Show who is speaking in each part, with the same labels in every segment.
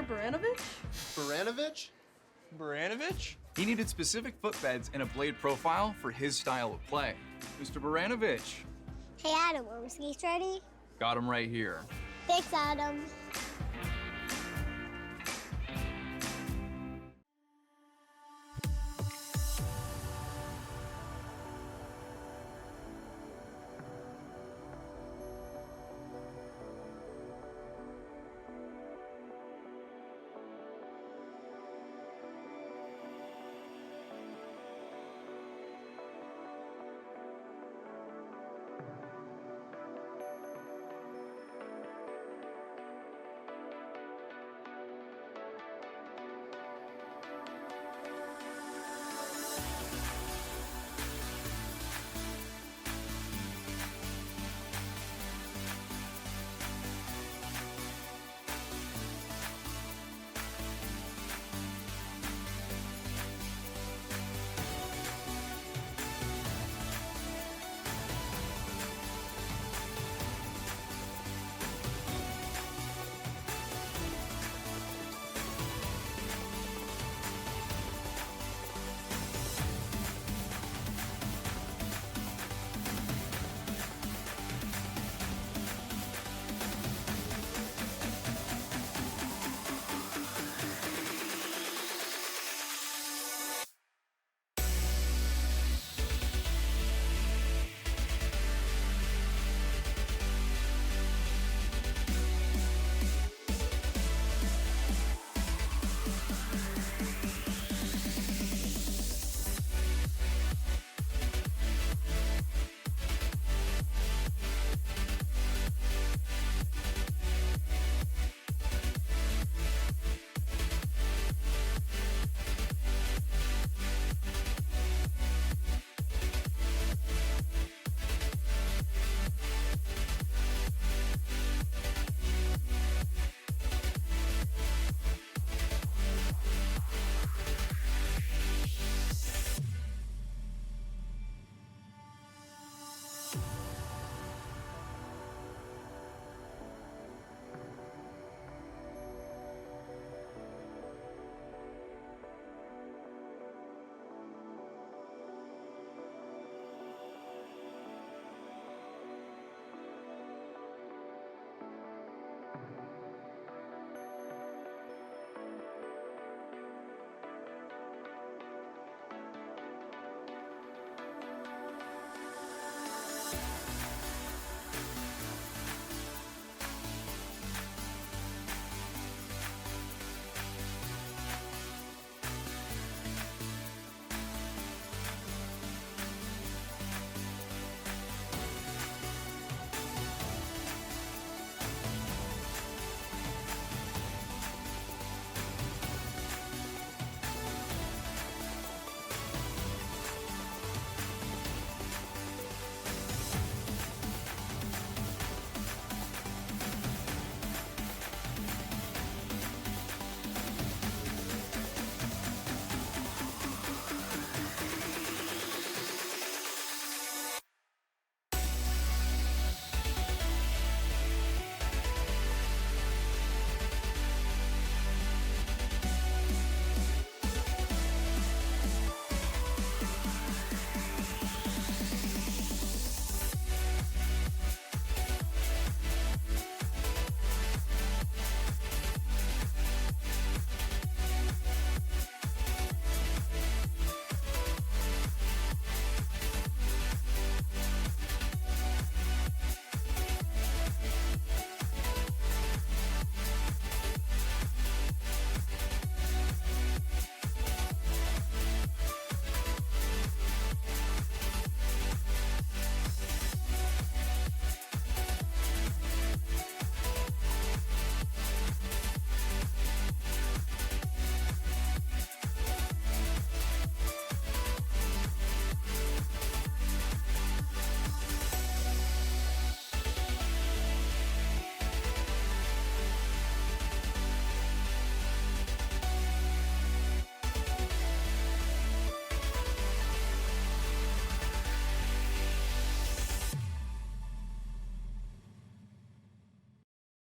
Speaker 1: for Baranovich?
Speaker 2: Baranovich?
Speaker 3: Baranovich? He needed specific footbeds and a blade profile for his style of play. Mr. Baranovich.
Speaker 4: Hey, Adam, are my skates ready?
Speaker 3: Got him right here.
Speaker 4: Thanks, Adam.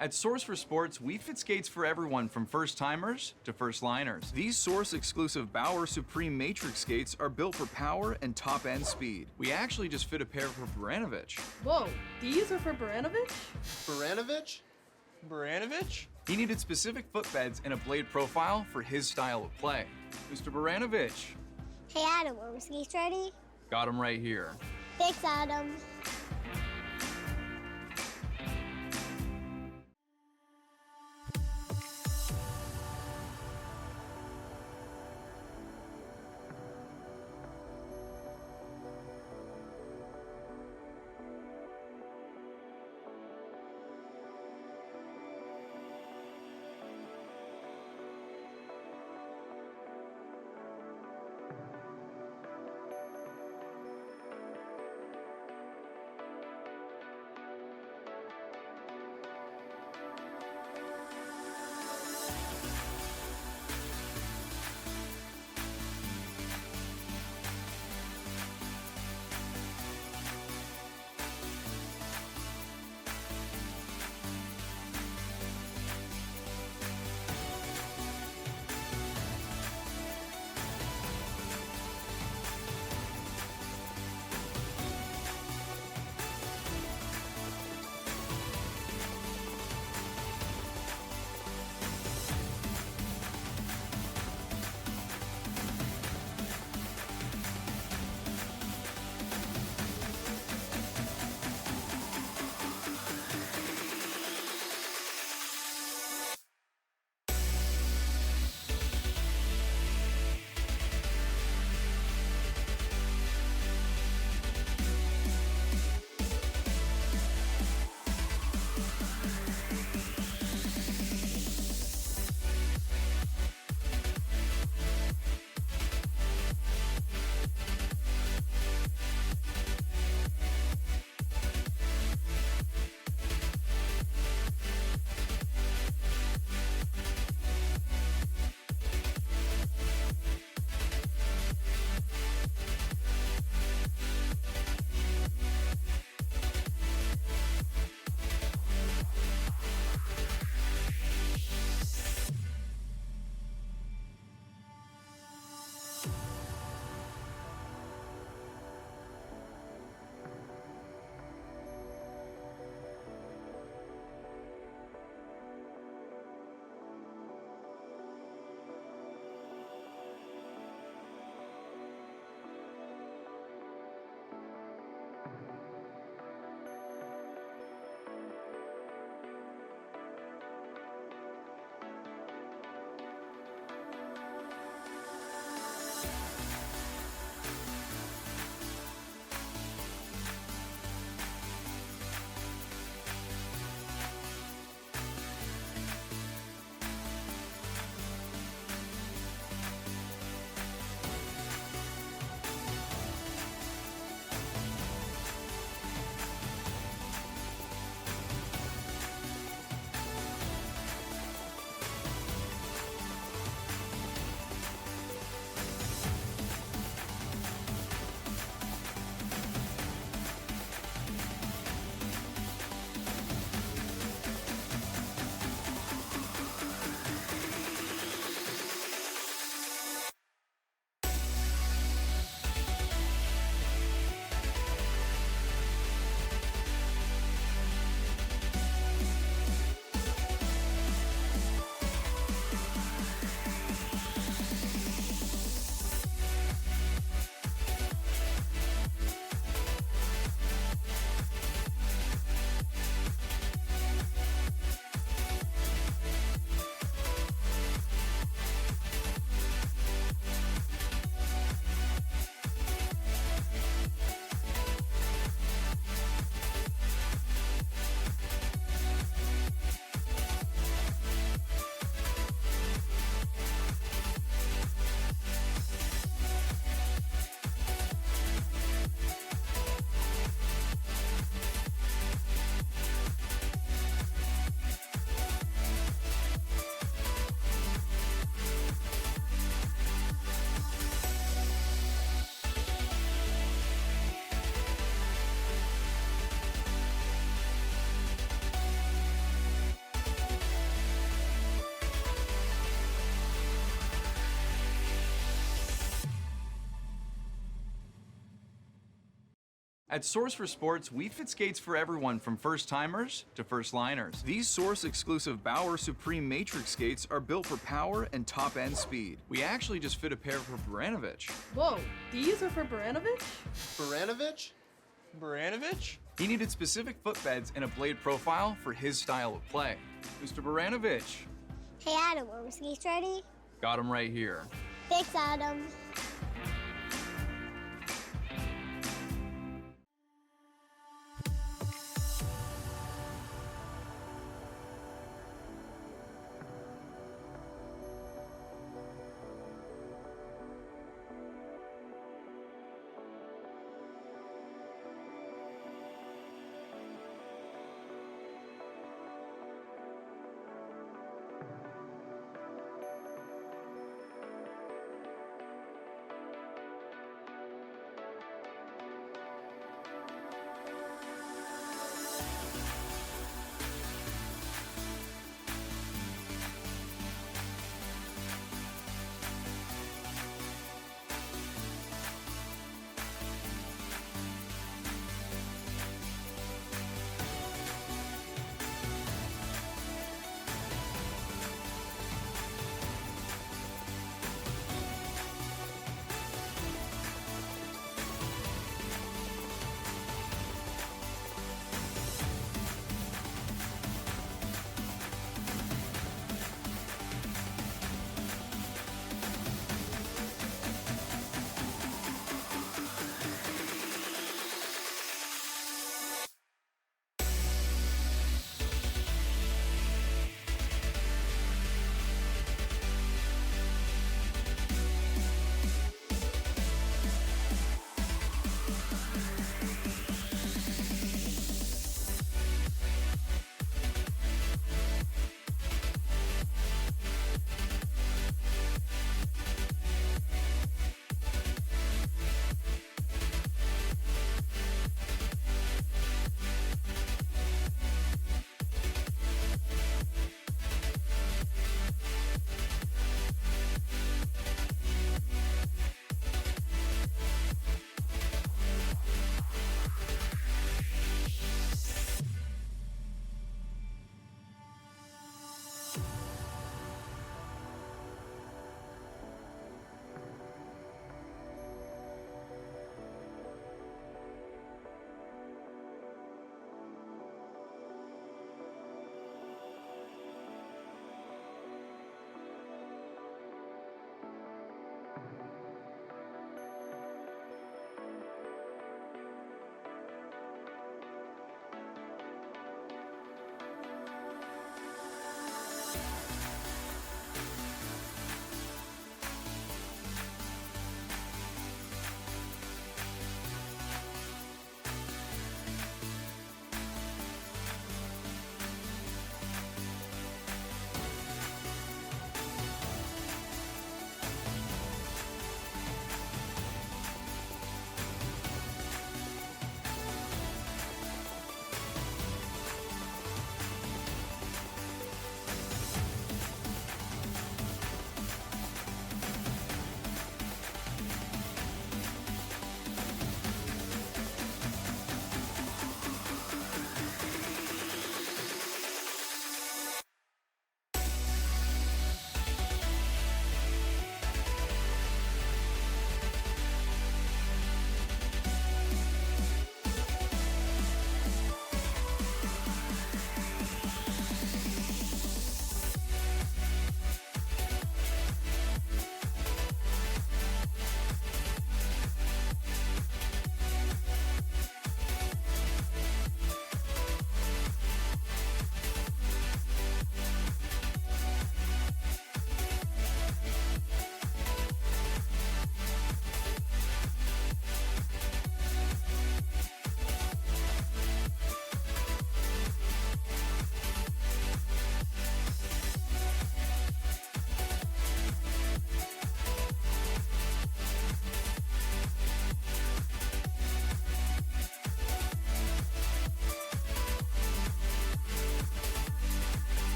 Speaker 3: At Source for Sports, we fit skates for everyone from first-timers to first-liners. These Source-exclusive Bauer Supreme Matrix skates are built for power and top-end speed. We actually just fit a pair for Baranovich.
Speaker 1: Whoa, these are for Baranovich?
Speaker 2: Baranovich?
Speaker 3: Baranovich? He needed specific footbeds and a blade profile for his style of play. Mr. Baranovich.
Speaker 4: Hey, Adam, are my skates ready?
Speaker 3: Got him right here.
Speaker 4: Thanks, Adam.
Speaker 3: At Source for Sports, we fit skates for everyone from first-timers to first-liners. These Source-exclusive Bauer Supreme Matrix skates are built for power and top-end speed. We actually just fit a pair for Baranovich.
Speaker 1: Whoa, these are for Baranovich?
Speaker 2: Baranovich? Baranovich?
Speaker 3: He needed specific footbeds and a blade profile for his style of play. Mr. Baranovich.
Speaker 4: Hey, Adam, are my skates ready?
Speaker 3: Got him right here.
Speaker 4: Thanks, Adam.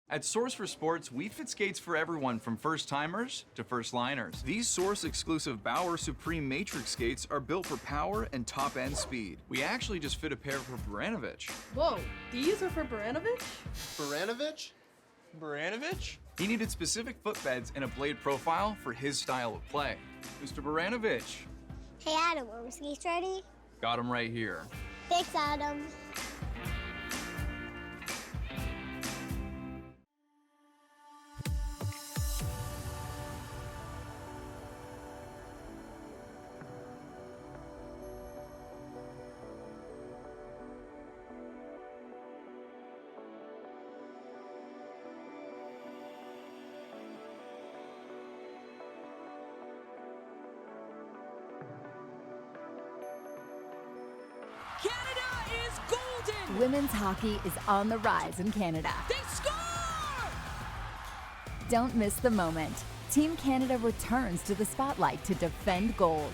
Speaker 3: At Source for Sports, we fit skates for everyone from first-timers to first-liners. These Source-exclusive Bauer Supreme Matrix skates are built for power and top-end speed. We actually just fit a pair for Baranovich.
Speaker 1: Whoa, these are for Baranovich?
Speaker 2: Baranovich?
Speaker 3: Baranovich? He needed specific footbeds and a blade profile for his style of play. Mr. Baranovich.
Speaker 4: Hey Adam, are my skates ready?
Speaker 3: Got him right here.
Speaker 4: Thanks, Adam.
Speaker 5: Canada is golden!
Speaker 6: Women's hockey is on the rise in Canada.
Speaker 5: They score!
Speaker 6: Don't miss the moment. Team Canada returns to the spotlight to defend gold.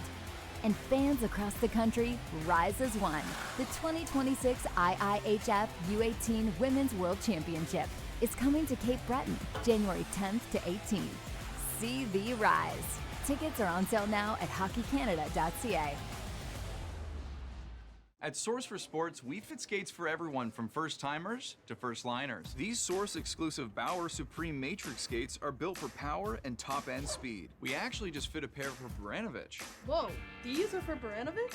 Speaker 6: And fans across the country rise as one. The 2026 IIHF U18 Women's World Championship is coming to Cape Breton, January 10th to 18th. See the rise. Tickets are on sale now at hockeycanada.ca.
Speaker 3: At Source for Sports, we fit skates for everyone from first-timers to first-liners. These Source-exclusive Bauer Supreme Matrix skates are built for power and top-end speed. We actually just fit a pair for Baranovich.
Speaker 1: Whoa, these are for Baranovich?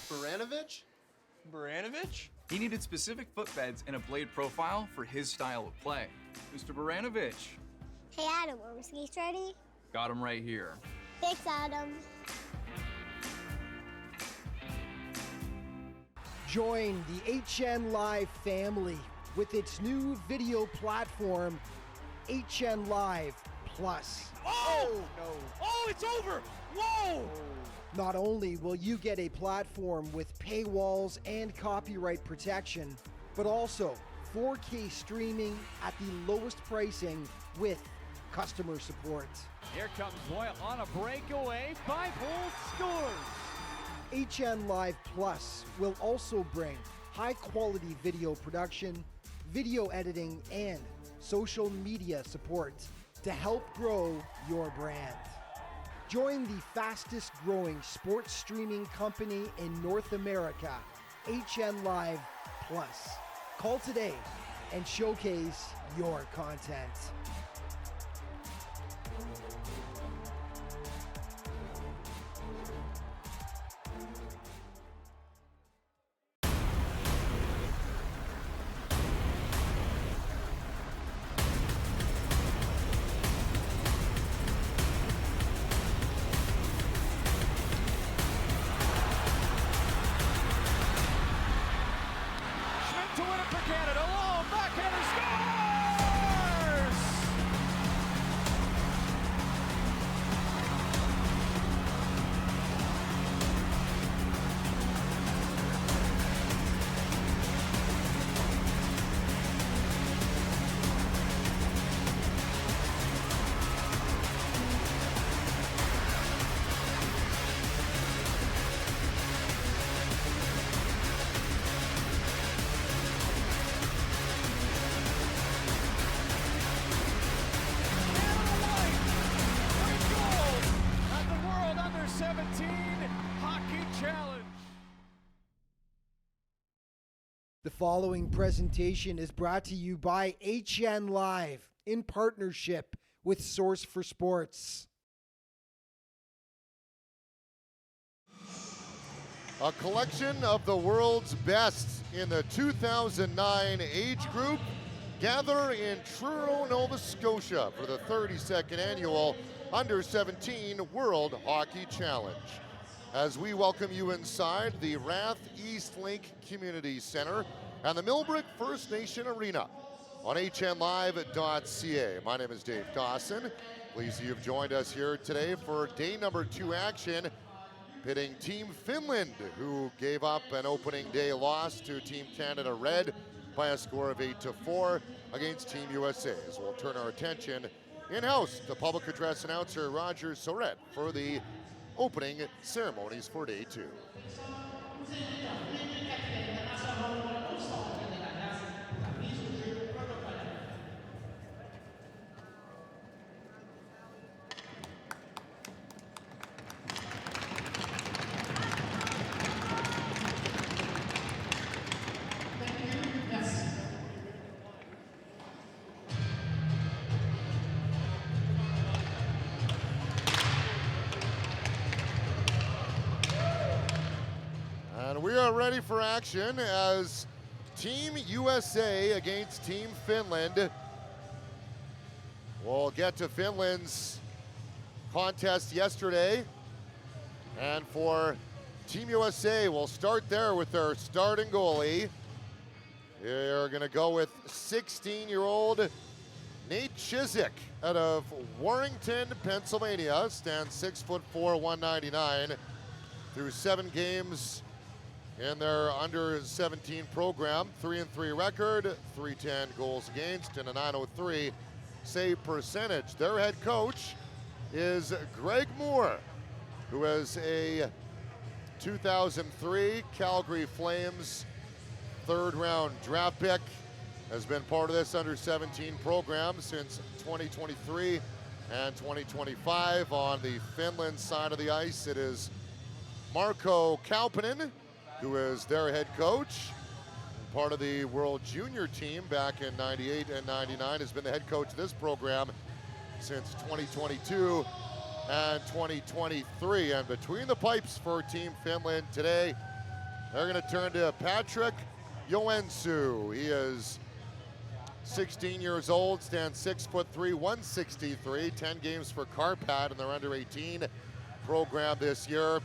Speaker 2: Baranovich?
Speaker 3: Baranovich? He needed specific footbeds and a blade profile for his style of play. Mr. Baranovich.
Speaker 4: Hey Adam, are my skates ready?
Speaker 3: Got him right here.
Speaker 4: Thanks, Adam.
Speaker 7: Join the HN Live family with its new video platform, HN Live Plus.
Speaker 2: Oh! No.
Speaker 8: Oh, it's over! Whoa!
Speaker 7: Not only will you get a platform with paywalls and copyright protection, but also 4K streaming at the lowest pricing with customer support.
Speaker 8: Here comes Boyle on a breakaway. 5-hole scores!
Speaker 7: HN Live Plus will also bring high-quality video production, video editing, and social media support to help grow your brand. Join the fastest-growing sports streaming company in North America, HN Live Plus. Call today and showcase your content.
Speaker 8: To win it for Canada. Oh, backhander scores! At the World Under-17 Hockey Challenge.
Speaker 7: The following presentation is brought to you by HN Live in partnership with Source for Sports.
Speaker 9: A collection of the world's best in the 2009 age group gather in Truro, Nova Scotia for the 32nd annual Under-17 World Hockey Challenge. As we welcome you inside the Rath East Link Community Center and the Millbrook First Nation Arena on hnlive.ca. My name is Dave Dawson. Pleased you've joined us here today for day number 2 action, pitting Team Finland, who gave up an opening day loss to Team Canada Red by a score of 8-4 against Team USA. As we'll turn our attention in-house to public address announcer Roger Soret for the opening ceremonies for day 2. ready for action as Team USA against Team Finland. We'll get to Finland's contest yesterday. And for Team USA, we'll start there with their starting goalie. They're going to go with 16-year-old Nate Chiswick out of Warrington, Pennsylvania. Stands 6'4", 199. Through 7 games in their under-17 program. 3-3 record, .310 goals against, and a .903 save percentage. Their head coach is Greg Moore, who is a 2003 Calgary Flames third-round draft pick, has been part of this under-17 program since 2023 and 2025. On the Finland side of the ice, it is Marko Kauppinen, who is their head coach, part of the World Junior team back in 98 and 99, has been the head coach of this program since 2022 and 2023. And between the pipes for Team Finland today, they're going to turn to Patrick Joensuu. He is 16 years old, stands 6'3", 163, 10 games for Karpat in their under-18 program this year.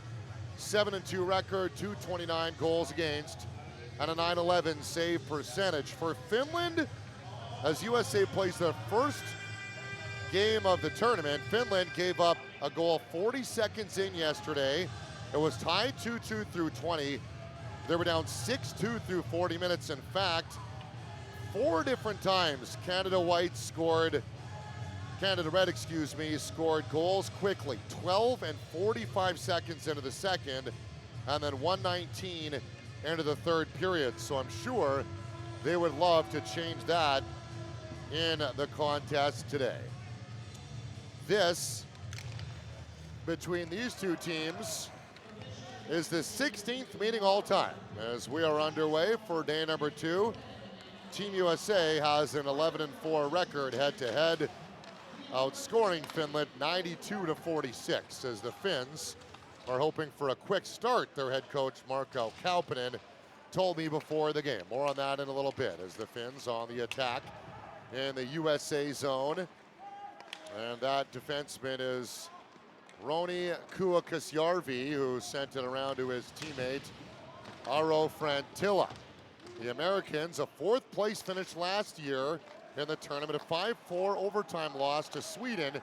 Speaker 9: 7-2 record, .229 goals against, and a .911 save percentage. For Finland, as USA plays their first game of the tournament, Finland gave up a goal 40 seconds in yesterday. It was tied 2-2 through 20. They were down 6-2 through 40 minutes. In fact, 4 different times Canada Red, scored goals quickly. 12 and 45 seconds into the second, and then 1:19 into the third period. So I'm sure they would love to change that in the contest today. This, between these two teams, is the 16th meeting all time. As we are underway for day number 2, Team USA has an 11-4 record head-to-head, outscoring Finland 92-46, as the Finns are hoping for a quick start. Their head coach, Marko Kauppinen, told me before the game. More on that in a little bit, as the Finns on the attack in the USA zone. And that defenseman is Roni Kuokasjärvi, who sent it around to his teammate, Aro Frantilla. The Americans, a 4th place finish last year in the tournament, a 5-4 overtime loss to Sweden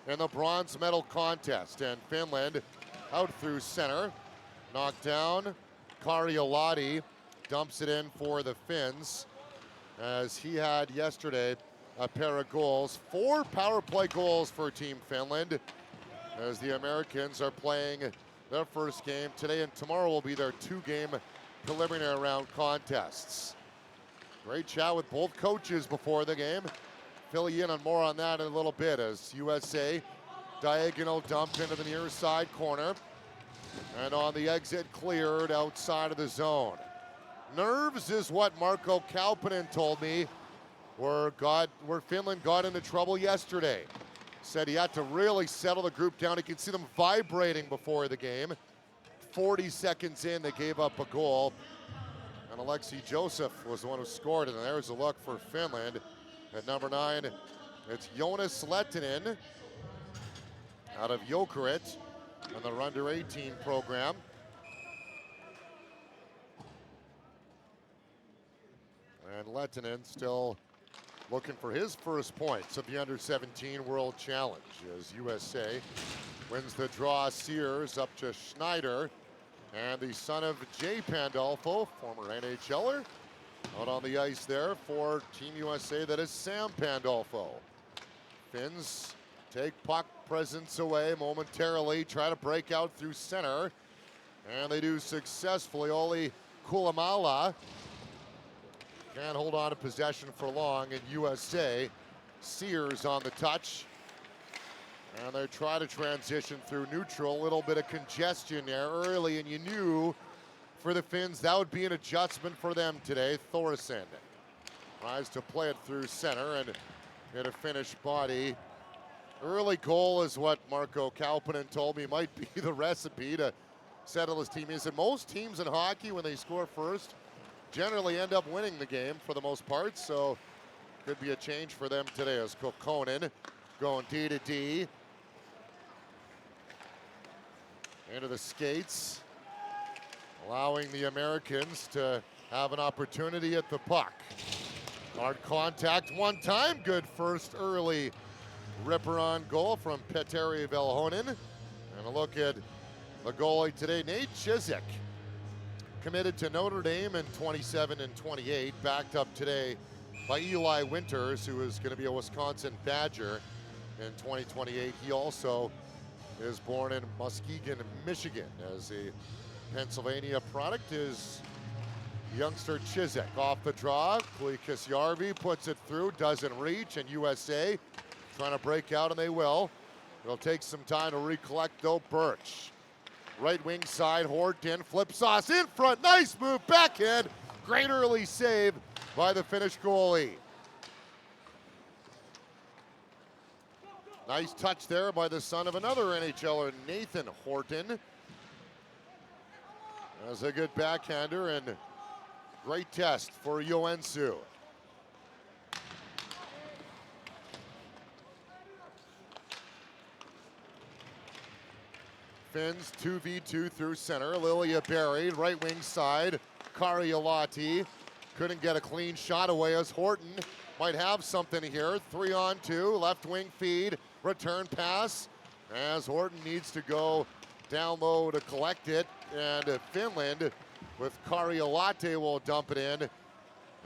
Speaker 9: in the bronze medal contest. And Finland out through center, knocked down. Karjalainen dumps it in for the Finns, as he had yesterday a pair of goals. 4 power play goals for Team Finland, as the Americans are playing their first game today, and tomorrow will be their 2-game preliminary round contests. Great chat with both coaches before the game. Fill you in on more on that in a little bit, as USA diagonal dumped into the near side corner, and on the exit cleared outside of the zone. Nerves is what Marko Kauppinen told me where Finland got into trouble yesterday. Said he had to really settle the group down. You can see them vibrating before the game. 40 seconds in, they gave up a goal. And Alexei Joseph was the one who scored, and there's a look for Finland. At number 9, it's Jonas Lehtinen out of Jokerit in the under-18 program. And Lehtinen still looking for his first points of the under-17 World Challenge, as USA wins the draw. Sears up to Schneider, and the son of Jay Pandolfo, former NHLer, out on the ice there for Team USA. That is Sam Pandolfo. Finns take puck presence away momentarily, try to break out through center, and they do successfully. Olli Kulamala can't hold on to possession for long, and USA. Sears on the touch, and they try to transition through neutral. A little bit of congestion there early, and you knew for the Finns that would be an adjustment for them today. Thoresen tries to play it through center and get a finished body. Early goal is what Marko Kauppinen told me might be the recipe to settle his team. He said most teams in hockey, when they score first, generally end up winning the game for the most part. So could be a change for them today as Kokkonen going D to D. Into the skates, allowing the Americans to have an opportunity at the puck. Hard contact one time, good first early ripper on goal from Petteri Velhonen. And a look at the goalie today, Nate Chizik, committed to Notre Dame in 27 and 28, backed up today by Eli Winters, who is going to be a Wisconsin Badger in 2028. He also is born in Muskegon, Michigan. As a Pennsylvania product is youngster Chizik. Off the draw, Klikas Järvi puts it through, doesn't reach, and USA trying to break out, and they will. It'll take some time to recollect though. Birch, right wing side, Horton, flip sauce in front, nice move, backhand, great early save by the Finnish goalie. Nice touch there by the son of another NHLer, Nathan Horton. That's a good backhander and great test for Joensuu. Finns 2v2 through center. Lilia buried, right wing side. Karjalainen couldn't get a clean shot away as Horton might have something here. 3-on-2, left wing feed, return pass as Horton needs to go down low to collect it. And Finland with Karjalainen will dump it in.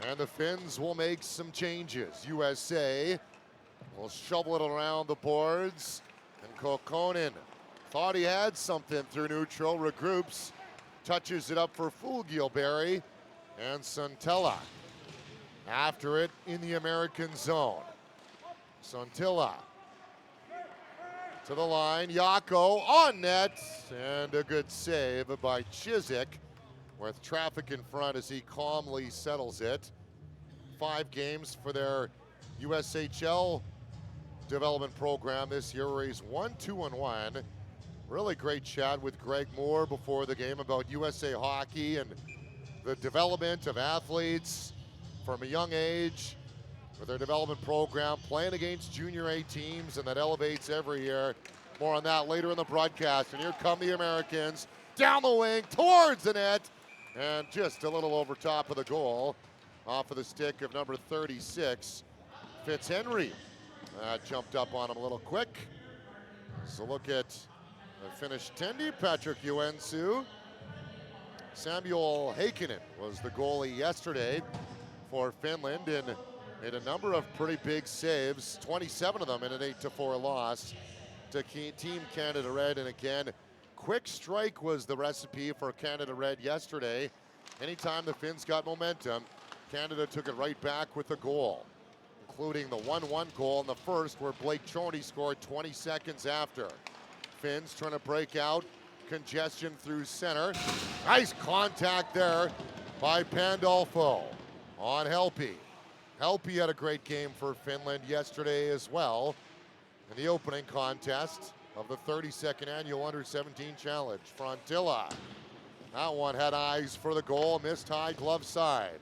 Speaker 9: And the Finns will make some changes. USA will shovel it around the boards. And Kokkonen thought he had something through neutral, regroups, touches it up for Fulgielberry, and Suntila after it in the American zone. Suntila to the line, Jaakko on net, and a good save by Chizik with traffic in front as he calmly settles it. 5 games for their USHL development program this year, where he's 1-2-1. Really great chat with Greg Moore before the game about USA Hockey and the development of athletes from a young age with their development program, playing against junior A teams, and that elevates every year. More on that later in the broadcast. And here come the Americans down the wing towards the net, and just a little over top of the goal off of the stick of number 36, Fitzhenry. Jumped up on him a little quick. So look at the Finnish Tendi, Patrick Joensuu. Samuel Heikkinen was the goalie yesterday for Finland and made a number of pretty big saves, 27 of them in an 8-4 loss to Team Canada Red. And again, quick strike was the recipe for Canada Red yesterday. Anytime the Finns got momentum, Canada took it right back with a goal, including the 1-1 goal in the first, where Blake Chorney scored 20 seconds after. Finns trying to break out, congestion through center. Nice contact there by Pandolfo on Helpy. Helpy had a great game for Finland yesterday as well in the opening contest of the 32nd annual Under-17 Challenge. Frontilla, that one had eyes for the goal, missed high glove side.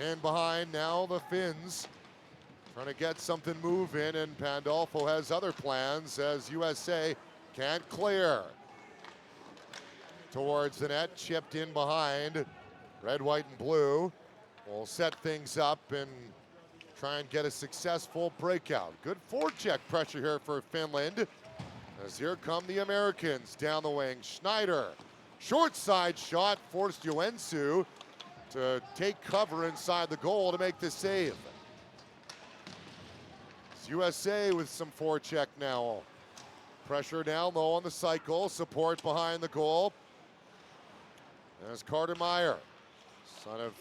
Speaker 9: In behind now the Finns trying to get something moving, and Pandolfo has other plans as USA can't clear. Towards the net, chipped in behind. Red, white, and blue will set things up and try and get a successful breakout. Good forecheck pressure here for Finland, as here come the Americans down the wing. Schneider, short side shot, forced Joensuu to take cover inside the goal to make the save. It's USA with some forecheck now. Pressure down low on the cycle, support behind the goal. There's Carter Meyer, son of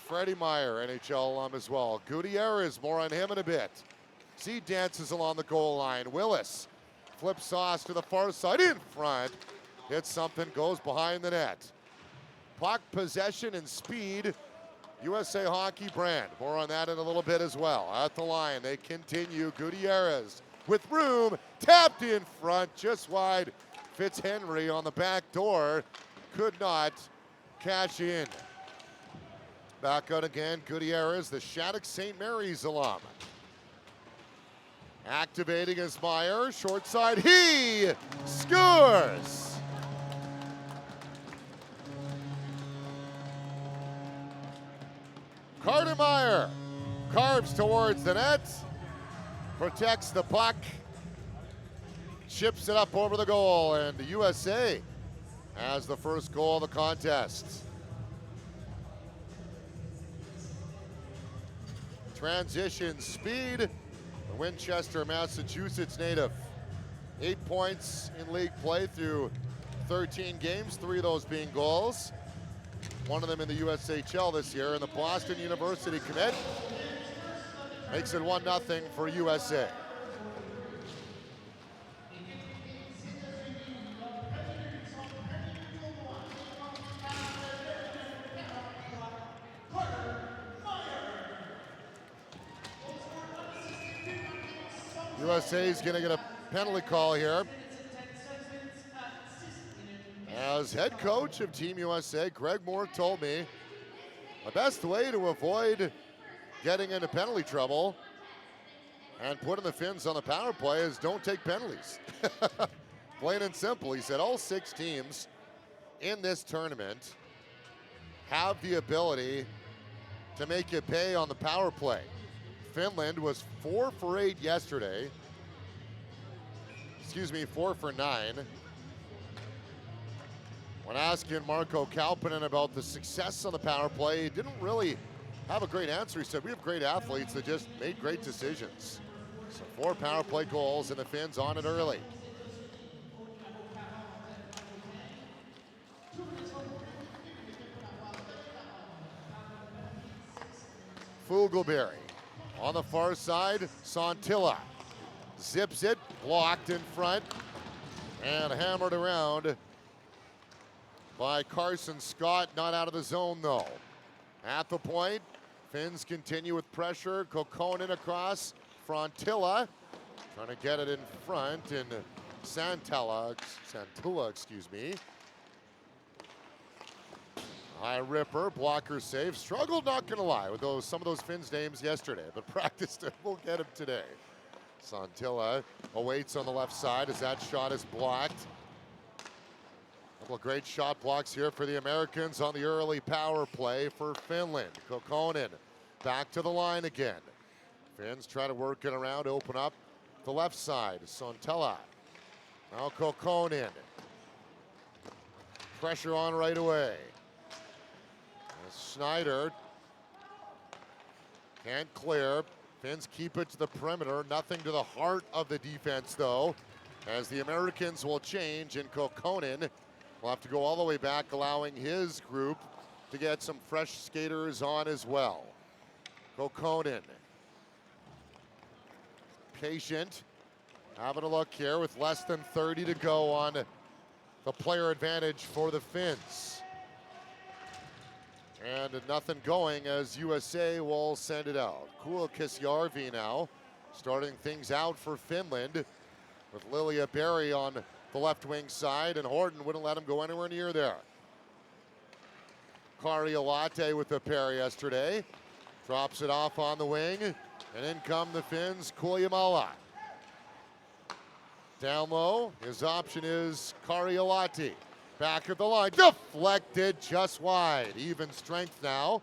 Speaker 9: Freddie Meyer, NHL alum as well. Gutierrez, more on him in a bit. See, dances along the goal line. Willis flips sauce to the far side, in front. Hits something, goes behind the net. Puck possession and speed, USA Hockey brand. More on that in a little bit as well. At the line, they continue. Gutierrez with room, tapped in front, just wide. Fitzhenry on the back door. could not cash in. Back out again, Gutierrez, the Shattuck St. Mary's alum. Activating as Meyer, short side, he scores! Carter Meyer carves towards the net, protects the puck, chips it up over the goal, and the USA has the first goal of the contest. Transition speed, the Winchester, Massachusetts native. 8 points in league play through 13 games, 3 of those being goals. One of them in the USHL this year, and the Boston University commit makes it 1-0 for USA. USA is going to get a penalty call here. As head coach of Team USA, Greg Moore told me the best way to avoid getting into penalty trouble and putting the Finns on the power play is don't take penalties. Plain and simple. He said all 6 teams in this tournament have the ability to make you pay on the power play. Finland was 4 for 8 yesterday. 4 for 9. When asking Marko Kauppinen about the success on the power play, he didn't really have a great answer. He said, we have great athletes that just made great decisions. So 4 power play goals, and the Finns on it early. Fugelberry on the far side, Sontilla zips it, blocked in front, and hammered around by Carson Scott, not out of the zone though. At the point, Finns continue with pressure, Kokkonen across, Frontilla, trying to get it in front, and Santilla, excuse me. High ripper, blocker save, struggled, not gonna lie, with some of those Finns names yesterday, but practiced it, we'll get him today. Santilla awaits on the left side as that shot is blocked. A couple of great shot blocks here for the Americans on the early power play for Finland. Kokkonen back to the line again. Finns try to work it around, open up the left side. Sontilla. Now Kokkonen. Pressure on right away. Schneider can't clear. Finns keep it to the perimeter. Nothing to the heart of the defense, though, as the Americans will change, and Kokkonen will have to go all the way back, allowing his group to get some fresh skaters on as well. Kokkonen. Patient. Having a look here with less than 30 to go on the player advantage for the Finns. And nothing going as USA will send it out. Kuokisjärvi now starting things out for Finland with Lilia Berry on the left wing side, and Horton wouldn't let him go anywhere near there. Karialate with the pair yesterday. Drops it off on the wing, and in come the Finns, Kuljamala. Down low, his option is Karialate. Back at the line, deflected just wide. Even strength now.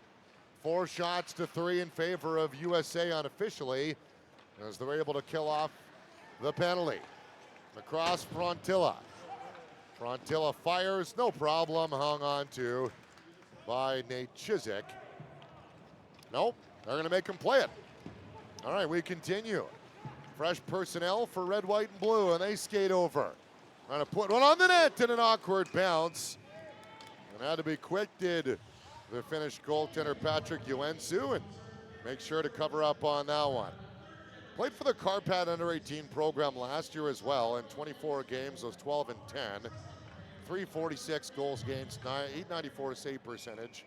Speaker 9: 4 shots to 3 in favor of USA unofficially, as they're able to kill off the penalty. Across Frontilla. Frontilla fires, no problem, hung on to by Nate Chiswick. Nope, they're gonna make him play it. All right, we continue. Fresh personnel for red, white, and blue, and they skate over. Trying to put one on the net in an awkward bounce. And had to be quick, did the Finnish goaltender Patrick Juensu, and make sure to cover up on that one. Played for the Carpat Under-18 program last year as well. In 24 games, those 12 and 10. 346 goals against, 894 save percentage,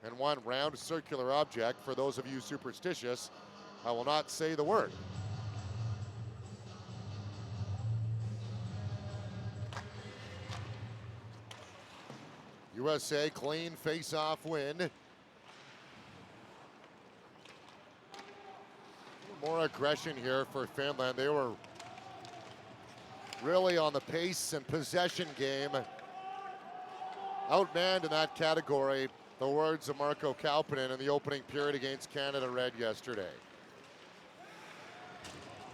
Speaker 9: and 1 round circular object. For those of you superstitious, I will not say the word. USA clean face-off win. More aggression here for Finland. They were really on the pace and possession game. Outmanned in that category. The words of Marco Kauppanen in the opening period against Canada Red yesterday.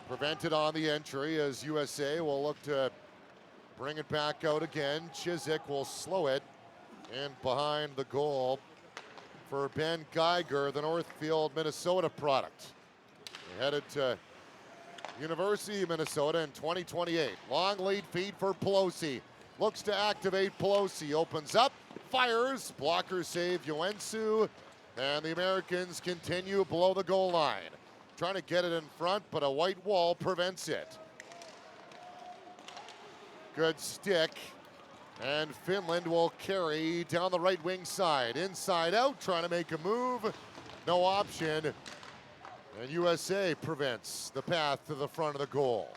Speaker 9: Prevented on the entry as USA will look to bring it back out again. Chiswick will slow it in behind the goal for Ben Geiger, the Northfield, Minnesota product. They're headed to University of Minnesota in 2028. Long lead feed for Pelosi. Looks to activate Pelosi. Opens up, fires, blocker save Yuensu, and the Americans continue below the goal line. Trying to get it in front, but a white wall prevents it. Good stick, and Finland will carry down the right wing side. Inside out, trying to make a move. No option. And USA prevents the path to the front of the goal.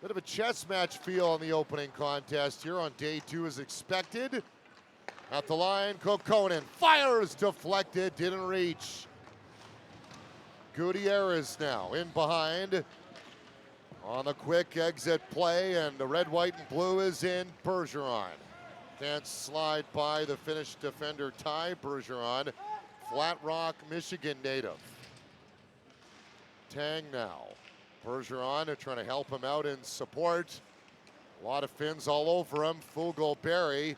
Speaker 9: Bit of a chess match feel in the opening contest here on day 2 as expected. At the line, Kokkonen fires, deflected, didn't reach. Gutierrez now in behind on the quick exit play, and the red, white, and blue is in. Bergeron can't slide by the Finnish defender Ty Bergeron, Flat Rock, Michigan native. Tang now. Bergeron trying to help him out in support. A lot of Finns all over him. Fugel-Berry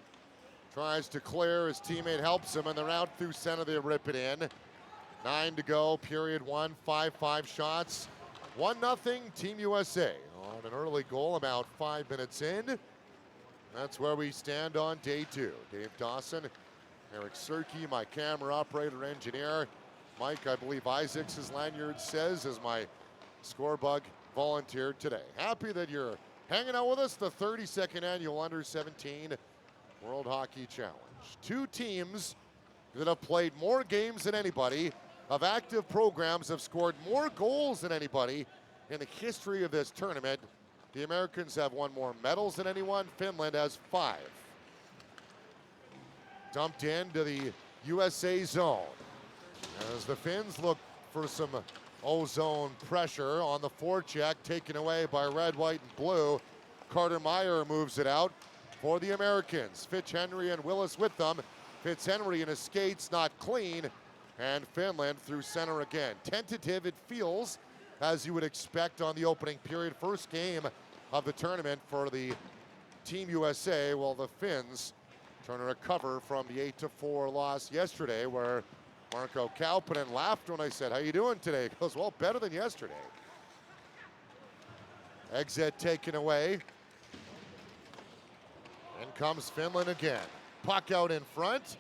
Speaker 9: tries to clear. His teammate helps him, and they're out through center. They rip it in. 9 to go, period 1, 5-5 shots. 1-0, Team USA on an early goal about 5 minutes in. That's where we stand on day 2. Dave Dawson, Eric Serkey, my camera operator, engineer. Mike, I believe Isaacs, as Lanyard says, is my scorebug volunteer today. Happy that you're hanging out with us, the 32nd annual Under-17 World Hockey Challenge. 2 teams that have played more games than anybody, of active programs, have scored more goals than anybody in the history of this tournament. The Americans have won more medals than anyone. Finland has 5. Dumped into the USA zone as the Finns look for some O-zone pressure on the forecheck, taken away by red, white, and blue. Carter Meyer moves it out for the Americans. Fitzhenry and Willis with them. Fitzhenry in his skates, not clean, and Finland through center again. Tentative it feels, as you would expect on the opening period. First game of the tournament for the Team USA, while the Finns trying to recover from the 8-4 loss yesterday, where Marco Kauppanen laughed when I said, "How you doing today?" He goes, "Well, better than yesterday." Exit taken away. In comes Finland again. Puck out in front.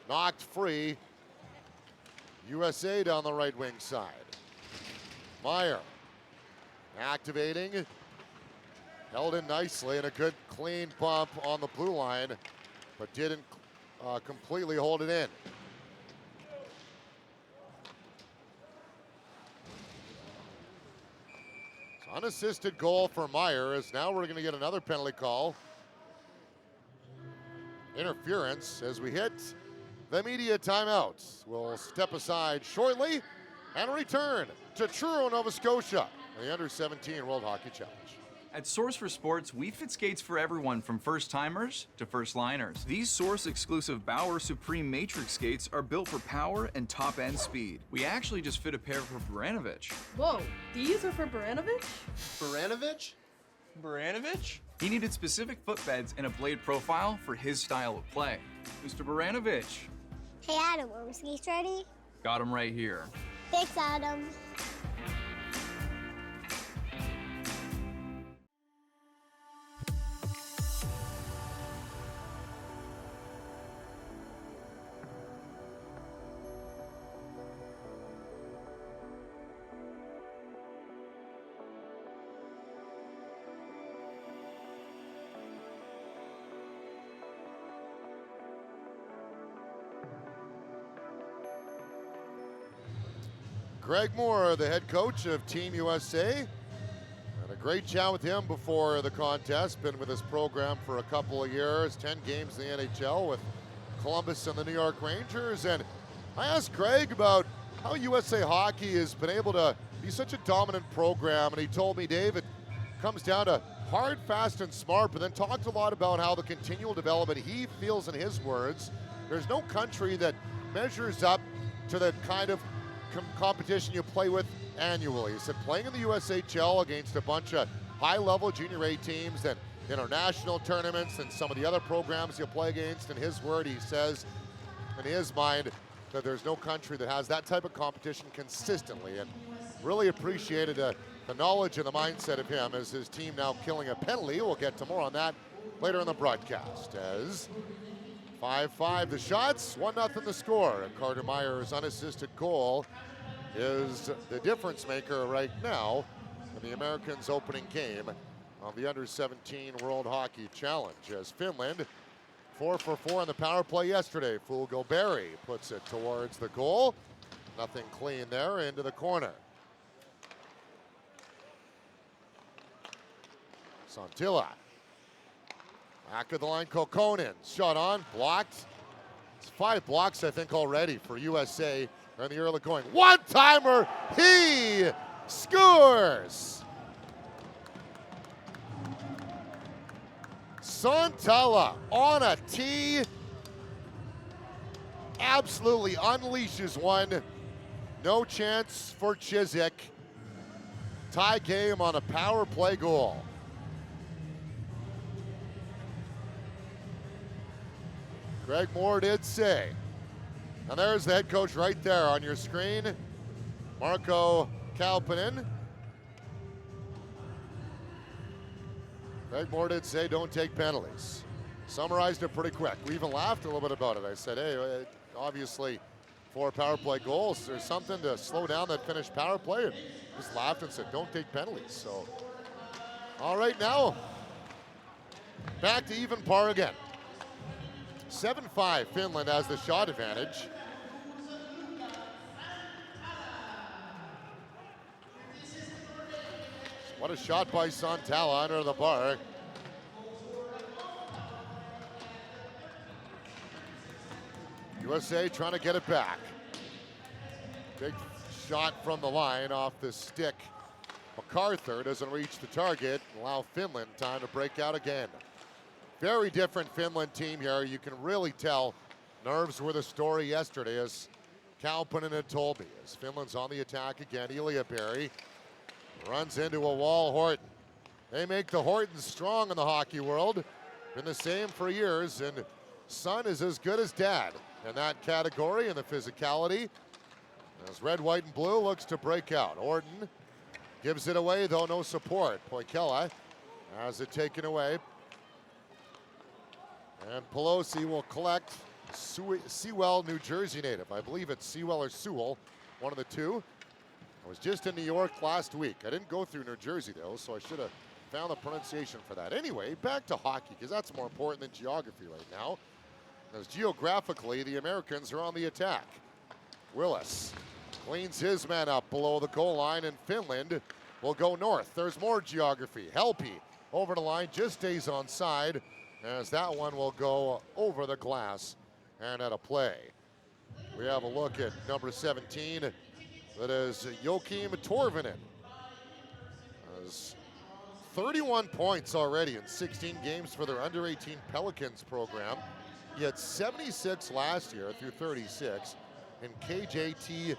Speaker 9: Knocked free. USA down the right wing side. Meyer activating. Held in nicely, and a good clean bump on the blue line, but didn't completely hold it in. Unassisted goal for Meyer, as now we're going to get another penalty call. Interference as we hit the media timeout. We'll step aside shortly and return to Truro, Nova Scotia, the Under-17 World Hockey Challenge.
Speaker 3: At Source for Sports, we fit skates for everyone from first-timers to first-liners. These Source-exclusive Bauer Supreme Matrix skates are built for power and top-end speed. We actually just fit a pair for Baranovich.
Speaker 1: Whoa, these are for Baranovich?
Speaker 2: Baranovich?
Speaker 8: Baranovich?
Speaker 3: He needed specific footbeds and a blade profile for his style of play. Mr. Baranovich.
Speaker 4: Hey Adam, are my skates ready?
Speaker 3: Got him right here.
Speaker 4: Thanks, Adam.
Speaker 9: Greg Moore, the head coach of Team USA. Had a Great chat with him before the contest. Been with this program for a couple of years, 10 games in the NHL with Columbus and the New York Rangers. And I asked Greg about how USA Hockey has been able to be such a dominant program. And he told me, Dave, it comes down to hard, fast, and smart, but then talked a lot about how the continual development he feels, in his words, there's no country that measures up to the kind of competition you play with annually. He said playing in the USHL against a bunch of high-level junior A teams and international tournaments and some of the other programs you play against, in his word, he says, in his mind, that there's no country that has that type of competition consistently, and really appreciated the knowledge and the mindset of him as his team now killing a penalty. We'll get to more on that later in the broadcast. As 5-5 the shots, 1-0 the score. Carter Meyer's unassisted goal is the difference maker right now in the Americans' opening game of the Under-17 World Hockey Challenge. As Finland, 4 for 4 on the power play yesterday. Fulgoberry puts it towards the goal. Nothing clean there, into the corner. Santila. Back of the line, Kokkonen. Shot on, blocked. It's 5 blocks, I think, already for USA in the early going. One-timer, he scores! Santala on a tee. Absolutely unleashes one. No chance for Chiswick. Tie game on a power play goal. Greg Moore did say, and there's the head coach right there on your screen, Marko Kalpanen. Greg Moore did say don't take penalties. Summarized it pretty quick. We even laughed a little bit about it. I said, hey, obviously 4 power play goals. There's something to slow down that Finnish power play. And just laughed and said, don't take penalties. So, all right, now back to even par again. 7-5, Finland has the shot advantage. What a shot by Santala under the bar. USA trying to get it back. Big shot from the line off the stick. MacArthur doesn't reach the target and allow Finland time to break out again. Very different Finland team here. You can really tell nerves were the story yesterday, as Kalpanen had told me. As Finland's on the attack again, Iliaberry runs into a wall. Horton. They make the Hortons strong in the hockey world. Been the same for years, and son is as good as dad in that category and the physicality. As red, white, and blue looks to break out. Horton gives it away, though no support. Poikela has it taken away. And Pelosi will collect. Sewell, New Jersey native. I believe it's Sewell or Sewell, one of the two. I was just in New York last week. I didn't go through New Jersey, though, so I should have found the pronunciation for that. Anyway, back to hockey, because that's more important than geography right now. As geographically, the Americans are on the attack. Willis cleans his man up below the goal line, and Finland will go north. There's more geography. Helpy over the line, just stays on side, as that one will go over the glass and at a play. We have a look at number 17. That is Joakim Torvinen. Has 31 points already in 16 games for their under-18 Pelicans program. He had 76 last year through 36 in KJT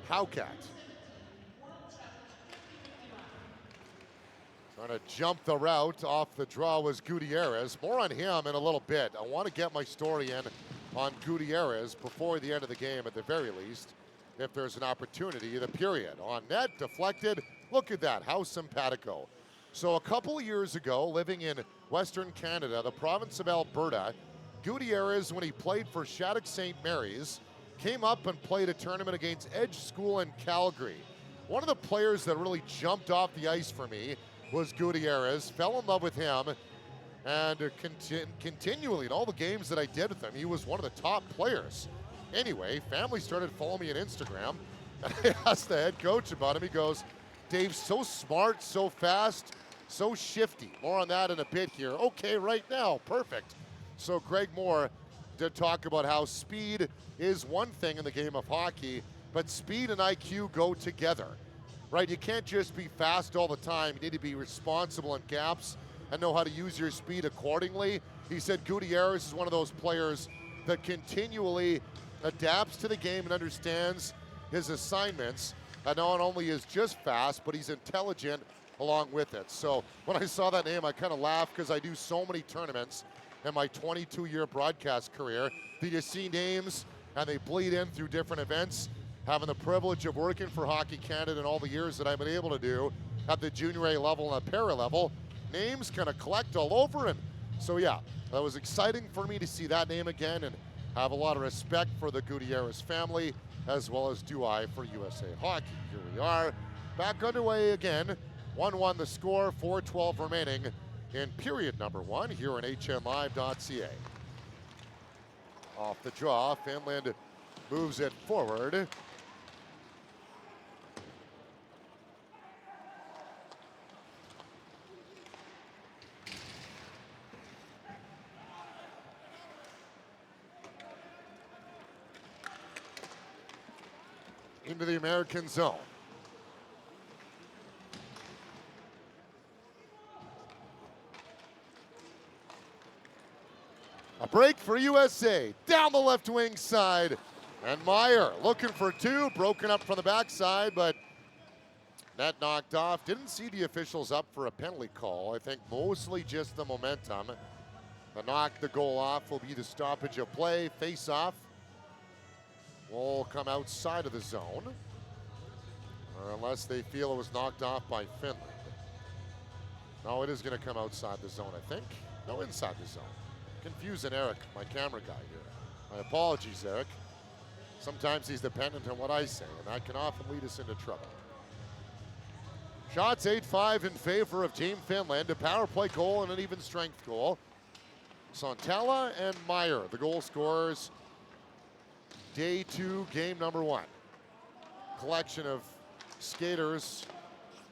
Speaker 9: Haukat. Trying to jump the route off the draw was Gutierrez. More on him in a little bit. I want to get my story in on Gutierrez before the end of the game at the very least, if there's an opportunity. The period on net, deflected. Look at that, how simpatico. So a couple of years ago, living in Western Canada, the province of Alberta, Gutierrez, when he played for Shattuck St. Mary's, came up and played a tournament against Edge School in Calgary. One of the players that really jumped off the ice for me was Gutierrez. Fell in love with him, and continually in all the games that I did with him, he was one of the top players. Anyway, family started following me on Instagram, and I asked the head coach about him. He goes, Dave, so smart, so fast, so shifty. More on that in a bit here. Okay, right now, perfect. So Greg Moore did talk about how speed is one thing in the game of hockey, but speed and IQ go together, right? You can't just be fast all the time. You need to be responsible in gaps and know how to use your speed accordingly. He said Gutierrez is one of those players that continually adapts to the game and understands his assignments, and not only is just fast, but he's intelligent along with it. So when I saw that name, I kind of laughed because I do so many tournaments in my 22-year broadcast career that you see names and they bleed in through different events. Having the privilege of working for Hockey Canada and all the years that I've been able to do at the junior A level and the para level, names kind of collect all over. And so yeah, that was exciting for me to see that name again and have a lot of respect for the Gutierrez family, as well as do I for USA Hockey. Here we are, back underway again. 1-1 the score, 4:12 remaining in period number 1 here on hnlive.ca. Off the draw, Finland moves it forward. Into the American zone. A break for USA, down the left wing side, and Meyer looking for two, broken up from the backside, but net knocked off. Didn't see the officials up for a penalty call. I think mostly just the momentum. The knock the goal off will be the stoppage of play. Face off will come outside of the zone, or unless they feel it was knocked off by Finland. No, it is going to come outside the zone, I think. No, inside the zone. Confusing Eric, my camera guy here. My apologies, Eric. Sometimes he's dependent on what I say, and that can often lead us into trouble. Shots 8-5 in favor of Team Finland. A power play goal and an even strength goal. Santala and Meyer, the goal scorers. Day 2, game number 1. Collection of skaters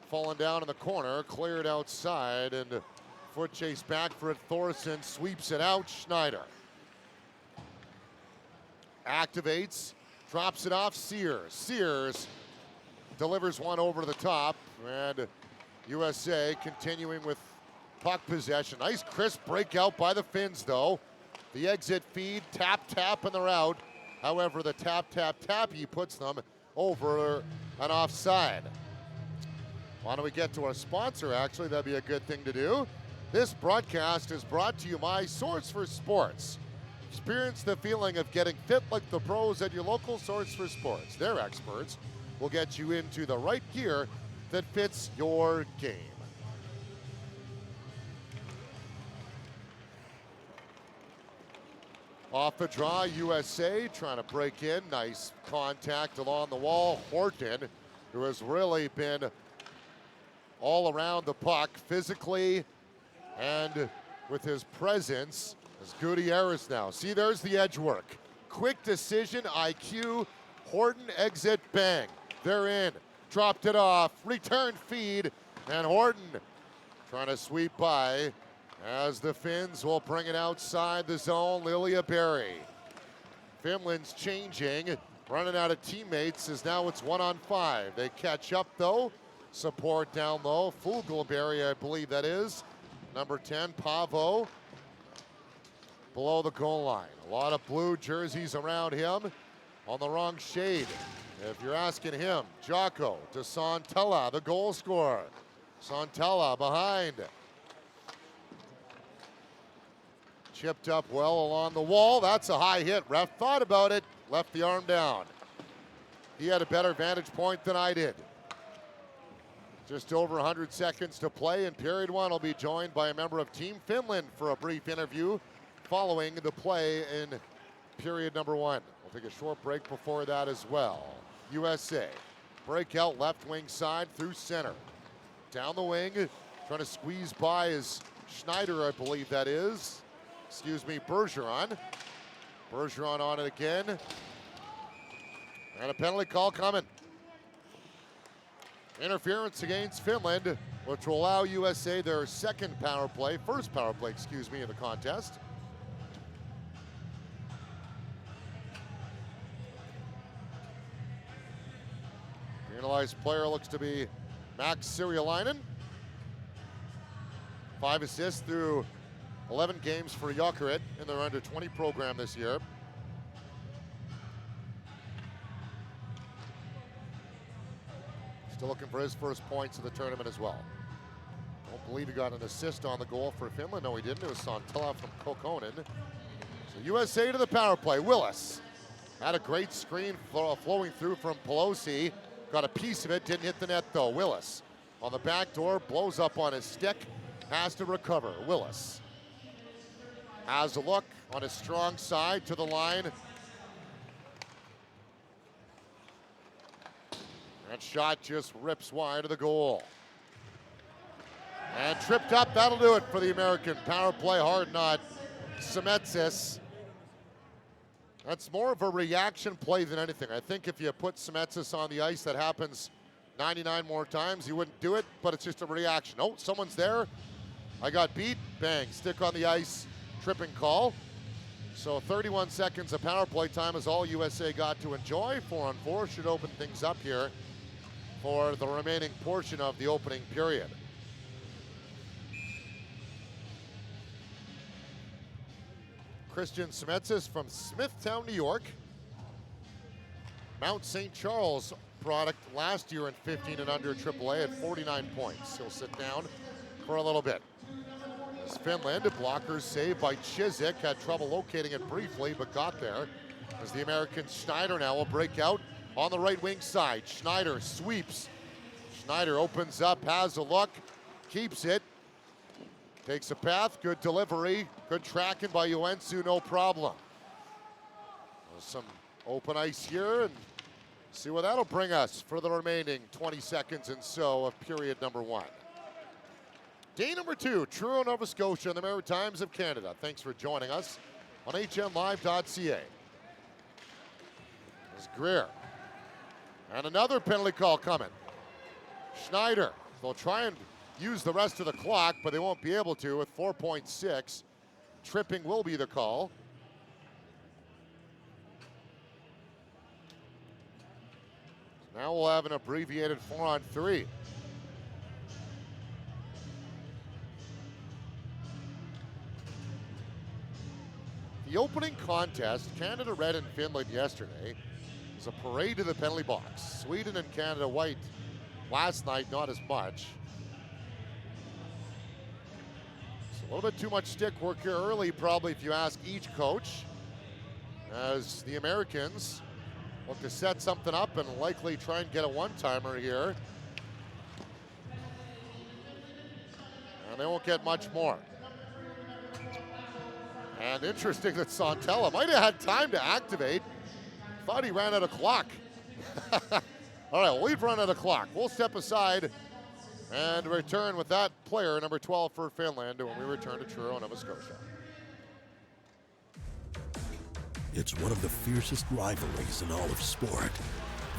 Speaker 9: falling down in the corner, cleared outside, and foot chase back for it. Thorson sweeps it out. Schneider activates, drops it off. Sears delivers one over to the top, and USA continuing with puck possession. Nice crisp breakout by the Finns, though. The exit feed, tap, and they're out. However, the tap, he puts them over an offside. Why don't we get to our sponsor, actually? That'd be a good thing to do. This broadcast is brought to you by Source for Sports. Experience the feeling of getting fit like the pros at your local Source for Sports. Their experts will get you into the right gear that fits your game. Off the draw, USA trying to break in. Nice contact along the wall. Horton, who has really been all around the puck physically and with his presence, as Gutierrez now. See, there's the edge work. Quick decision, IQ. Horton exit, bang. They're in. Dropped it off. Return feed. And Horton trying to sweep by as the Finns will bring it outside the zone. Lilia Berry. Finland's changing. Running out of teammates as now it's 1-on-5. They catch up though. Support down low. Fugelberry, I believe that is. Number 10, Pavo. Below the goal line. A lot of blue jerseys around him. On the wrong shade, if you're asking him. Jocko to Santala, the goal scorer. Santala behind. Chipped up well along the wall. That's a high hit. Ref thought about it. Left the arm down. He had a better vantage point than I did. Just over 100 seconds to play, and period 1 will be joined by a member of Team Finland for a brief interview following the play in period number 1. We'll take a short break before that as well. USA breakout left wing side through center. Down the wing, trying to squeeze by is Schneider, I believe that is. Excuse me, Bergeron. Bergeron on it again. And a penalty call coming. Interference against Finland, which will allow USA their first power play, of the contest. Penalized player looks to be Max Sirjalainen. 5 assists through 11 games for Jokerit in their under-20 program this year. Still looking for his first points of the tournament as well. Don't believe he got an assist on the goal for Finland. No, he didn't. It was Santella from Kokkonen. So USA to the power play. Willis had a great screen flowing through from Pelosi. Got a piece of it, didn't hit the net though. Willis on the back door, blows up on his stick, has to recover. Willis has a look on his strong side to the line. That shot just rips wide of the goal. And tripped up, that'll do it for the American power play hard knot. Semetsis. That's more of a reaction play than anything. I think if you put Semetsis on the ice, that happens 99 more times. He wouldn't do it, but it's just a reaction. Oh, someone's there. I got beat. Bang, stick on the ice, tripping call. So 31 seconds of power play time is all USA got to enjoy. 4-on-4 should open things up here for the remaining portion of the opening period. Christian Semetsis from Smithtown, New York. Mount St. Charles product last year in 15 and under AAA at 49 points. He'll sit down for a little bit. As Finland, blockers saved by Chisik, had trouble locating it briefly, but got there. As the American Schneider now will break out on the right wing side. Schneider sweeps. Schneider opens up, has a look, keeps it. Takes a path, good delivery, good tracking by Joensuu, no problem. There's some open ice here, and see where that'll bring us for the remaining 20 seconds and so of period number 1. Day number 2, Truro, Nova Scotia, and the Maritimes of Canada. Thanks for joining us on hnlive.ca. There's Greer. And another penalty call coming. Schneider, they'll try and use the rest of the clock, but they won't be able to with 4.6. Tripping will be the call. Now we'll have an abbreviated 4-on-3. The opening contest, Canada red and Finland yesterday, was a parade to the penalty box. Sweden and Canada white last night, not as much. A little bit too much stick work here early, probably, if you ask each coach, as the Americans look to set something up and likely try and get a one-timer here. And they won't get much more. And interesting that Santella might have had time to activate. Thought he ran out of clock. All right, well, we've run out of clock. We'll step aside and return with that player, number 12 for Finland, when we return to Truro, Nova Scotia.
Speaker 10: It's one of the fiercest rivalries in all of sport.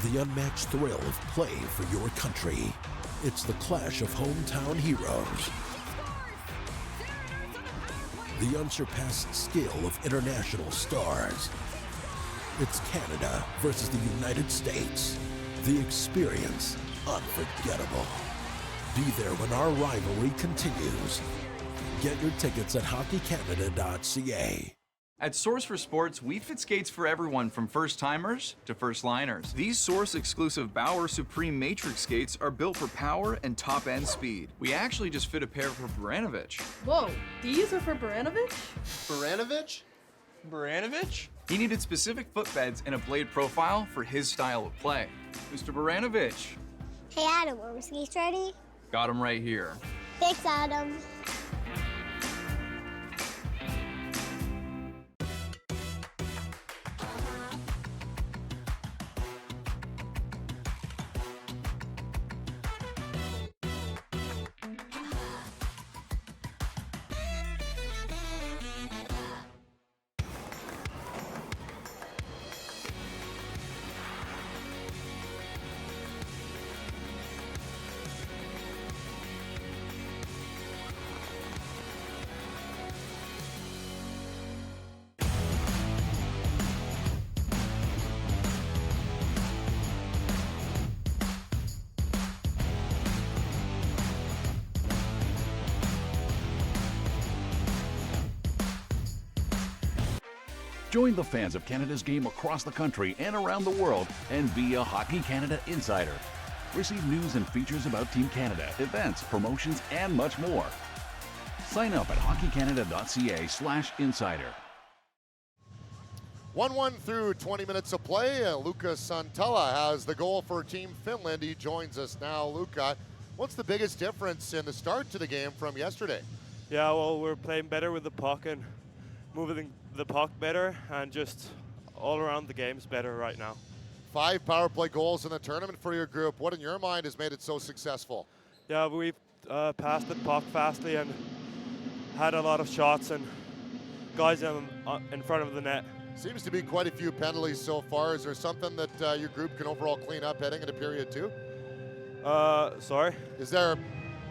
Speaker 10: The unmatched thrill of play for your country. It's the clash of hometown heroes. The unsurpassed skill of international stars. It's Canada versus the United States. The experience unforgettable. Be there when our rivalry continues. Get your tickets at hockeycanada.ca.
Speaker 3: At Source for Sports, we fit skates for everyone from first-timers to first-liners. These Source-exclusive Bauer Supreme Matrix skates are built for power and top-end speed. We actually just fit a pair for Baranovich.
Speaker 1: Whoa, these are for Baranovich?
Speaker 2: Baranovich?
Speaker 8: Baranovich?
Speaker 3: He needed specific footbeds and a blade profile for his style of play. Mr. Baranovich.
Speaker 4: Hey Adam, are my skates ready?
Speaker 3: Got him right here.
Speaker 4: Thanks, Adam.
Speaker 11: Join the fans of Canada's game across the country and around the world and be a Hockey Canada insider. Receive news and features about Team Canada, events, promotions, and much more. Sign up at hockeycanada.ca/insider.
Speaker 9: 1-1 through 20 minutes of play. Luca Santala has the goal for Team Finland. He joins us now. Luca, what's the biggest difference in the start to the game from yesterday?
Speaker 12: Yeah, well, we're playing better with the puck and moving the puck better, and just all around the game's better right now.
Speaker 9: 5 power play goals in the tournament for your group. What in your mind has made it so successful?
Speaker 12: Yeah, we've passed the puck fastly and had a lot of shots and guys in front of the net.
Speaker 9: Seems to be quite a few penalties so far. Is there something that your group can overall clean up heading into period 2?
Speaker 12: Sorry?
Speaker 9: Is there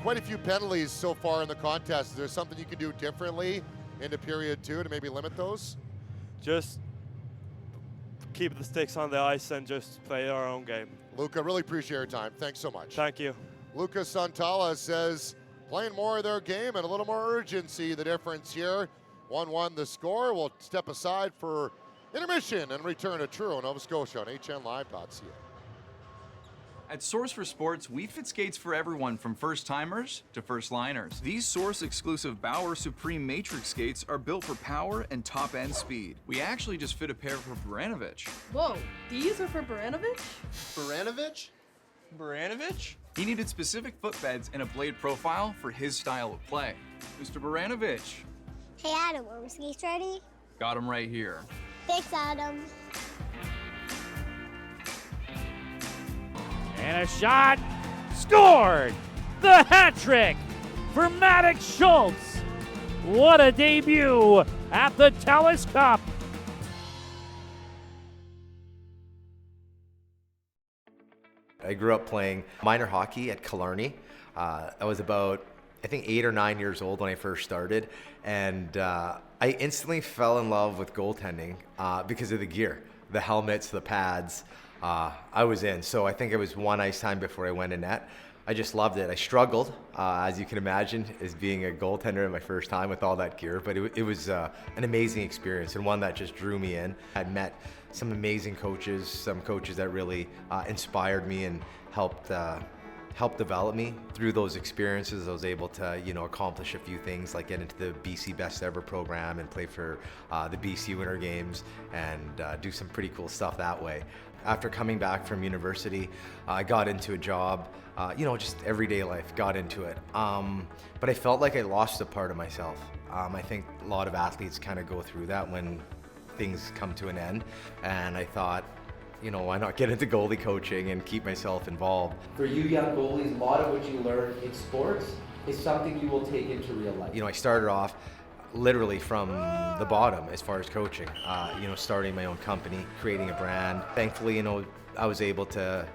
Speaker 9: quite a few penalties so far in the contest? Is there something you can do differently into period 2 to maybe limit those?
Speaker 12: Just keep the sticks on the ice and just play our own game.
Speaker 9: Luca, really appreciate your time. Thanks so much.
Speaker 12: Thank you.
Speaker 9: Luca Santala says playing more of their game and a little more urgency, the difference here. 1-1 the score. We'll step aside for intermission and return to Truro, Nova Scotia on hnlive.ca.
Speaker 3: At Source for Sports, we fit skates for everyone from first-timers to first-liners. These Source-exclusive Bauer Supreme Matrix skates are built for power and top-end speed. We actually just fit a pair for Baranovich.
Speaker 1: Whoa, these are for Baranovich?
Speaker 2: Baranovich?
Speaker 8: Baranovich?
Speaker 3: He needed specific footbeds and a blade profile for his style of play. Mr. Baranovich.
Speaker 4: Hey Adam, are my skates ready?
Speaker 3: Got him right here.
Speaker 4: Thanks, Adam.
Speaker 8: And a shot, scored! The hat trick for Maddox Schultz. What a debut at the TELUS Cup.
Speaker 13: I grew up playing minor hockey at Killarney. I was about, I think, 8 or 9 years old when I first started, and I instantly fell in love with goaltending because of the gear, the helmets, the pads. I was in, so I think it was one ice time before I went in net. I just loved it. I struggled, as you can imagine, as being a goaltender in my first time with all that gear, but it was an amazing experience and one that just drew me in. I'd met some amazing coaches, some coaches that really inspired me and helped develop me. Through those experiences, I was able to, accomplish a few things, like get into the BC Best Ever program and play for the BC Winter Games and do some pretty cool stuff that way. After coming back from university, I got into a job, just everyday life, got into it. But I felt like I lost a part of myself. I think a lot of athletes kind of go through that when things come to an end. And I thought, why not get into goalie coaching and keep myself involved?
Speaker 14: For you young goalies, a lot of what you learn in sports is something you will take into real life.
Speaker 13: I started off literally from the bottom as far as coaching, starting my own company, creating a brand. Thankfully, I was able to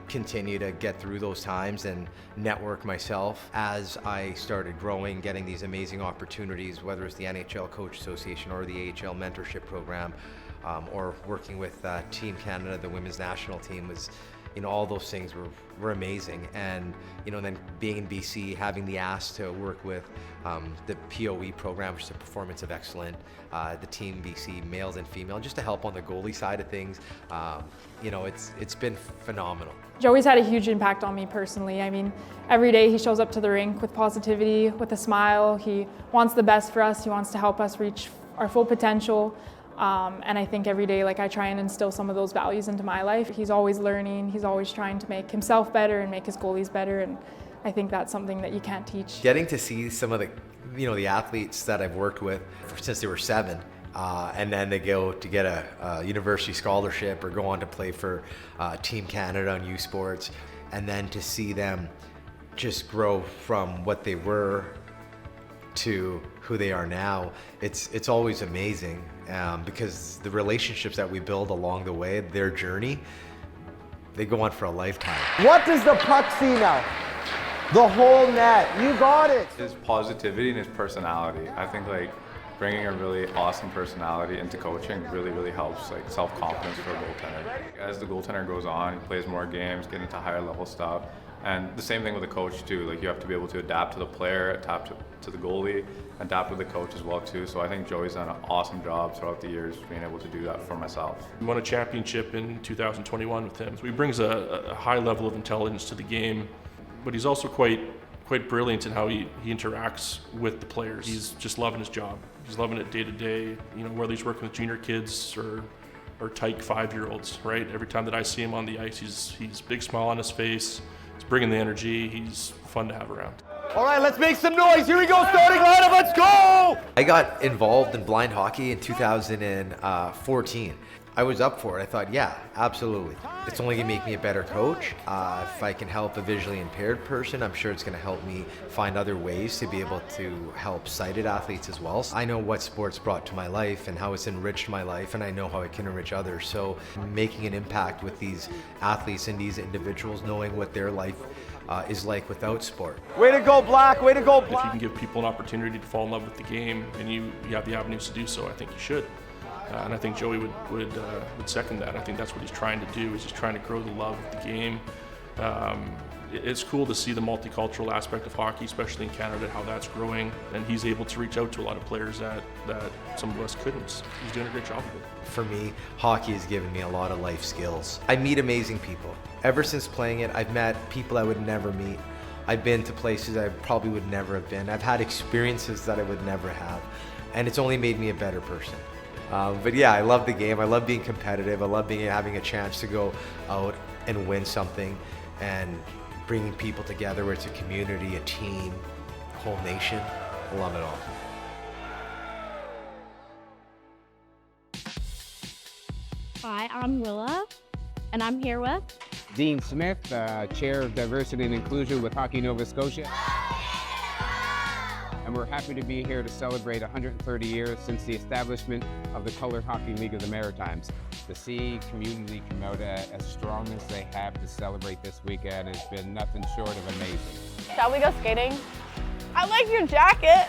Speaker 13: continue to get through those times and network myself as I started growing, getting these amazing opportunities, whether it's the NHL Coach Association or the AHL Mentorship Program, or working with Team Canada, the women's national team was, all those things were amazing. And, then being in BC, having the ask to work with the POE program, which is a Performance of Excellence, the Team BC, males and female, just to help on the goalie side of things, it's been phenomenal.
Speaker 15: Joey's had a huge impact on me personally. I mean, every day he shows up to the rink with positivity, with a smile. He wants the best for us. He wants to help us reach our full potential. And I think every day, I try and instill some of those values into my life. He's always learning. He's always trying to make himself better and make his goalies better. And I think that's something that you can't teach.
Speaker 13: Getting to see some of the, the athletes that I've worked with since they were 7, and then they go to get a university scholarship or go on to play for Team Canada on U Sports, and then to see them just grow from what they were to who they are now, it's always amazing, because the relationships that we build along the way, their journey, they go on for a lifetime.
Speaker 16: What does the puck see now? The whole net. You got it.
Speaker 17: His positivity and his personality. I think bringing a really awesome personality into coaching really helps self-confidence for a goaltender. As the goaltender goes on, he plays more games, get into higher level stuff. And the same thing with the coach too. Like you have to be able to adapt to the player, adapt to the goalie, adapt with the coach as well too. So I think Joey's done an awesome job throughout the years being able to do that for myself.
Speaker 18: We won a championship in 2021 with him. So he brings a high level of intelligence to the game, but he's also quite brilliant in how he interacts with the players. He's just loving his job. He's loving it day to day. You know, whether he's working with junior kids or tyke 5-year-olds, right? Every time that I see him on the ice, he's big smile on his face. He's bringing the energy. He's fun to have around.
Speaker 16: All right, let's make some noise. Here we go, starting lineup, let's go!
Speaker 13: I got involved in blind hockey in 2014. I was up for it. I thought, yeah, absolutely. It's only gonna make me a better coach. If I can help a visually impaired person, I'm sure it's gonna help me find other ways to be able to help sighted athletes as well. I know what sports brought to my life and how it's enriched my life, and I know how it can enrich others. So making an impact with these athletes and these individuals, knowing what their life is like without sport.
Speaker 16: Way to go, Black, way to go, Black.
Speaker 18: If you can give people an opportunity to fall in love with the game and you have the avenues to do so, I think you should. And I think Joey would second that. I think that's what he's trying to do, is he's trying to grow the love of the game. It's cool to see the multicultural aspect of hockey, especially in Canada, how that's growing. And he's able to reach out to a lot of players that some of us couldn't. He's doing a great job of it.
Speaker 13: For me, hockey has given me a lot of life skills. I meet amazing people. Ever since playing it, I've met people I would never meet. I've been to places I probably would never have been. I've had experiences that I would never have. And it's only made me a better person. But yeah, I love the game. I love being competitive. I love having a chance to go out and win something and bringing people together where it's a community, a team, a whole nation. I love it all.
Speaker 19: Hi, I'm Willa, and I'm here with
Speaker 20: Dean Smith, Chair of Diversity and Inclusion with Hockey Nova Scotia. And we're happy to be here to celebrate 130 years since the establishment of the Colored Hockey League of the Maritimes. To see community come out as strong as they have to celebrate this weekend has been nothing short of amazing.
Speaker 19: Shall we go skating? I like your jacket.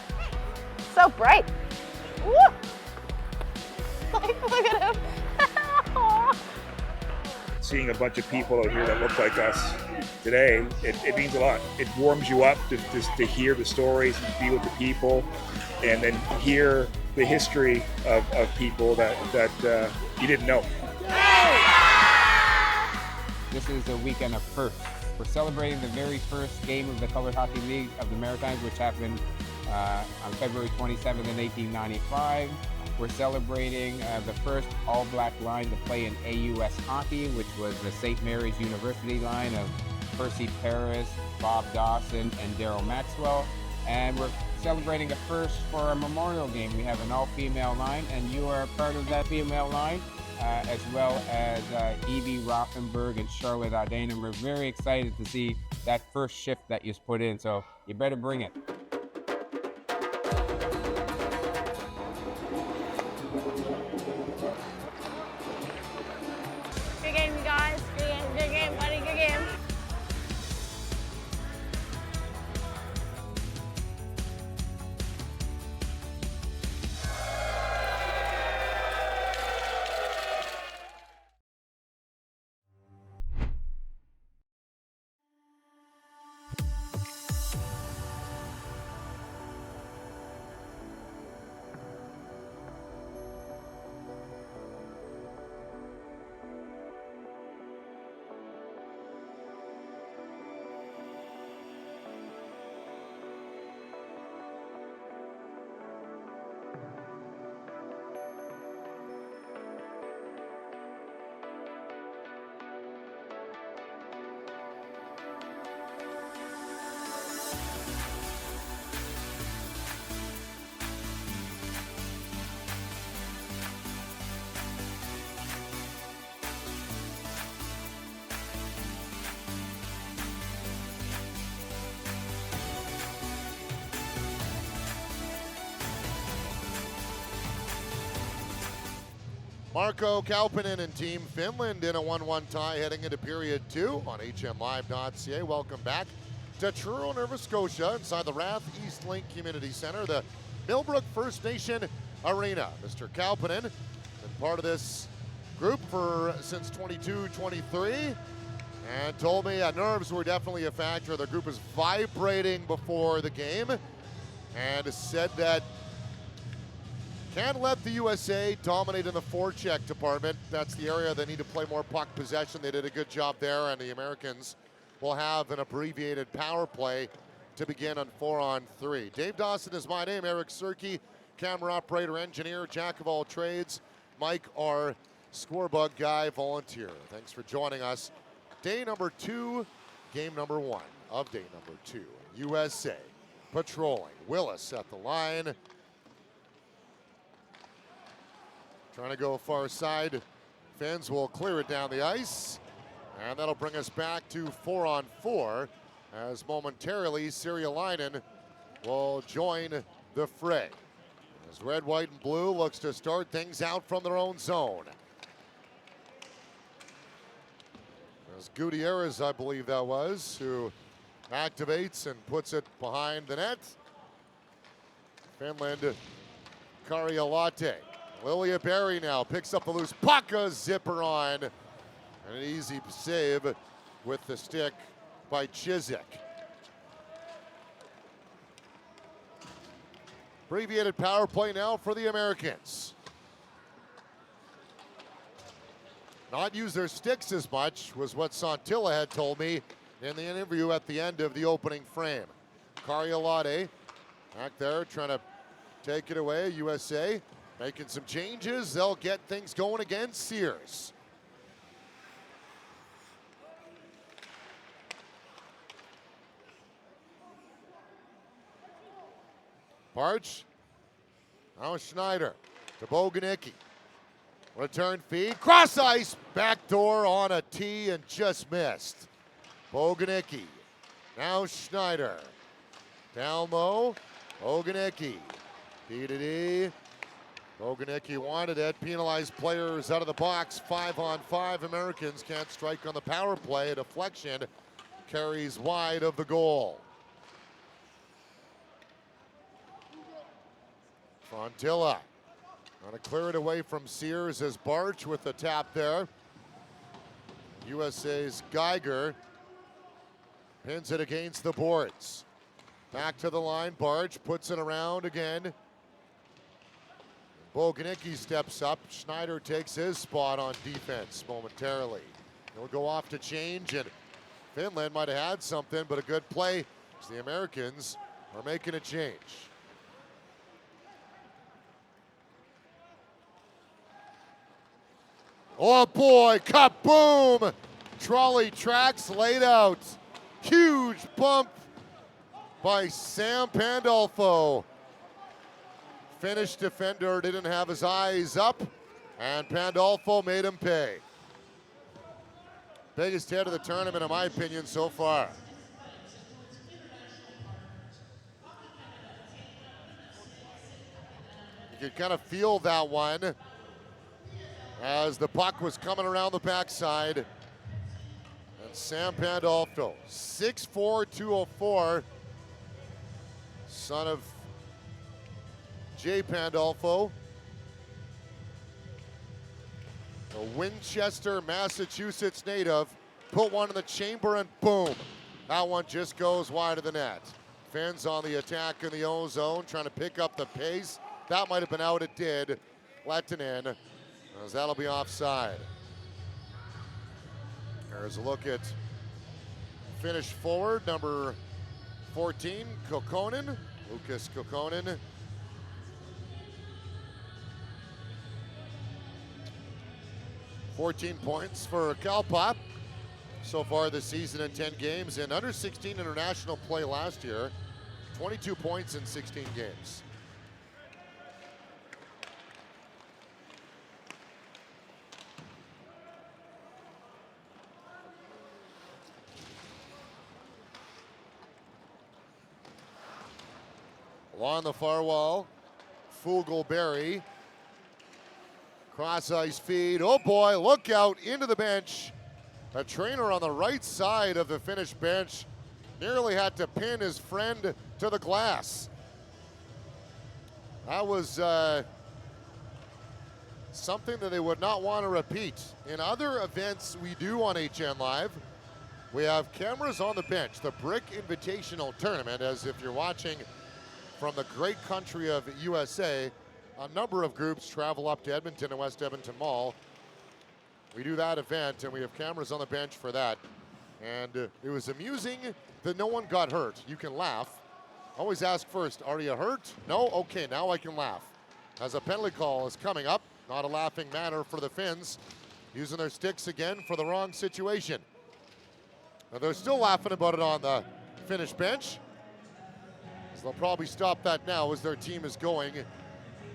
Speaker 19: So bright. Woo! Look at him.
Speaker 21: Seeing a bunch of people out here that look like us today, it means a lot. It warms you up to hear the stories and be with the people, and then hear the history of people that you didn't know.
Speaker 20: This is a weekend of firsts. We're celebrating the very first game of the Colored Hockey League of the Maritimes, which happened on February 27th in 1895. We're celebrating the first all-black line to play in AUS hockey, which was the St. Mary's University line of Percy Paris, Bob Dawson, and Daryl Maxwell. And we're celebrating a first for our memorial game. We have an all-female line, and you are a part of that female line, as well as Evie Rothenberg and Charlotte Ardain. And we're very excited to see that first shift that you put in, so you better bring it.
Speaker 19: Good game, you guys. Good game, buddy. Good game.
Speaker 9: Marko Kauppinen and Team Finland in a 1-1 tie heading into period 2 on hmlive.ca. Welcome back to Truro, Nova Scotia, inside the Rath East Link Community Center, the Millbrook First Nation Arena. Mr. Kauppinen been part of this group since 22-23, and told me nerves were definitely a factor. The group is vibrating before the game, and said that can't let the USA dominate in the forecheck department. That's the area they need to play more puck possession. They did a good job there, and the Americans will have an abbreviated power play to begin on 4-on-3. Dave Dawson is my name. Eric Serkey, camera operator, engineer, jack of all trades. Mike, our scorebug guy, volunteer. Thanks for joining us. Day number 2, game number 1 of day number 2. USA patrolling. Willis at the line. Trying to go far side. Finns will clear it down the ice. And that'll bring us back to 4-on-4 as momentarily Sirialainen will join the fray. As red, white, and blue looks to start things out from their own zone. As Gutierrez, I believe that was, who activates and puts it behind the net. Finland, Karjalaite. Lilia Berry now picks up the loose puck, a zipper on. And an easy save with the stick by Chizik. Abbreviated power play now for the Americans. Not use their sticks as much was what Santilla had told me in the interview at the end of the opening frame. Karjalaite back there trying to take it away. USA making some changes. They'll get things going against Sears. Parch. Now Schneider to Boganicki. Return feed. Cross ice. Backdoor on a tee and just missed. Boganicki. Now Schneider. Down low. Boganicki. D-to-D. Boganicki wanted it. Penalized players out of the box. 5-on-5. Americans can't strike on the power play. A deflection carries wide of the goal. Fontilla trying to clear it away from Sears as Barch with the tap there. USA's Geiger pins it against the boards. Back to the line, Barch puts it around again. Boganicki steps up. Schneider takes his spot on defense momentarily. He'll go off to change, and Finland might have had something, but a good play as the Americans are making a change. Oh boy, kaboom! Trolley tracks laid out. Huge bump by Sam Pandolfo. Finnish defender didn't have his eyes up, and Pandolfo made him pay. Biggest hit of the tournament, in my opinion, so far. You could kind of feel that one as the puck was coming around the backside. And Sam Pandolfo, 6'4", 204, son of Jay Pandolfo. A Winchester, Massachusetts native. Put one in the chamber and boom. That one just goes wide of the net. Finns on the attack in the O zone, trying to pick up the pace. That might have been out, it did. Lehtinen, as that'll be offside. There's a look at Finnish forward, number 14, Kokkonen. Lucas Kokkonen. $14 points for Kalpa so far this season in 10 games. In under 16 international play last year, 22 points in 16 games. Along the far wall, Fugelberry. Cross ice feed. Oh boy, look out into the bench. A trainer on the right side of the Finnish bench nearly had to pin his friend to the glass. That was something that they would not want to repeat. In other events we do on HN Live, We have cameras on the bench. The Brick Invitational Tournament, as if you're watching from the great country of USA, a number of groups travel up to Edmonton and West Edmonton Mall. We do that event, and we have cameras on the bench for that. And it was amusing that no one got hurt. You can laugh. Always ask first, are you hurt? No? Okay, now I can laugh. As a penalty call is coming up, not a laughing matter for the Finns, using their sticks again for the wrong situation. Now they're still laughing about it on the Finnish bench. So they'll probably stop that now as their team is going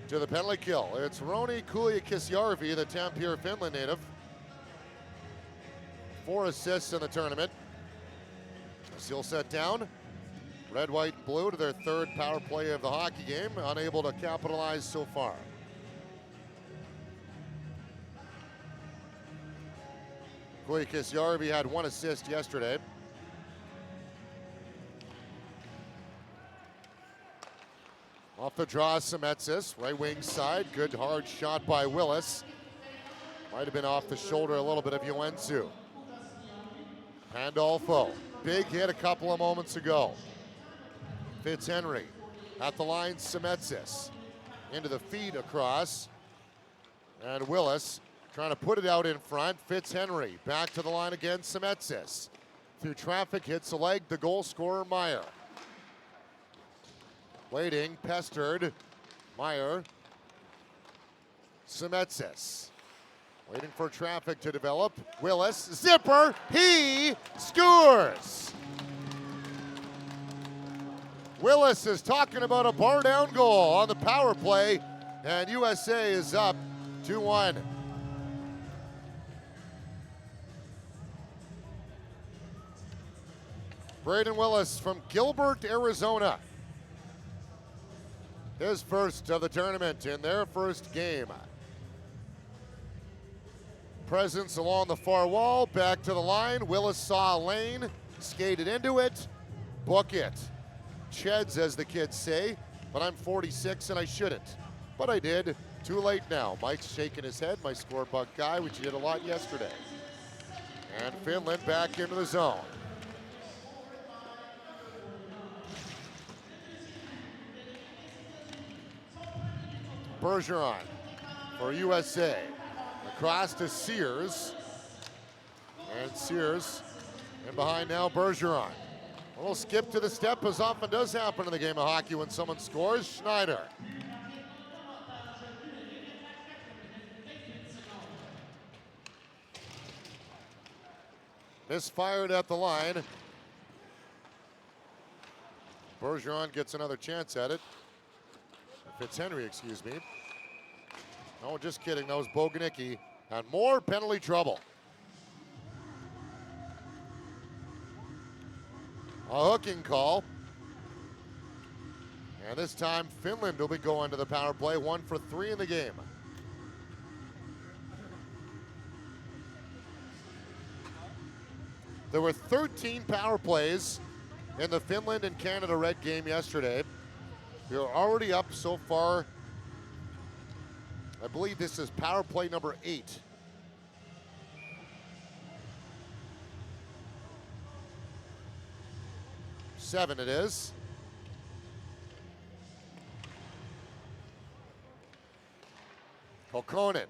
Speaker 9: to the penalty kill. It's Roni Kuliakisjärvi, the Tampere, Finland native. 4 assists in the tournament. Still set down. Red, white, and blue to their 3rd power play of the hockey game. Unable to capitalize so far. Kuliakisjärvi had 1 assist yesterday. Off the draw, Semetsis, right wing side. Good hard shot by Willis. Might have been off the shoulder a little bit of Joensuu. Pandolfo, big hit a couple of moments ago. Fitzhenry at the line, Semetsis. Into the feed across. And Willis trying to put it out in front. Fitzhenry back to the line again, Semetsis. Through traffic, hits the leg, the goal scorer, Meyer. Waiting, pestered, Meyer. Semetsis. Waiting for traffic to develop. Willis, zipper, he scores! Willis is talking about a bar down goal on the power play, and USA is up 2-1. Braden Willis from Gilbert, Arizona. His first of the tournament in their first game. Presence along the far wall, back to the line. Willis saw a lane, skated into it, book it. Cheds, as the kids say, but I'm 46 and I shouldn't. But I did. Too late now. Mike's shaking his head, my scorebook guy, which he did a lot yesterday. And Finland back into the zone. Bergeron for USA. Across to Sears. And Sears in behind now, Bergeron. A little skip to the step, as often does happen in the game of hockey when someone scores. Schneider. Misfired at the line. Bergeron gets another chance at it. Fitzhenry, excuse me. No, just kidding. That was Boganicki. And more penalty trouble. A hooking call. And this time Finland will be going to the power play. 1 for 3 in the game. There were 13 power plays in the Finland and Canada Red game yesterday. We are already up so far. I believe this is power play number 8. Seven it is. Kokkonen.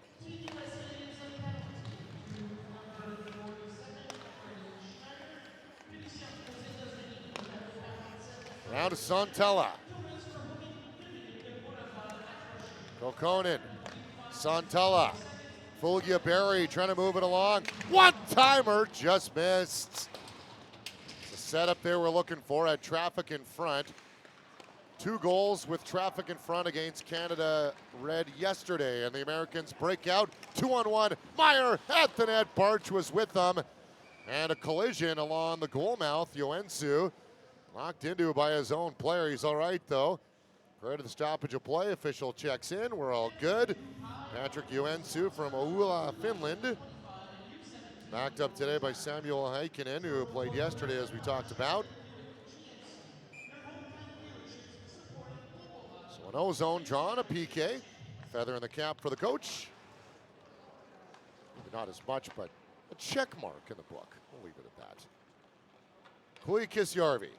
Speaker 9: Now to Santella. Kokkonen. Santella. Fulgia Berry trying to move it along. One-timer, just missed. The setup there we're looking for, had traffic in front. 2 goals with traffic in front against Canada Red yesterday, and the Americans break out 2-on-1. Meyer at the net. Barch was with them, and a collision along the goal mouth. Joensuu locked into by his own player. He's all right though. Prior to the stoppage of play, official checks in. We're all good. Patrick Joensuu from Oula, Finland. Backed up today by Samuel Heikkinen, who played yesterday as we talked about. So an O-zone drawn, a PK. Feather in the cap for the coach. Maybe not as much, but a check mark in the book. We'll leave it at that. Kuikisjärvi will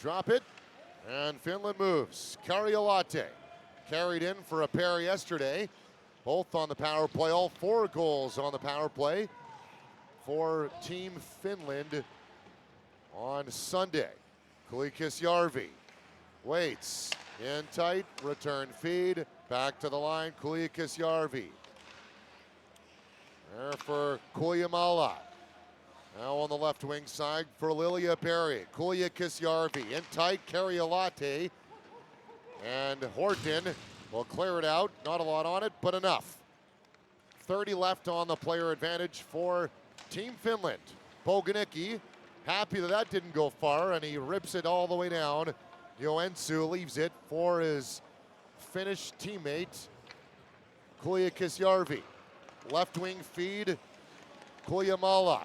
Speaker 9: drop it, and Finland moves. Karjalaite carried in for a pair yesterday, both on the power play, all 4 goals on the power play for Team Finland on Sunday. Kuikisjärvi waits in tight, return feed, back to the line, Kuikisjärvi. There for Kuljamala. Now on the left wing side for Lilia Perry. Kuikisjärvi in tight, Karjalaite. And Horton will clear it out. Not a lot on it, but enough. 30 left on the player advantage for Team Finland. Boganicki happy that didn't go far, and he rips it all the way down. Joensuu leaves it for his Finnish teammate, Kuikisjärvi. Left wing feed, Kuljamala.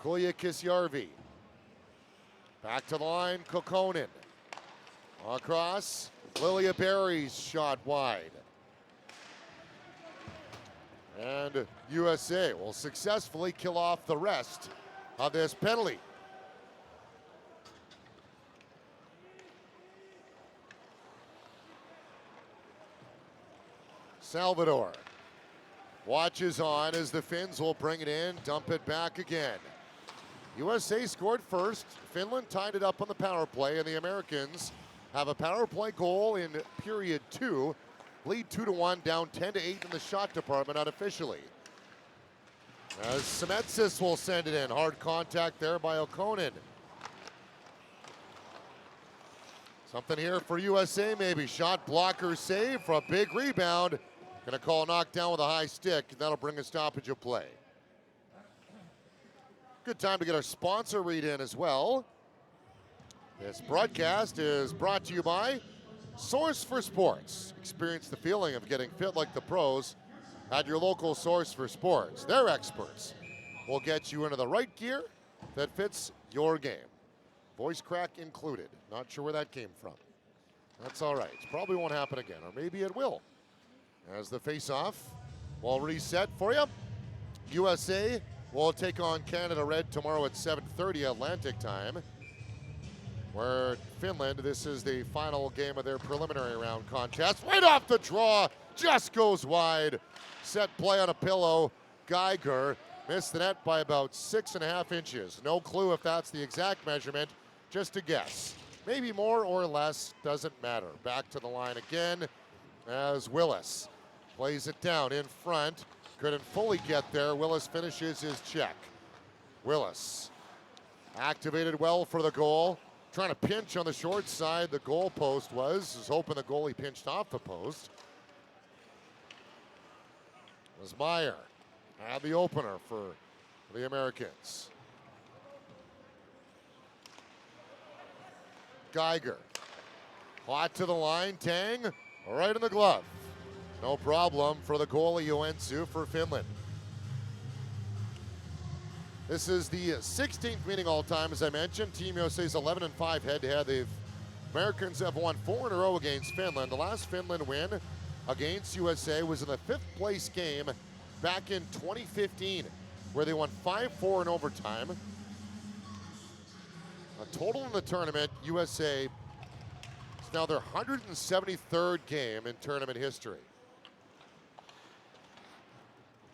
Speaker 9: Kuikisjärvi. Back to the line, Kokkonen. Across, Lilia Berry's shot wide. And USA will successfully kill off the rest of this penalty. Salvador watches on as the Finns will bring it in, dump it back again. USA scored first. Finland tied it up on the power play, and the Americans have a power play goal in period 2. Lead 2-1, down 10-8 in the shot department unofficially. As Semetsis will send it in. Hard contact there by O'Konen. Something here for USA maybe. Shot blocker save for a big rebound. Gonna call a knockdown with a high stick, and that'll bring a stoppage of play. Good time to get our sponsor read in as well. This broadcast is brought to you by Source for Sports. Experience the feeling of getting fit like the pros at your local Source for Sports. Their experts will get you into the right gear that fits your game. Voice crack included. Not sure where that came from. That's all right. It probably won't happen again, or maybe it will. As the face-off will reset for you. USA will take on Canada Red tomorrow at 7:30 Atlantic time. Where Finland, this is the final game of their preliminary round contest. Right off the draw, just goes wide. Set play on a pillow. Geiger missed the net by about 6.5 inches. No clue if that's the exact measurement, just a guess. Maybe more or less, doesn't matter. Back to the line again as Willis plays it down in front. Couldn't fully get there. Willis finishes his check. Willis activated well for the goal. Trying to pinch on the short side, the goal post was hoping the goalie pinched off the post. It was Meyer had the opener for the Americans. Geiger, hot to the line, Tang, right in the glove. No problem for the goalie Joensuu for Finland. This is the 16th meeting all time, as I mentioned. Team USA's 11-5 head-to-head. The Americans have won 4 in a row against Finland. The last Finland win against USA was in the 5th place game back in 2015, where they won 5-4 in overtime. A total in the tournament, USA is now their 173rd game in tournament history.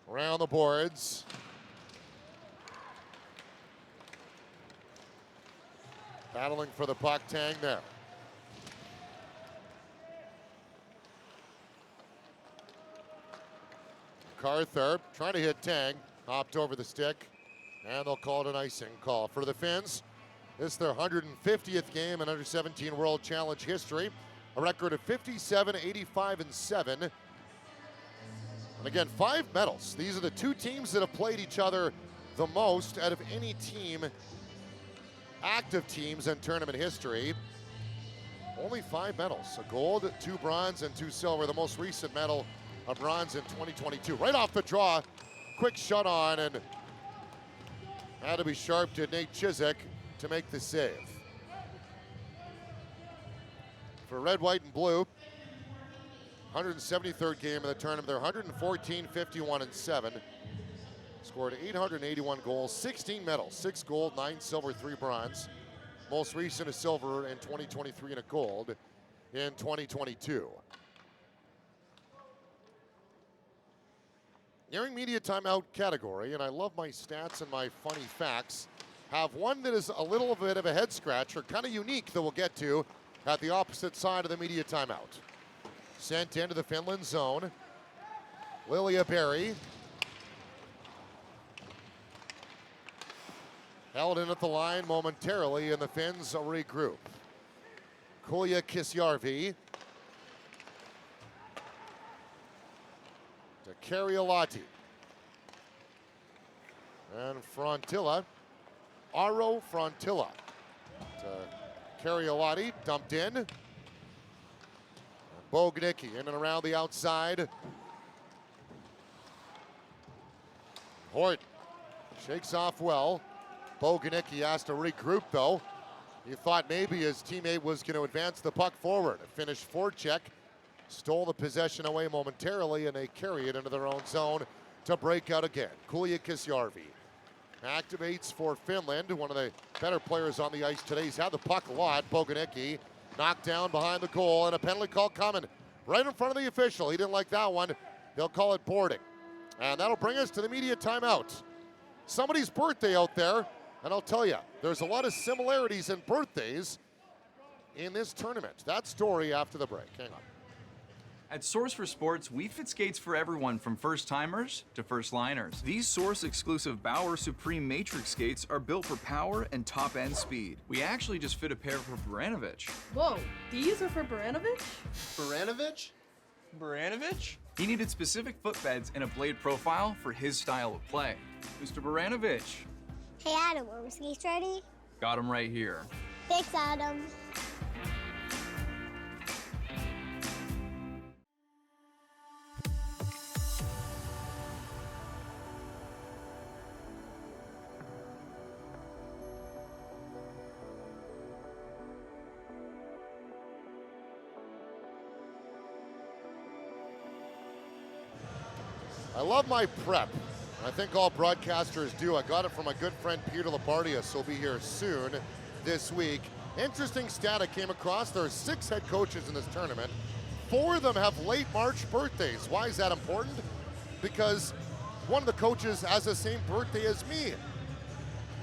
Speaker 9: Around the boards. Battling for the puck, Tang there. Carther trying to hit Tang, hopped over the stick, and they'll call it an icing call. For the Finns, this is their 150th game in Under-17 World Challenge history. A record of 57, 85, and 7. And again, 5 medals. These are the 2 teams that have played each other the most out of any team, active teams in tournament history. Only 5 medals, a gold, 2 bronze, and 2 silver. The most recent medal, a bronze in 2022. Right off the draw, quick shot on, and had to be sharp to Nate Chiswick to make the save. For red, white, and blue, 173rd game of the tournament. They're 114, 51, and 7. Scored 881 goals, 16 medals, 6 gold, 9 silver, 3 bronze. Most recent a silver in 2023 and a gold in 2022. Nearing media timeout category, and I love my stats and my funny facts. Have one that is a little bit of a head scratcher, kind of unique, that we'll get to at the opposite side of the media timeout. Sent into the Finland zone. Lilia Berry. Held in at the line momentarily, and the Finns regroup. Kulja Kisjärvi. To Karjalainen. And Frontilla. Aro Frontilla. To Karjalainen, dumped in. Bognicki in and around the outside. Hort shakes off well. Bognicki has to regroup though. He thought maybe his teammate was going to advance the puck forward. A Finnish forecheck stole the possession away momentarily, and they carry it into their own zone to break out again. Kulja Kisjärvi activates for Finland. One of the better players on the ice today. He's had the puck a lot. Bognicki knocked down behind the goal, and a penalty call coming right in front of the official. He didn't like that one. They'll call it boarding. And that'll bring us to the media timeout. Somebody's birthday out there, and I'll tell you, there's a lot of similarities in birthdays in this tournament. That story after the break. Hang on.
Speaker 3: At Source for Sports, we fit skates for everyone from first-timers to first-liners. These Source-exclusive Bauer Supreme Matrix skates are built for power and top-end speed. We actually just fit a pair for Baranovich.
Speaker 1: Whoa, these are for Baranovich?
Speaker 2: Baranovich?
Speaker 3: Baranovich? He needed specific footbeds and a blade profile for his style of play. Mr. Baranovich.
Speaker 4: Hey Adam, are my skates ready?
Speaker 3: Got him right here.
Speaker 4: Thanks, Adam.
Speaker 9: I love my prep. I think all broadcasters do. I got it from my good friend Peter Labardius, who'll be here soon this week. Interesting stat I came across. There are 6 head coaches in this tournament. 4 of them have late March birthdays. Why is that important? Because one of the coaches has the same birthday as me.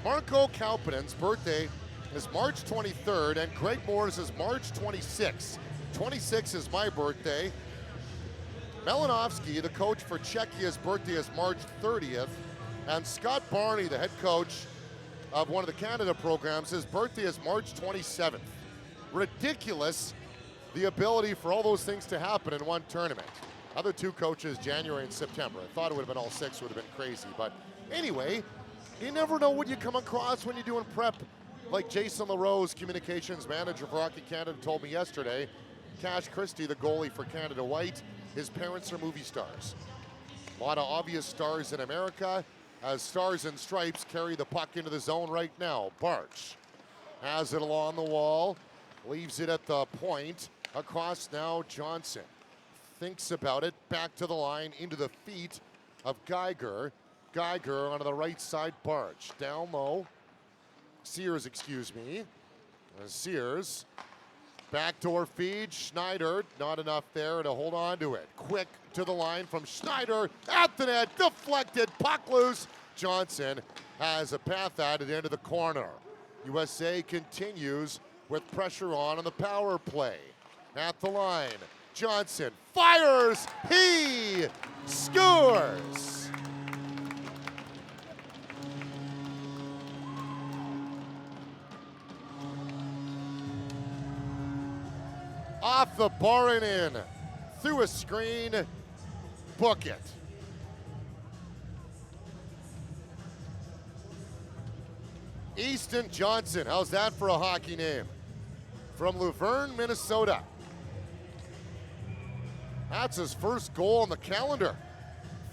Speaker 9: Marko Kaupinen's birthday is March 23rd, and Greg Moore's is March 26th. 26 is my birthday. Malinovsky, the coach for Czechia's birthday is March 30th. And Scott Barney, the head coach of one of the Canada programs, his birthday is March 27th. Ridiculous, the ability for all those things to happen in one tournament. Other 2 coaches, January and September. I thought it would have been all 6, would have been crazy. But anyway, you never know what you come across when you're doing prep. Like Jason LaRose, communications manager for Hockey Canada, told me yesterday. Cash Christie, the goalie for Canada White, his parents are movie stars. A lot of obvious stars in America, as Stars and Stripes carry the puck into the zone right now. Barch has it along the wall, leaves it at the point. Across now, Johnson thinks about it, back to the line, into the feet of Geiger. Geiger onto the right side, Barch. Down low, Sears, excuse me. Sears. Backdoor feed, Schneider, not enough there to hold on to it. Quick to the line from Schneider, at the net, deflected, puck loose. Johnson has a path at it into the corner. USA continues with pressure on the power play. At the line, Johnson fires, he scores! Off the bar and in, through a screen, book it. Easton Johnson, how's that for a hockey name? From Luverne, Minnesota. That's his first goal on the calendar.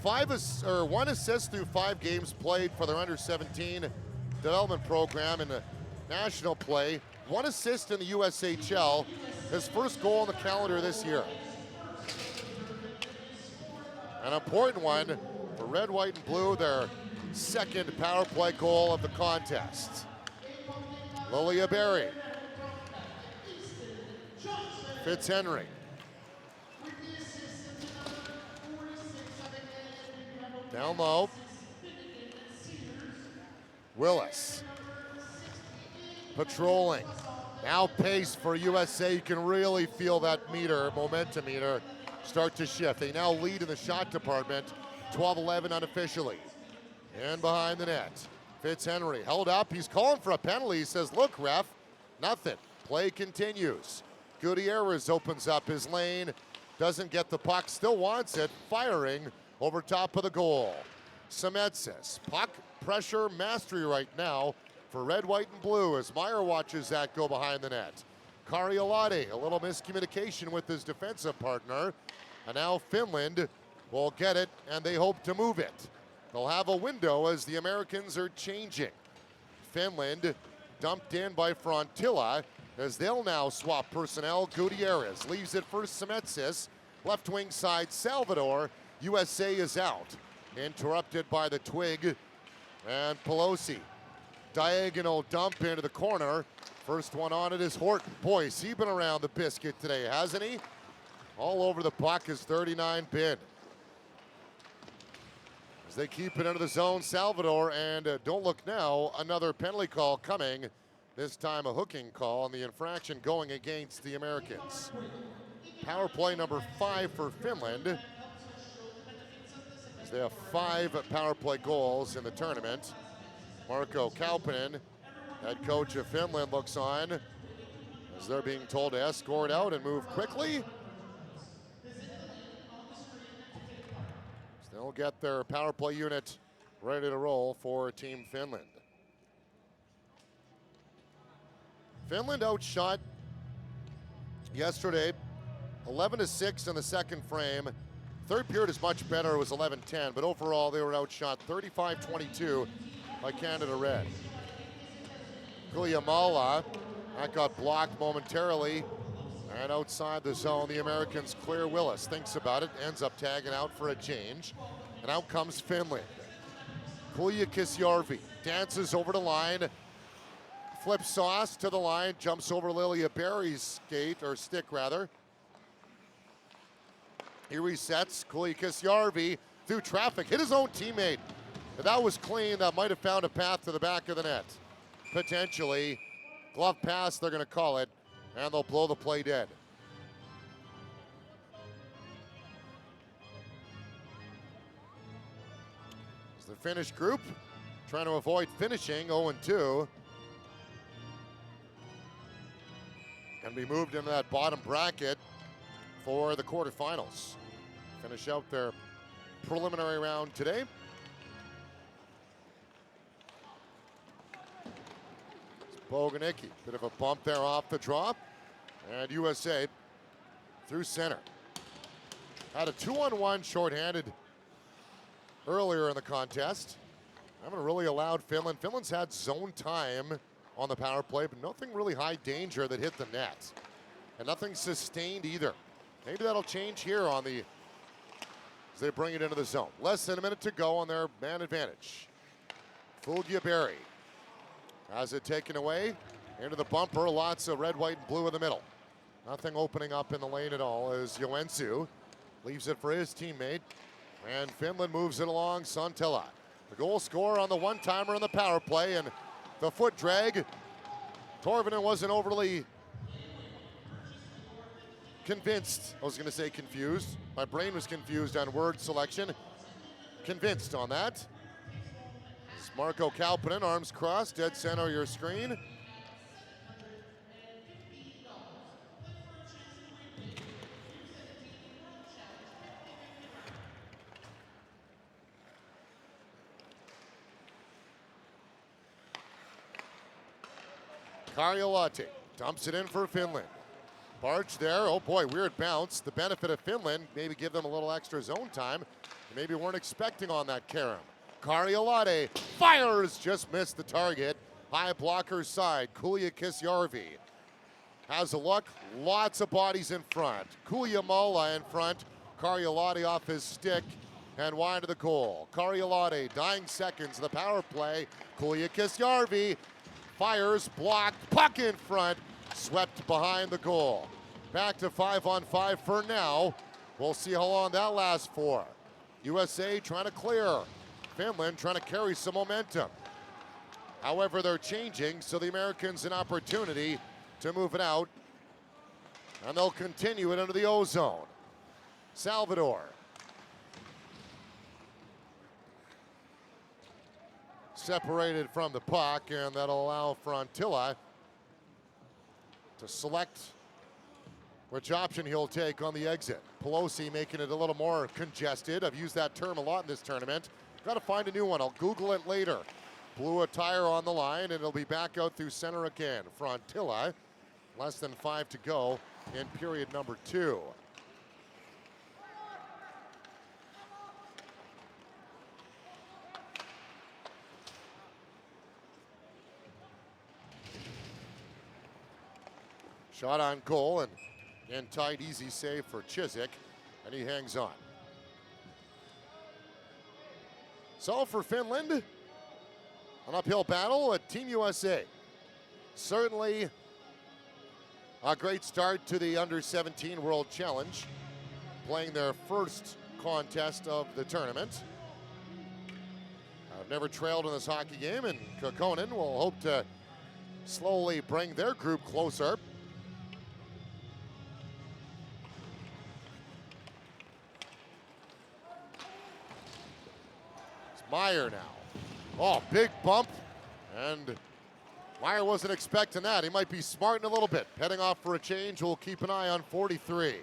Speaker 9: 1 assist through 5 games played for their under-17 development program in the national play. 1 assist in the USHL. His first goal on the calendar this year. An important one for Red, White, and Blue. Their second power play goal of the contest. Lilia Berry. Fitzhenry. Down low. Willis. Patrolling. Now pace for USA. You can really feel that meter, momentum meter, start to shift. They now lead in the shot department, 12-11 unofficially. And behind the net, Fitzhenry held up. He's calling for a penalty. He says, look, ref, nothing. Play continues. Gutierrez opens up his lane, doesn't get the puck, still wants it, firing over top of the goal. Semetsis, puck pressure mastery right now for red, white, and blue as Meyer watches that go behind the net. Kariolahti, a little miscommunication with his defensive partner, and now Finland will get it, and they hope to move it. They'll have a window as the Americans are changing. Finland dumped in by Frontilla as they'll now swap personnel. Gutierrez leaves it for Semetsis. Left wing side, Salvador. USA is out. Interrupted by the twig and Pelosi. Diagonal dump into the corner. First one on it is Horton. Boy, has he been around the biscuit today, hasn't he? All over the puck is 39 bin. As they keep it into the zone, Salvador, and don't look now, another penalty call coming. This time a hooking call on the infraction going against the Americans. Power play number 5 for Finland. As they have 5 power play goals in the tournament. Marko Kauppinen, head coach of Finland, looks on as they're being told to escort out and move quickly. They'll get their power play unit ready to roll for Team Finland. Finland outshot yesterday 11-6 in the second frame. Third period is much better, it was 11-10, but overall they were outshot 35-22 by Canada Red. Kuliamala, that got blocked momentarily, and outside the zone, the Americans clear. Willis thinks about it, ends up tagging out for a change, and out comes Finland. Kulja Kisjärvi dances over the line, flips sauce to the line, jumps over Lilia Berry's skate, or stick rather. He resets, Kulja Kisjärvi through traffic, hit his own teammate. If that was clean, that might have found a path to the back of the net. Potentially. Glove pass, they're going to call it, and they'll blow the play dead. It's the Finnish group trying to avoid finishing 0-2. And be moved into that bottom bracket for the quarterfinals. Finish out their preliminary round today. Boganicki, bit of a bump there off the drop. And USA through center. Had a 2-on-1 shorthanded earlier in the contest. Haven't really allowed Finland. Finland's had zone time on the power play, but nothing really high danger that hit the net. And nothing sustained either. Maybe that'll change here on the, as they bring it into the zone. Less than a minute to go on their man advantage. Fulgia Berry has it taken away into the bumper. Lots of red, white, and blue in the middle. Nothing opening up in the lane at all as Joensuu leaves it for his teammate. And Finland moves it along. Santila, the goal scorer on the one-timer in the power play, and the foot drag. Torvinen wasn't overly convinced. I was going to say confused. My brain was confused on word selection. Convinced on that. Marko Kauppinen, arms crossed, dead center of your screen. Kariolahti dumps it in for Finland. Barge there, oh boy, weird bounce. The benefit of Finland, maybe give them a little extra zone time. Maybe weren't expecting on that Karam. Kariolahti fires, just missed the target. High blocker side, Kulja Kisjärvi has a look, lots of bodies in front. Kuliamala in front, Kariolahti off his stick, and wide of the goal. Karjalainen, dying seconds, the power play. Kuljikisjärvi fires, blocked, puck in front, swept behind the goal. Back to 5-on-5 for now. We'll see how long that lasts for. USA trying to clear. Finland trying to carry some momentum. However, they're changing, so the Americans an opportunity to move it out. And they'll continue it into the O-zone. Salvador. Separated from the puck, and that'll allow Frontilla to select which option he'll take on the exit. Pelosi making it a little more congested. I've used that term a lot in this tournament. Got to find a new one. I'll Google it later. Blew a tire on the line, and it'll be back out through center again. Frontilla, less than 5 to go in period number 2. Shot on goal, and in tight, easy save for Chiswick, and he hangs on. So for Finland, an uphill battle at Team USA. Certainly a great start to the Under-17 World Challenge, playing their first contest of the tournament. I've never trailed in this hockey game, and Kokkonen will hope to slowly bring their group closer. Meyer now. Oh, big bump. And Meyer wasn't expecting that. He might be smarting a little bit. Heading off for a change. We'll keep an eye on 43.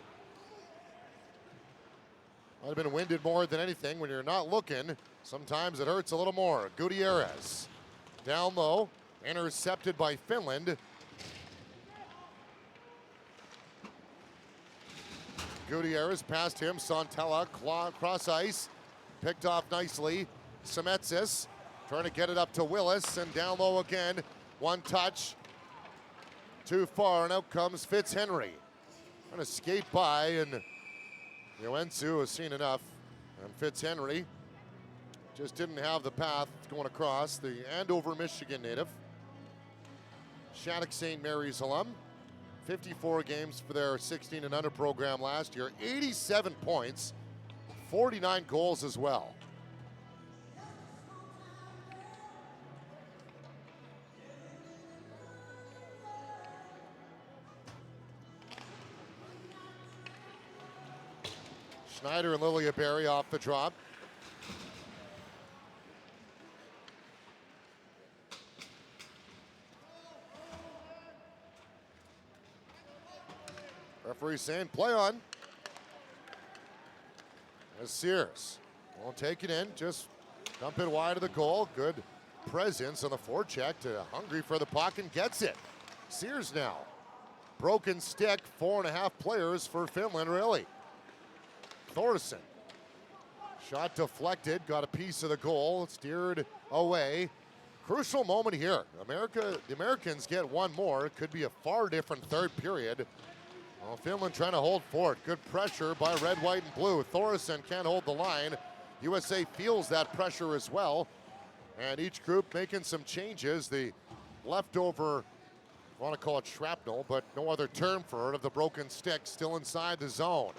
Speaker 9: Might have been winded more than anything. When you're not looking, sometimes it hurts a little more. Gutierrez down low. Intercepted by Finland. Gutierrez past him. Santella cross ice. Picked off nicely. Semetsis trying to get it up to Willis, and down low again. One touch. Too far, and out comes Fitzhenry. Trying to skate by, and Joensuu has seen enough. And Fitzhenry just didn't have the path going across. The Andover, Michigan native. Shattuck St. Mary's alum. 54 games for their 16 and under program last year. 87 points. 49 goals as well. Schneider and Lilliaberry off the drop. Referee saying play on. As Sears won't take it in, just dump it wide of the goal. Good presence on the forecheck, hungry for the puck and gets it. Sears now. Broken stick, 4.5 players for Finland, really. Thorson. Shot deflected, got a piece of the goal, steered away. Crucial moment here. The Americans get one more. It could be a far different third period. Well, Finland trying to hold fort. Good pressure by red, white, and blue. Thorson can't hold the line. USA feels that pressure as well. And each group making some changes. The leftover, I want to call it shrapnel, but no other term for it, of the broken stick still inside the zone.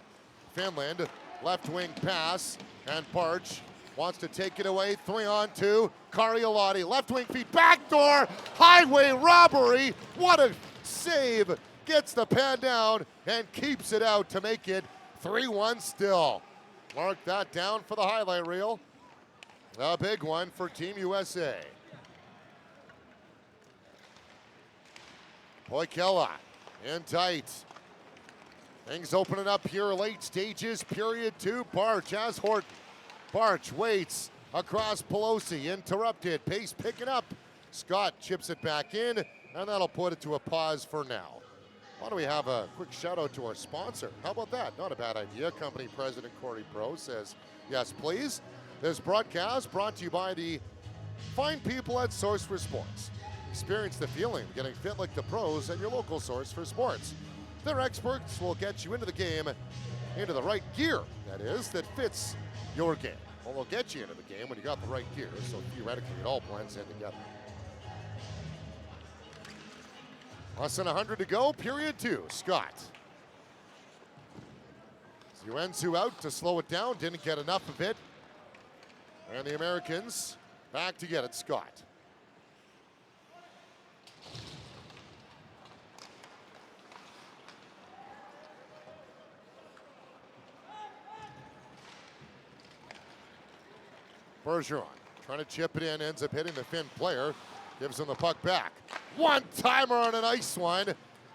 Speaker 9: Finland, left wing pass, and Parch wants to take it away. 3-on-2. Karjalainen, left wing feet, backdoor, highway robbery. What a save. Gets the pad down and keeps it out to make it 3-1 still. Mark that down for the highlight reel. A big one for Team USA. Poikela in tight. Things opening up here late stages, period 2. Barch has Horton. Barch waits across Pelosi, interrupted, pace picking up. Scott chips it back in, and that'll put it to a pause for now. Why don't we have a quick shout out to our sponsor? How about that? Not a bad idea. Company President Corey Pro says, yes, please. This broadcast brought to you by the fine people at Source for Sports. Experience the feeling of getting fit like the pros at your local Source for Sports. Their experts will get you into the game into the right gear, that is, that fits your game. Well, they'll get you into the game when you got the right gear, so theoretically it all blends in together. Less than 100 to go, period 2. Scott. Uensu out to slow it down, didn't get enough of it. And the Americans back to get it, Scott. Bergeron trying to chip it in, ends up hitting the Finn player, gives him the puck back. One-timer on a nice one.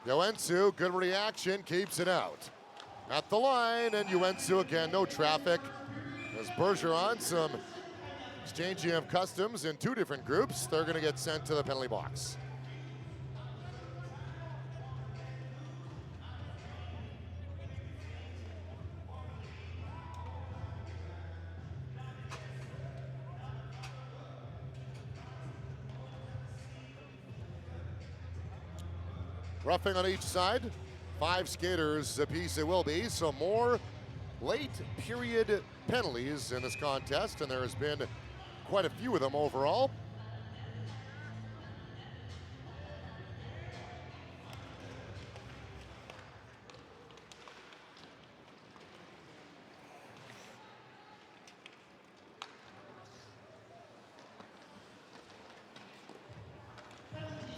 Speaker 9: Uensu, good reaction, keeps it out. At the line, and Uensu again, no traffic. As Bergeron, some exchanging of customs in 2 different groups. They're going to get sent to the penalty box. Roughing on each side. 5 skaters apiece it will be, so more late period penalties in this contest, and there has been quite a few of them overall.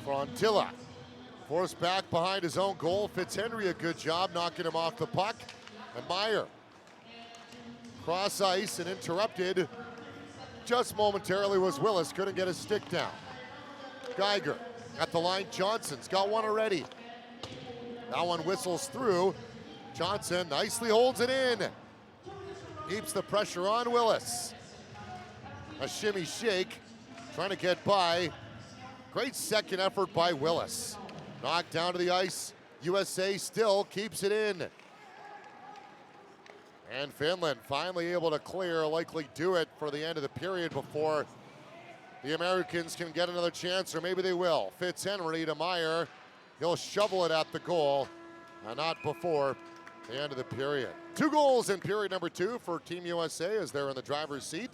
Speaker 9: Frontilla forced back behind his own goal. Fitzhenry, a good job knocking him off the puck. And Meyer cross ice and interrupted just momentarily was Willis. Couldn't get his stick down. Geiger at the line. Johnson's got one already. That one whistles through. Johnson nicely holds it in. Keeps the pressure on Willis. A shimmy shake, trying to get by. Great second effort by Willis. Knocked down to the ice. USA still keeps it in. And Finland finally able to clear, likely do it for the end of the period before the Americans can get another chance, or maybe they will. Fitzhenry to Meyer. He'll shovel it at the goal, and not before the end of the period. 2 goals in period number 2 for Team USA as they're in the driver's seat.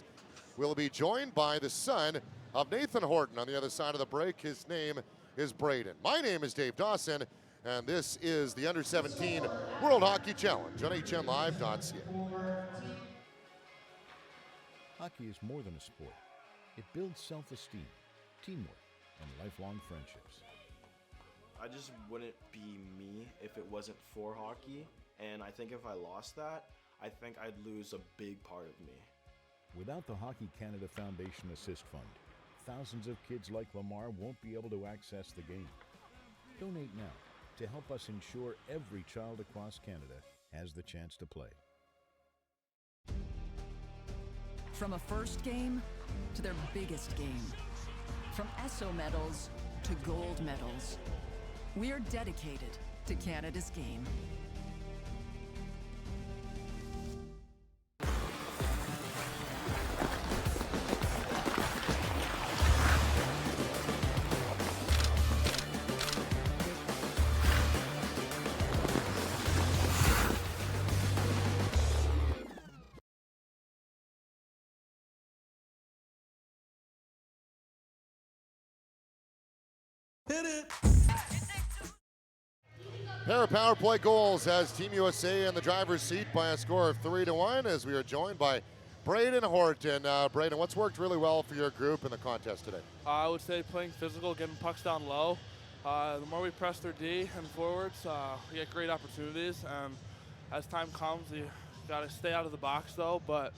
Speaker 9: We'll be joined by the son of Nathan Horton on the other side of the break. His name is Braden. My name is Dave Dawson, and this is the Under-17 World Hockey Challenge on HNLive.ca.
Speaker 5: Hockey is more than a sport. It builds self-esteem, teamwork, and lifelong friendships.
Speaker 22: I just wouldn't be me if it wasn't for hockey, and I think if I lost that, I think I'd lose a big part of me.
Speaker 5: Without the Hockey Canada Foundation Assist Fund, thousands of kids like Lamar won't be able to access the game. Donate now to help us ensure every child across Canada has the chance to play.
Speaker 23: From a first game to their biggest game. From ESSO medals to gold medals. We're dedicated to Canada's game.
Speaker 9: Hit it! Pair of power play goals has Team USA in the driver's seat by a score of 3-1 as we are joined by Braden Horton. Braden, what's worked really well for your group in the contest today?
Speaker 24: I would say playing physical, getting pucks down low. The more we press their D and forwards, we get great opportunities. And as time comes, you got to stay out of the box though. But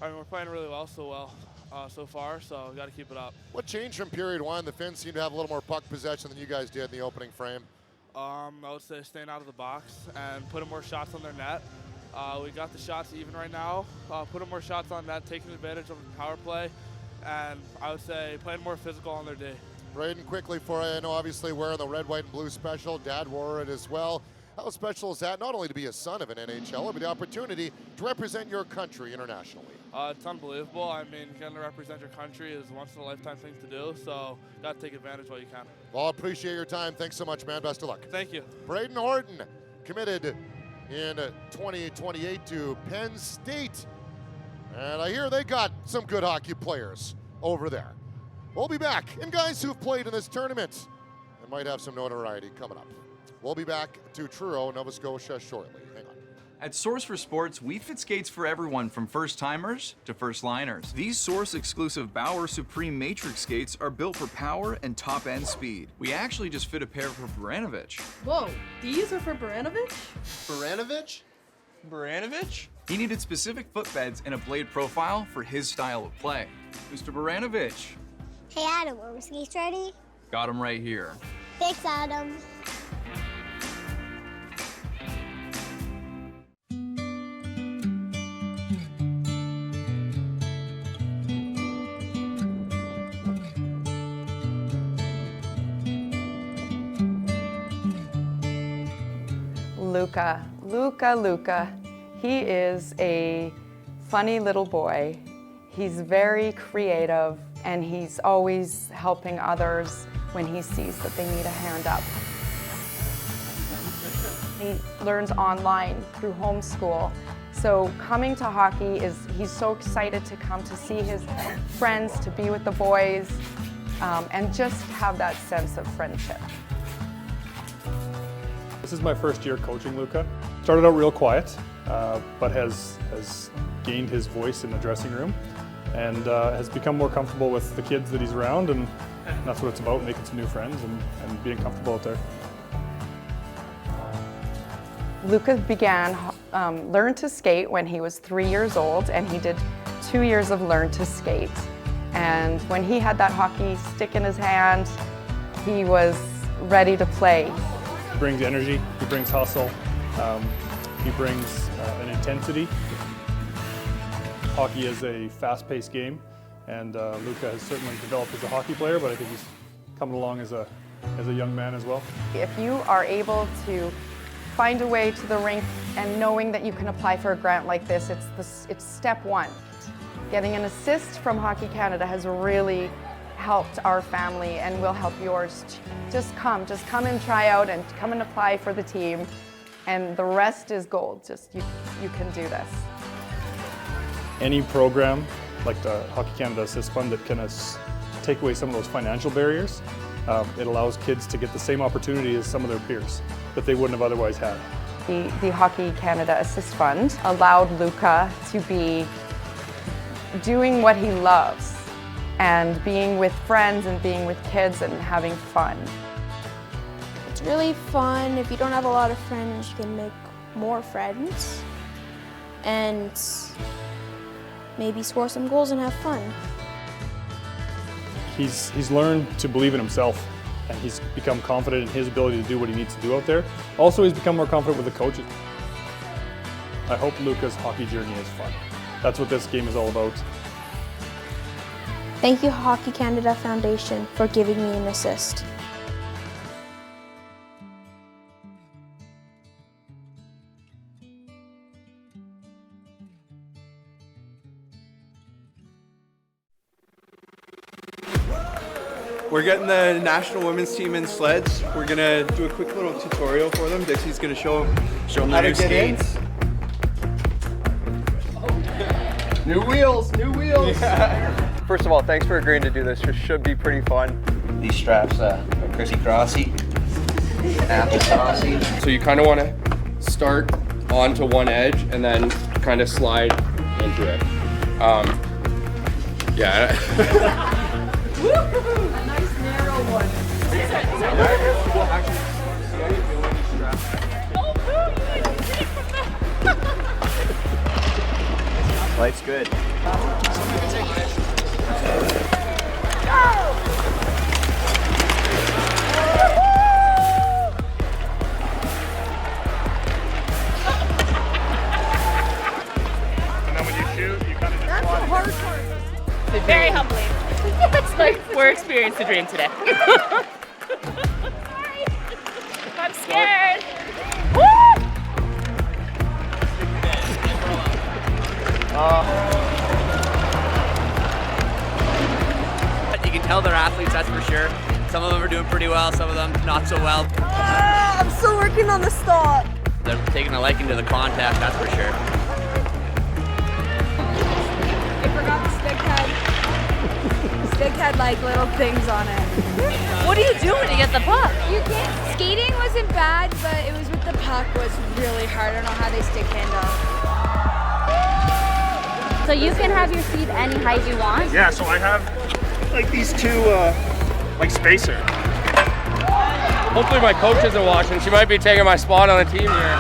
Speaker 24: I mean, we're playing really well so far, so we got to keep it up.
Speaker 9: What changed from period 1? The Finns seem to have a little more puck possession than you guys did in the opening frame.
Speaker 24: I would say staying out of the box and putting more shots on their net. We got the shots even right now. Putting more shots on net, taking advantage of the power play, and I would say playing more physical on their day.
Speaker 9: Braden, quickly for you, I know obviously wearing the red, white, and blue special. Dad wore it as well. How special is that, not only to be a son of an NHLer, but the opportunity to represent your country internationally?
Speaker 24: It's unbelievable. I mean, getting to represent your country is a once-in-a-lifetime thing to do, so got to take advantage while you can.
Speaker 9: Well, I appreciate your time. Thanks so much, man. Best of luck.
Speaker 24: Thank you.
Speaker 9: Braden Horton, committed in 2028 to Penn State. And I hear they got some good hockey players over there. We'll be back. And guys who've played in this tournament and might have some notoriety coming up. We'll be back to Truro, Nova Scotia shortly. Hang on.
Speaker 3: At Source for Sports, we fit skates for everyone from first-timers to first-liners. These Source-exclusive Bauer Supreme Matrix skates are built for power and top-end speed. We actually just fit a pair for Baranovich.
Speaker 1: Whoa, these are for Baranovich?
Speaker 2: Baranovich?
Speaker 3: Baranovich? He needed specific footbeds and a blade profile for his style of play. Mr. Baranovich.
Speaker 4: Hey Adam, are my skates ready?
Speaker 3: Got him right here.
Speaker 4: Thanks, Adam.
Speaker 6: Luca. He is a funny little boy. He's very creative and he's always helping others when he sees that they need a hand up. He learns online through homeschool. So coming to hockey he's so excited to come to see his friends, to be with the boys, and just have that sense of friendship.
Speaker 7: This is my first year coaching Luca. Started out real quiet, but has gained his voice in the dressing room and has become more comfortable with the kids that he's around, and that's what it's about, making some new friends and being comfortable out there.
Speaker 6: Luca began Learn to Skate when he was 3 years old, and he did 2 years of Learn to Skate. And when he had that hockey stick in his hand, he was ready to play.
Speaker 7: He brings energy, he brings hustle, he brings an intensity. Hockey is a fast-paced game, and Luca has certainly developed as a hockey player, but I think he's coming along as a young man as well.
Speaker 6: If you are able to find a way to the rink and knowing that you can apply for a grant like this, it's step one. Getting an assist from Hockey Canada has really helped our family and will help yours. Just come and try out and come and apply for the team, and the rest is gold. Just you can do this.
Speaker 7: Any program like the Hockey Canada Assist Fund that can take away some of those financial barriers, it allows kids to get the same opportunity as some of their peers that they wouldn't have otherwise had.
Speaker 6: The Hockey Canada Assist Fund allowed Luca to be doing what he loves and being with friends and being with kids and having fun.
Speaker 10: It's really fun. If you don't have a lot of friends, you can make more friends and maybe score some goals and have fun.
Speaker 7: He's learned to believe in himself, and he's become confident in his ability to do what he needs to do out there. Also, he's become more confident with the coaches. I hope Luca's hockey journey is fun. That's what this game is all about.
Speaker 10: Thank you, Hockey Canada Foundation, for giving me an assist.
Speaker 11: We're getting the national women's team in sleds. We're gonna do a quick little tutorial for them. Dixie's gonna show them how to get in.
Speaker 16: New wheels.
Speaker 11: Yeah.
Speaker 16: First of all, thanks for agreeing to do this. This should be pretty fun.
Speaker 25: These straps are crissy-crossy, apple-saucy.
Speaker 26: So you kind of want to start onto one edge and then kind of slide into it. Yeah.
Speaker 1: A nice narrow one.
Speaker 25: Life's good.
Speaker 7: And then when you shoot, you kind of just
Speaker 1: That's
Speaker 7: slide.
Speaker 1: the hard part.
Speaker 27: Very humbling. It's like we're experiencing the dream today. Sorry. I'm scared. Woo!
Speaker 28: You can tell they're athletes, that's for sure. Some of them are doing pretty well, some of them not so well.
Speaker 10: I'm still working on the stop.
Speaker 27: They're taking a liking to the contact, that's for sure.
Speaker 19: I forgot the stick head. The stick had like little things on it.
Speaker 27: What do you do when you get the puck?
Speaker 19: You can't. Skating wasn't bad, but it was with the puck was really hard. I don't know how they stick handle.
Speaker 10: So you can have your seat any height you want?
Speaker 7: Yeah, so I have like these two like spacer.
Speaker 26: Hopefully my coach isn't watching. She might be taking my spot on the team here.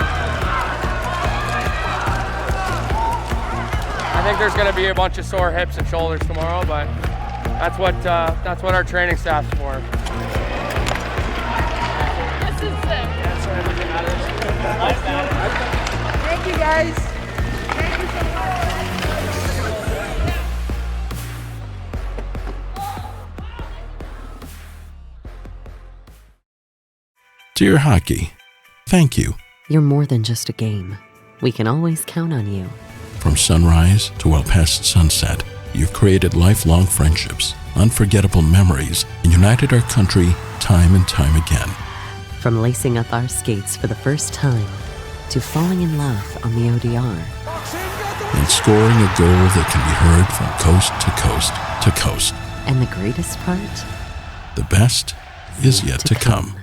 Speaker 26: I think there's going to be a bunch of sore hips and shoulders tomorrow, but that's what our training staff's for.
Speaker 19: This is sick. Thank you guys. Thank you so much.
Speaker 8: Dear Hockey, thank you.
Speaker 12: You're more than just a game. We can always count on you.
Speaker 8: From sunrise to well past sunset, you've created lifelong friendships, unforgettable memories, and united our country time and time again.
Speaker 12: From lacing up our skates for the first time to falling in love on the ODR.
Speaker 8: And scoring a goal that can be heard from coast to coast to coast.
Speaker 12: And the greatest part?
Speaker 8: The best is yet to come.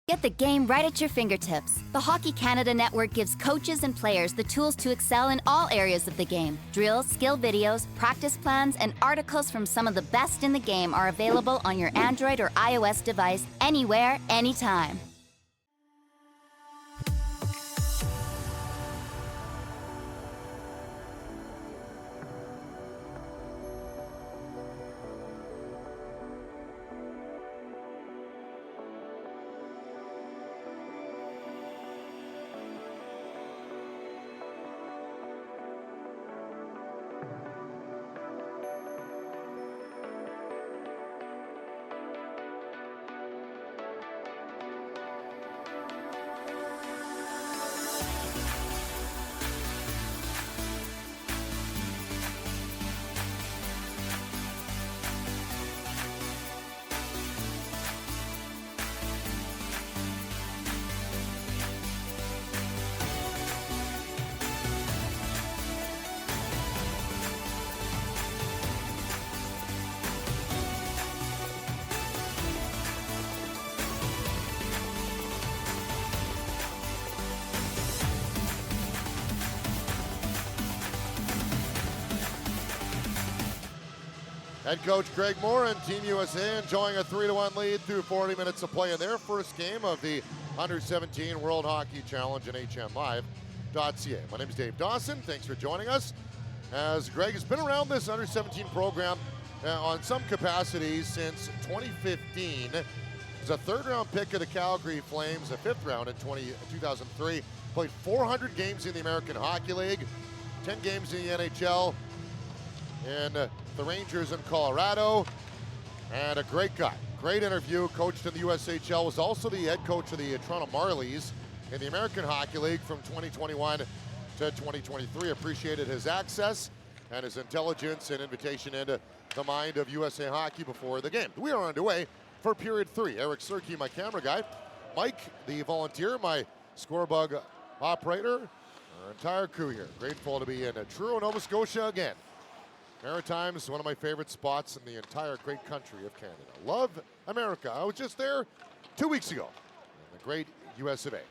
Speaker 13: Get the game right at your fingertips. The Hockey Canada Network gives coaches and players the tools to excel in all areas of the game. Drills, skill videos, practice plans, and articles from some of the best in the game are available on your Android or iOS device, anywhere, anytime.
Speaker 9: Head coach Greg Moore and Team USA enjoying a 3-1 lead through 40 minutes of play in their first game of the Under-17 World Hockey Challenge on HMLive.ca. My name is Dave Dawson. Thanks for joining us. As Greg has been around this Under-17 program on some capacity since 2015. He's a third-round pick of the Calgary Flames, a fifth round in 2003. Played 400 games in the American Hockey League, 10 games in the NHL, and the Rangers in Colorado, and a great guy. Great interview. Coached in the USHL, was also the head coach of the Toronto Marlies in the American Hockey League from 2021 to 2023. Appreciated his access and his intelligence and invitation into the mind of USA Hockey before the game. We are underway for period 3. Eric Serkey, my camera guy. Mike, the volunteer, my scorebug operator. Our entire crew here. Grateful to be in Truro, Nova Scotia again. Maritime's one of my favorite spots in the entire great country of Canada. Love America. I was just there 2 weeks ago in the great US of A.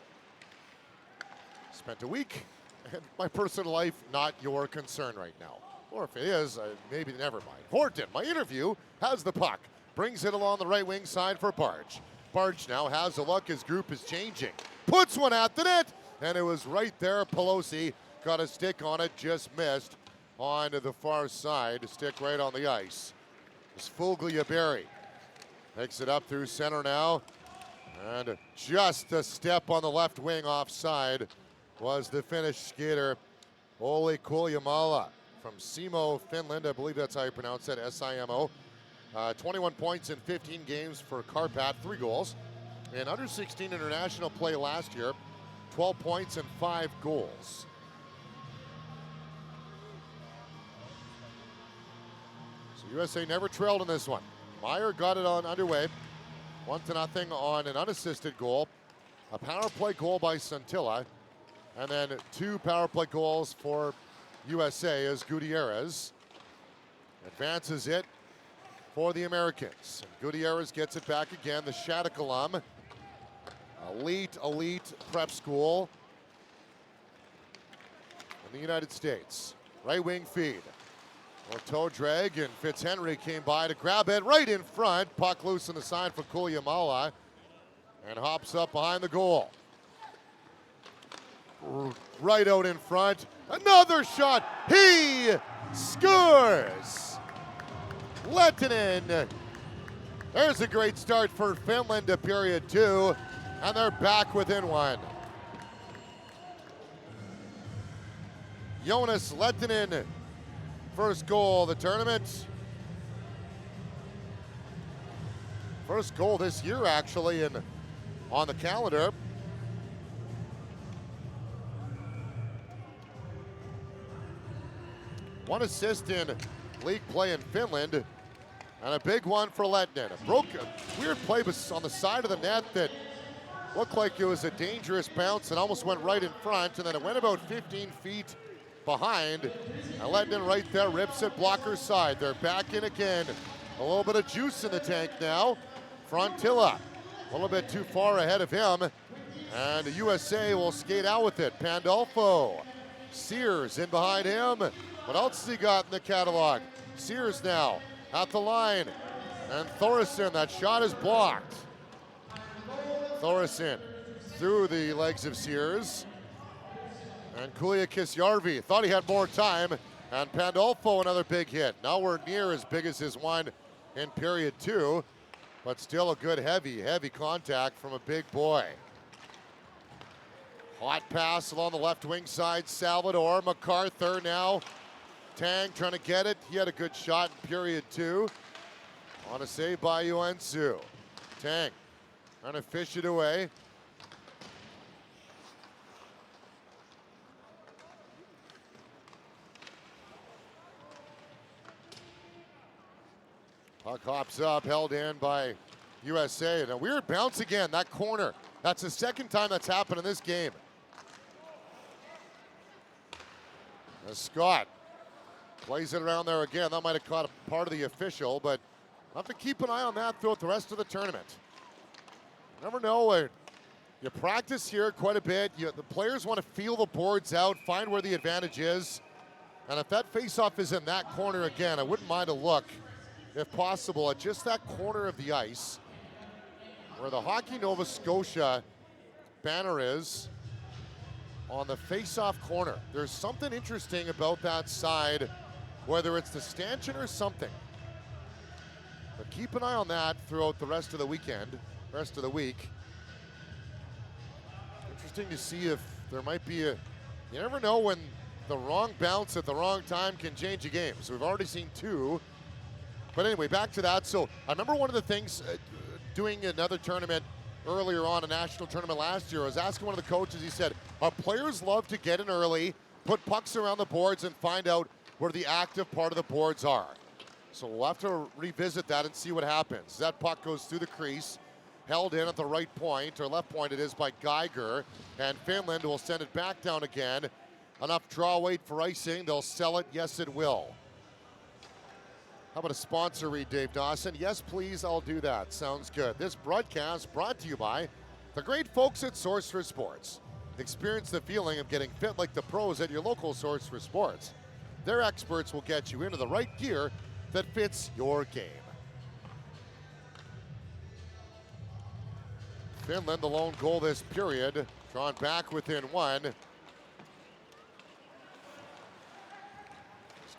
Speaker 9: Spent a week, and my personal life, not your concern right now. Or if it is, maybe never mind. Horton, my interview, has the puck. Brings it along the right wing side for Barge. Barge now has a look. His group is changing. Puts one at the net, and it was right there. Pelosi got a stick on it, just missed. On to the far side, to stick right on the ice. It's Fogliaberry. Takes it up through center now. And just a step on the left wing offside was the Finnish skater Olli Koljamala from Simo, Finland. I believe that's how you pronounce that, S-I-M-O. 21 points in 15 games for Karpat, 3 goals. In under-16 international play last year, 12 points and 5 goals. USA never trailed in this one. Meyer got it on underway. 1-0 on an unassisted goal. A power play goal by Santilla. And then 2 power play goals for USA as Gutierrez advances it for the Americans. And Gutierrez gets it back again. The Shattuck alum. Elite prep school in the United States. Right wing feed. Or toe drag, and Fitzhenry came by to grab it right in front. Puck loose in the side for Kulyamala and hops up behind the goal. Right out in front. Another shot. He scores. Lehtinen. There's a great start for Finland to period 2, and they're back within 1. Jonas Lehtinen, first goal of the tournament. First goal this year, actually, and on the calendar. One assist in league play in Finland, and a big one for Lehtinen. A weird play on the side of the net that looked like it was a dangerous bounce and almost went right in front, and then it went about 15 feet behind. And Lehtinen right there rips it blocker side. They're back in again. A little bit of juice in the tank now. Frontilla a little bit too far ahead of him, and the USA will skate out with it. Pandolfo, Sears in behind him. What else has he got in the catalog? Sears now at the line, and Thoresen, that shot is blocked. Thoresen through the legs of Sears. And Kulia Kisjärvi thought he had more time, and Pandolfo another big hit. Nowhere near as big as his one in period 2, but still a good heavy contact from a big boy. Hot pass along the left wing side, Salvador. MacArthur now. Tang trying to get it. He had a good shot in period 2. On a save by Yuensu. Tang trying to fish it away. Puck hops up, held in by USA. And a weird bounce again, that corner. That's the second time that's happened in this game. As Scott plays it around there again. That might have caught a part of the official, but I'll have to keep an eye on that throughout the rest of the tournament. You never know. You practice here quite a bit. The players want to feel the boards out, find where the advantage is. And if that faceoff is in that corner again, I wouldn't mind a look, if possible, at just that corner of the ice where the Hockey Nova Scotia banner is on the face-off corner. There's something interesting about that side, whether it's the stanchion or something. But keep an eye on that throughout the rest of the weekend, rest of the week. Interesting to see if there might be you never know when the wrong bounce at the wrong time can change a game. So we've already seen 2. But anyway, back to that. So I remember one of the things doing another tournament earlier on, a national tournament last year, I was asking one of the coaches, he said, our players love to get in early, put pucks around the boards, and find out where the active part of the boards are. So we'll have to revisit that and see what happens. That puck goes through the crease, held in at the right point, or left point it is, by Geiger, and Finland will send it back down again. Enough draw weight for icing, they'll sell it, yes it will. How about a sponsor read, Dave Dawson? Yes, please, I'll do that. Sounds good. This broadcast brought to you by the great folks at Source for Sports. Experience the feeling of getting fit like the pros at your local Source for Sports. Their experts will get you into the right gear that fits your game. Finland, the lone goal this period, drawn back within 1. It's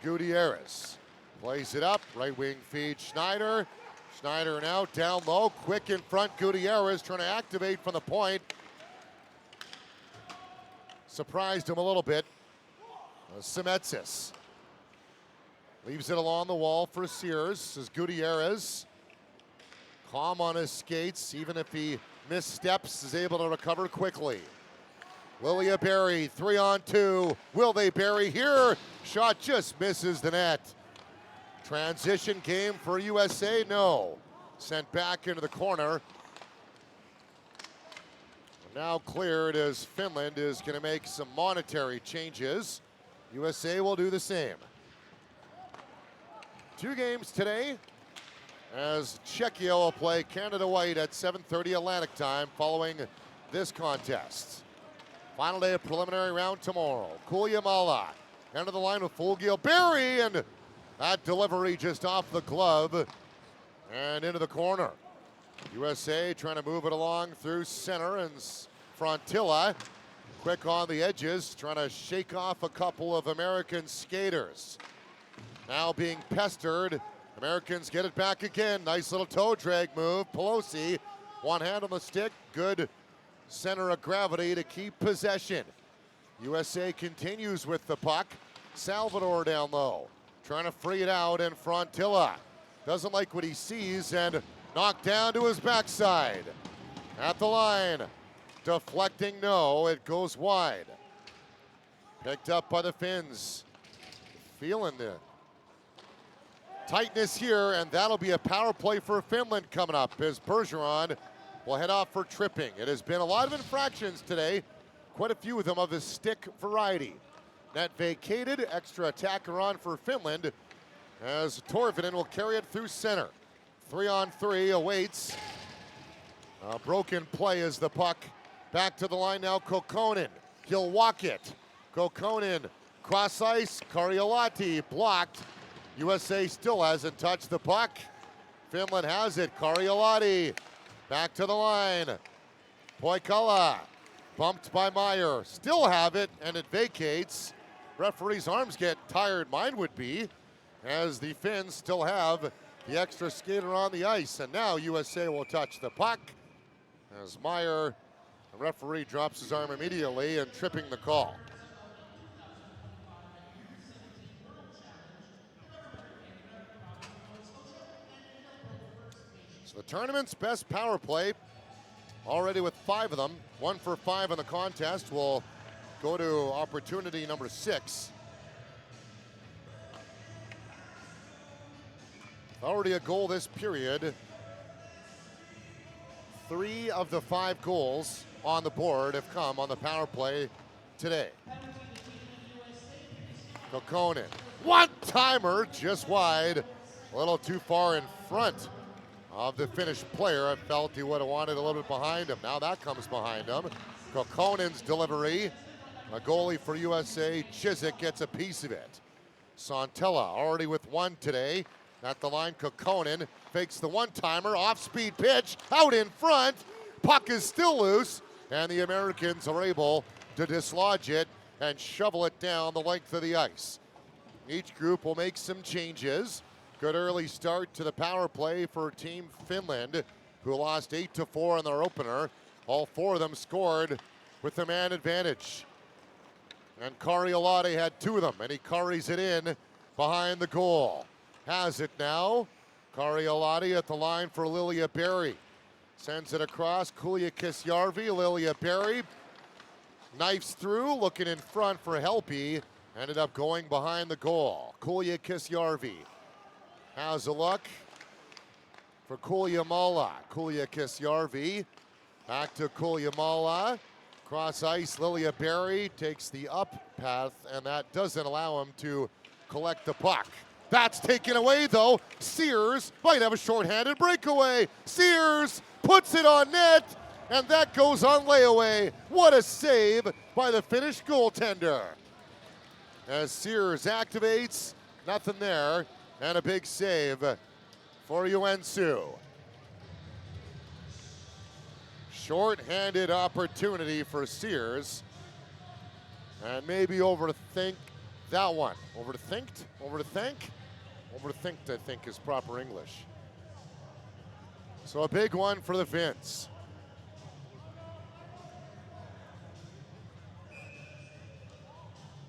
Speaker 9: Gutierrez. Plays it up, right wing feed Schneider. Schneider now down low, quick in front. Gutierrez trying to activate from the point. Surprised him a little bit. Semetsis leaves it along the wall for Sears as Gutierrez, calm on his skates, even if he missteps, is able to recover quickly. Lilia Berry, 3-on-2. Will they bury here? Shot just misses the net. Transition game for USA, no. Sent back into the corner. Now cleared as Finland is going to make some monetary changes. USA will do the same. 2 games today as Czechia will play Canada White at 7:30 Atlantic time following this contest. Final day of preliminary round tomorrow. Kuljamala into the line with Fulgil Berry, and that delivery just off the glove and into the corner. USA trying to move it along through center, and Frontilla quick on the edges, trying to shake off a couple of American skaters. Now being pestered, Americans get it back again. Nice little toe drag move. Pelosi, one hand on the stick, good center of gravity to keep possession. USA continues with the puck. Salvador down low, trying to free it out, and Frontilla doesn't like what he sees and knocked down to his backside. At the line, deflecting, no, it goes wide. Picked up by the Finns. Feeling the tightness here, and that'll be a power play for Finland coming up as Bergeron will head off for tripping. It has been a lot of infractions today, quite a few of them of the stick variety. Net vacated, extra attacker on for Finland as Torvinen will carry it through center. 3-on-3 awaits. A broken play as the puck back to the line now. Kokkonen, he'll walk it. Kokkonen, cross ice, Karjalainen blocked. USA still hasn't touched the puck. Finland has it, Karjalainen back to the line. Poikala bumped by Meyer, still have it, and it vacates. Referee's arms get tired, mine would be, as the Finns still have the extra skater on the ice. And now USA will touch the puck as Meyer, the referee, drops his arm immediately and tripping the call. So the tournament's best power play, already with 5 of them, 1 for 5 in the contest, will go to opportunity number 6. Already a goal this period. 3 of the 5 goals on the board have come on the power play today. Kokkonen, one-timer, just wide. A little too far in front of the Finnish player. I felt he would have wanted a little bit behind him. Now that comes behind him. Kokkonen's delivery. A goalie for USA, Chiswick, gets a piece of it. Santella already with 1 today. At the line, Kokkonen fakes the one-timer, off-speed pitch, out in front. Puck is still loose, and the Americans are able to dislodge it and shovel it down the length of the ice. Each group will make some changes. Good early start to the power play for Team Finland, who lost 8-4 in their opener. All 4 of them scored with the man advantage. And Karjalainen had 2 of them, and he carries it in behind the goal. Has it now. Karjalainen at the line for Lilia Berry. Sends it across. Kuljamala, Lilia Berry knifes through, looking in front for Helpy. Ended up going behind the goal. Kuljamala has a look for Kuljamala. Kuljamala back to Kuljamala. Cross ice, Lilia Berry takes the up path, and that doesn't allow him to collect the puck. That's taken away though. Sears might have a shorthanded breakaway. Sears puts it on net, and that goes on layaway. What a save by the Finnish goaltender. As Sears activates, nothing there, and a big save for Joensuu. Short-handed opportunity for Sears, and maybe overthink that one. Overthinked? Overthinked, I think, is proper English. So a big one for the Finns.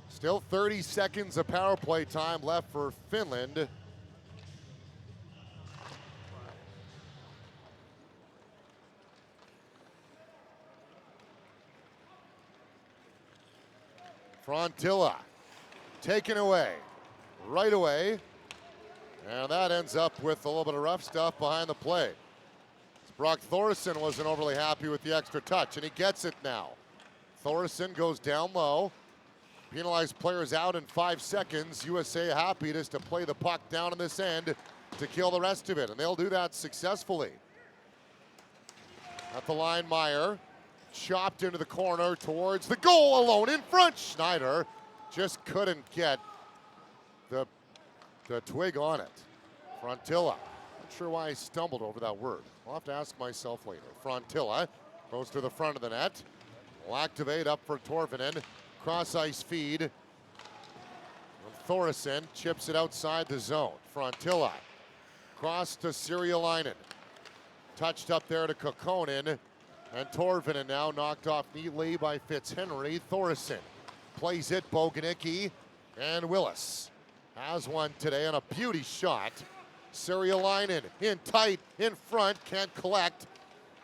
Speaker 9: Still 30 seconds of power play time left for Finland. Frontilla taken away right away. And that ends up with a little bit of rough stuff behind the play. Brock Thoresen wasn't overly happy with the extra touch, and he gets it now. Thoresen goes down low. Penalized players out in 5 seconds. USA happy just to play the puck down in this end to kill the rest of it, and they'll do that successfully. At the line, Meyer chopped into the corner towards the goal, alone in front. Schneider just couldn't get the twig on it. Frontilla, not sure why I stumbled over that word. I'll have to ask myself later. Frontilla goes to the front of the net. Will activate up for Torvinen. Cross ice feed. And Thoresen chips it outside the zone. Frontilla cross to Sirialainen. Touched up there to Kokkonen. And Torvinen now knocked off neatly by Fitzhenry. Thoresen plays it. Boganicki and Willis has one today on a beauty shot. Sirialainen in tight, in front, can't collect.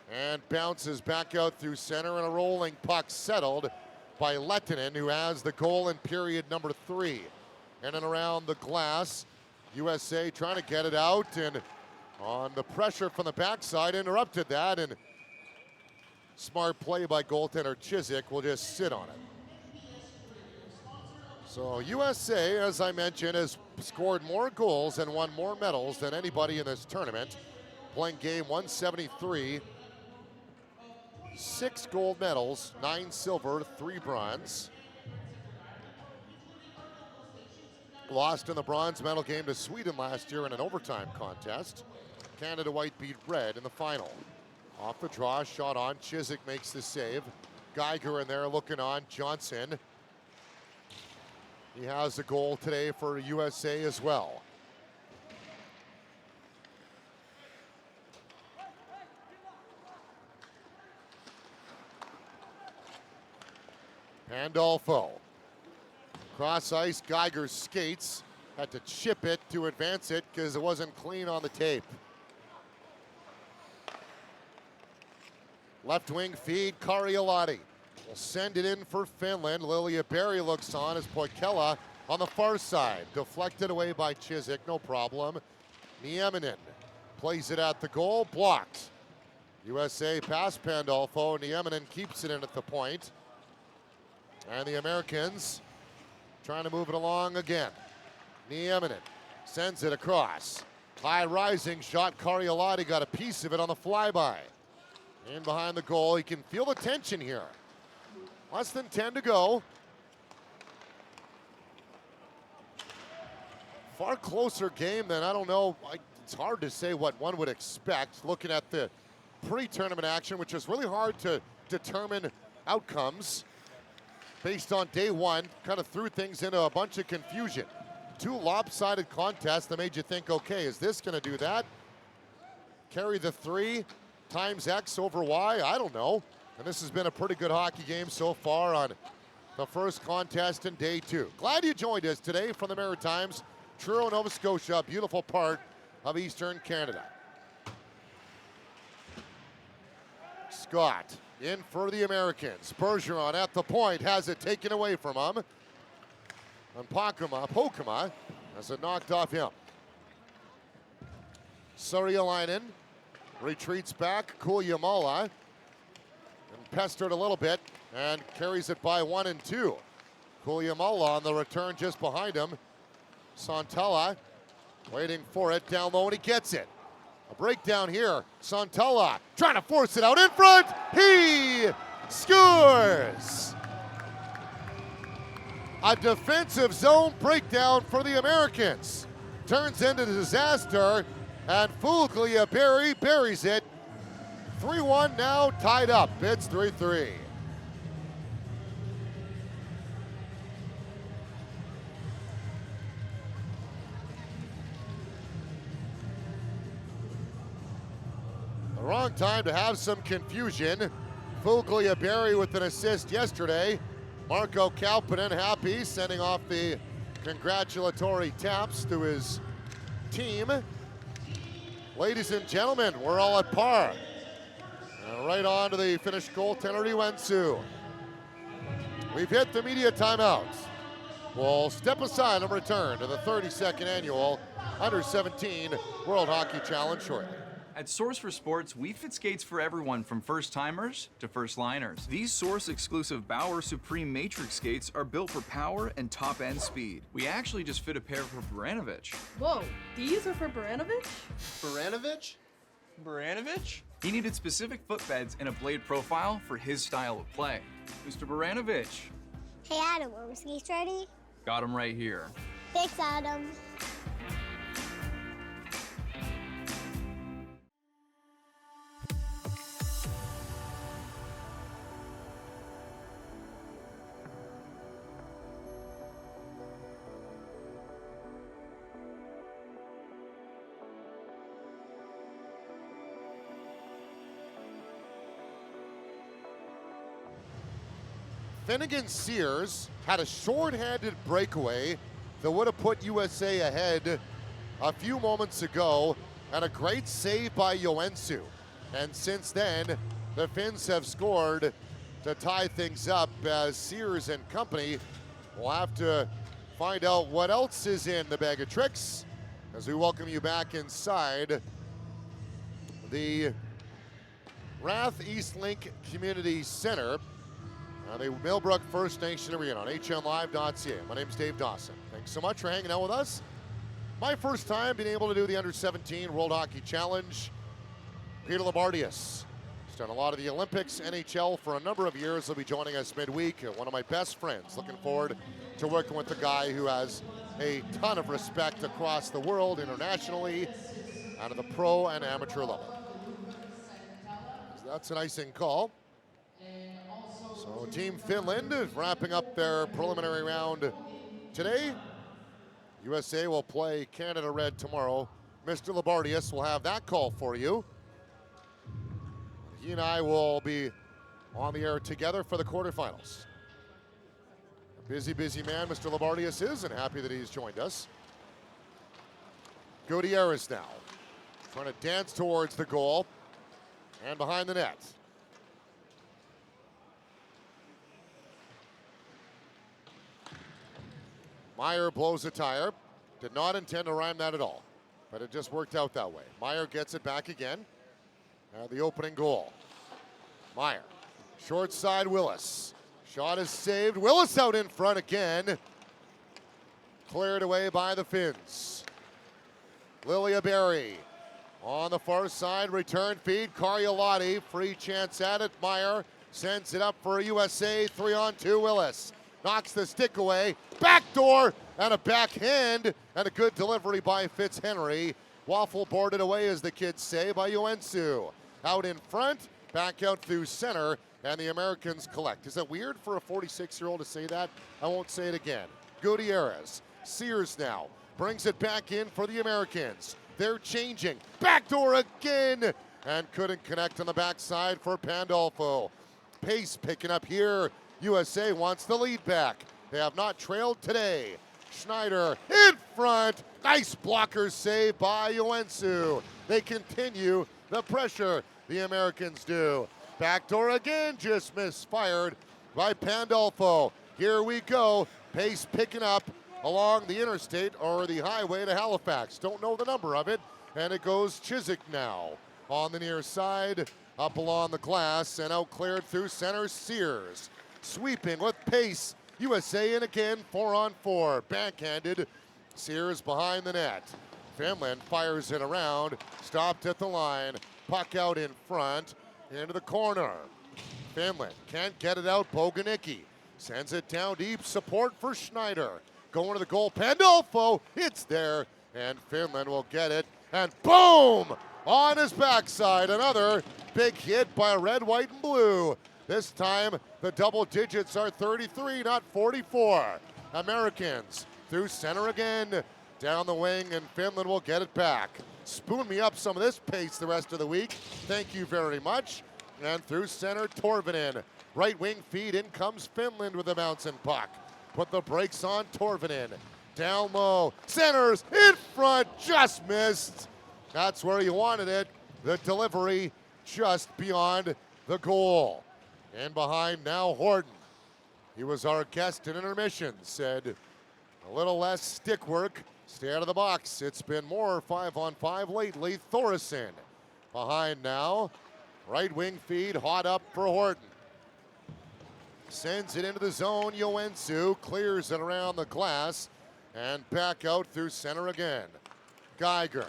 Speaker 9: And bounces back out through center, and a rolling puck settled by Lehtinen, who has the goal in period number 3. In and around the glass, USA trying to get it out, and on the pressure from the backside, interrupted that, and smart play by goaltender Chiswick will just sit on it. So USA, as I mentioned, has scored more goals and won more medals than anybody in this tournament, playing game 173. 6 gold medals, 9 silver, 3 bronze. Lost in the bronze medal game to Sweden last year in an overtime contest. Canada White beat Red in the final. Off the draw, shot on. Chiswick makes the save. Geiger in there looking on. Johnson. He has the goal today for USA as well. Pandolfo. Cross ice, Geiger skates. Had to chip it to advance it because it wasn't clean on the tape. Left wing feed, Karialati will send it in for Finland. Lilia Berry looks on as Poikela on the far side. Deflected away by Chiswick, no problem. Nieminen plays it at the goal, blocked. USA past Pandolfo, Nieminen keeps it in at the point. And the Americans trying to move it along again. Nieminen sends it across. High rising shot, Karialati got a piece of it on the flyby. In behind the goal, you can feel the tension here. Less than 10 to go. Far closer game than, I don't know, it's hard to say what one would expect looking at the pre-tournament action, which is really hard to determine outcomes. Based on day one, kind of threw things into a bunch of confusion. 2 lopsided contests that made you think, okay, is this going to do that? Carry the 3 times X over Y? I don't know. And this has been a pretty good hockey game so far on the first contest in day 2. Glad you joined us today from the Maritimes, Truro, Nova Scotia, a beautiful part of Eastern Canada. Scott in for the Americans. Bergeron at the point, has it taken away from him. And Pokema has it knocked off him. Sarialainen retreats back. Kulyamala and pestered a little bit and carries it by 1 and 2. Kulyamala on the return just behind him. Santala waiting for it down low, and he gets it. A breakdown here. Santala trying to force it out in front. He scores! A defensive zone breakdown for the Americans. Turns into disaster, and Fuglia Berry buries it. 3-1 now, tied up. It's 3-3. The wrong time to have some confusion. Fuglia Berry with an assist yesterday. Marco Kalpanen happy, sending off the congratulatory taps to his team. Ladies and gentlemen, we're all at par. And right on to the Finnish goaltender, Iwensu. We've hit the media timeouts. We'll step aside and return to the 32nd annual Under-17 World Hockey Challenge shortly.
Speaker 3: At Source for Sports, we fit skates for everyone from first-timers to first-liners. These Source-exclusive Bauer Supreme Matrix skates are built for power and top-end speed. We actually just fit a pair for Baranovich.
Speaker 1: Whoa, these are for Baranovich?
Speaker 2: Baranovich?
Speaker 3: Baranovich? He needed specific footbeds and a blade profile for his style of play. Mr. Baranovich.
Speaker 4: Hey Adam, are my skates ready?
Speaker 3: Got him right here.
Speaker 4: Thanks, Adam.
Speaker 9: Finnegan Sears had a short-handed breakaway that would have put USA ahead a few moments ago, and a great save by Joensuu. And since then, the Finns have scored to tie things up, as Sears and company will have to find out what else is in the bag of tricks as we welcome you back inside the Rath Eastlink Community Center, the Millbrook First Nation Arena on hnlive.ca. My name's Dave Dawson. Thanks so much for hanging out with us. My first time being able to do the Under-17 World Hockey Challenge. Peter Labardius. He's done a lot of the Olympics, NHL for a number of years. He'll be joining us midweek. One of my best friends. Looking forward to working with the guy who has a ton of respect across the world, internationally, out of the pro and amateur level. So that's an icing call. So Team Finland wrapping up their preliminary round today. USA will play Canada Red tomorrow. Mr. Labardius will have that call for you. He and I will be on the air together for the quarterfinals. A busy, busy man Mr. Labardius is, and happy that he's joined us. Gutierrez now, trying to dance towards the goal and behind the net. Meyer blows a tire. Did not intend to rhyme that at all, but it just worked out that way. Meyer gets it back again. The opening goal. Meyer, short side Willis. Shot is saved. Willis out in front again. Cleared away by the Finns. Lilia Berry on the far side. Return feed. Karjalainen, free chance at it. Meyer sends it up for USA. 3-on-2 Willis. Knocks the stick away. Backdoor and a backhand and a good delivery by Fitzhenry. Waffle boarded away, as the kids say, by Joensuu. Out in front, back out through center, and the Americans collect. Is that weird for a 46-year-old to say that? I won't say it again. Gutierrez. Sears now brings it back in for the Americans. They're changing. Backdoor again, and couldn't connect on the backside for Pandolfo. Pace picking up here. USA wants the lead back. They have not trailed today. Schneider in front. Nice blocker save by Joensuu. They continue the pressure, the Americans do. Backdoor again, just misfired by Pandolfo. Here we go. Pace picking up along the interstate or the highway to Halifax. Don't know the number of it. And it goes Chiswick now on the near side, up along the glass, and out cleared through center. Sears sweeping with pace. USA in again, 4-on-4. Backhanded. Sears behind the net. Finland fires it around. Stopped at the line. Puck out in front. Into the corner. Finland can't get it out. Boganicki sends it down deep. Support for Schneider. Going to the goal. Pandolfo. It's there. And Finland will get it. And boom! On his backside. Another big hit by red, white, and blue. This time, the double digits are 33, not 44. Americans through center again. Down the wing, and Finland will get it back. Spoon me up some of this pace the rest of the week. Thank you very much. And through center, Torvinen. Right wing feed, in comes Finland with a bouncing puck. Put the brakes on Torvinen. Down low, centers, in front, just missed. That's where you wanted it. The delivery just beyond the goal. And behind now, Horton. He was our guest in intermission, said a little less stick work. Stay out of the box. It's been more 5-on-5 lately. Thoresen behind now. Right wing feed, hot up for Horton. Sends it into the zone, Yoensu clears it around the glass and back out through center again. Geiger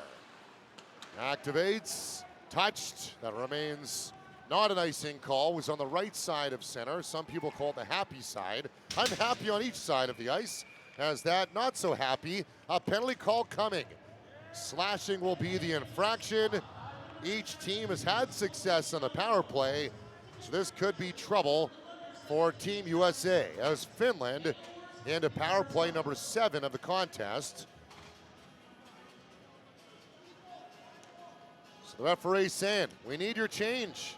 Speaker 9: activates, touched, that remains not an icing call, was on the right side of center. Some people call it the happy side. I'm happy on each side of the ice, as that not so happy. A penalty call coming. Slashing will be the infraction. Each team has had success on the power play, so this could be trouble for Team USA as Finland into power play number 7 of the contest. So the referee saying, we need your change.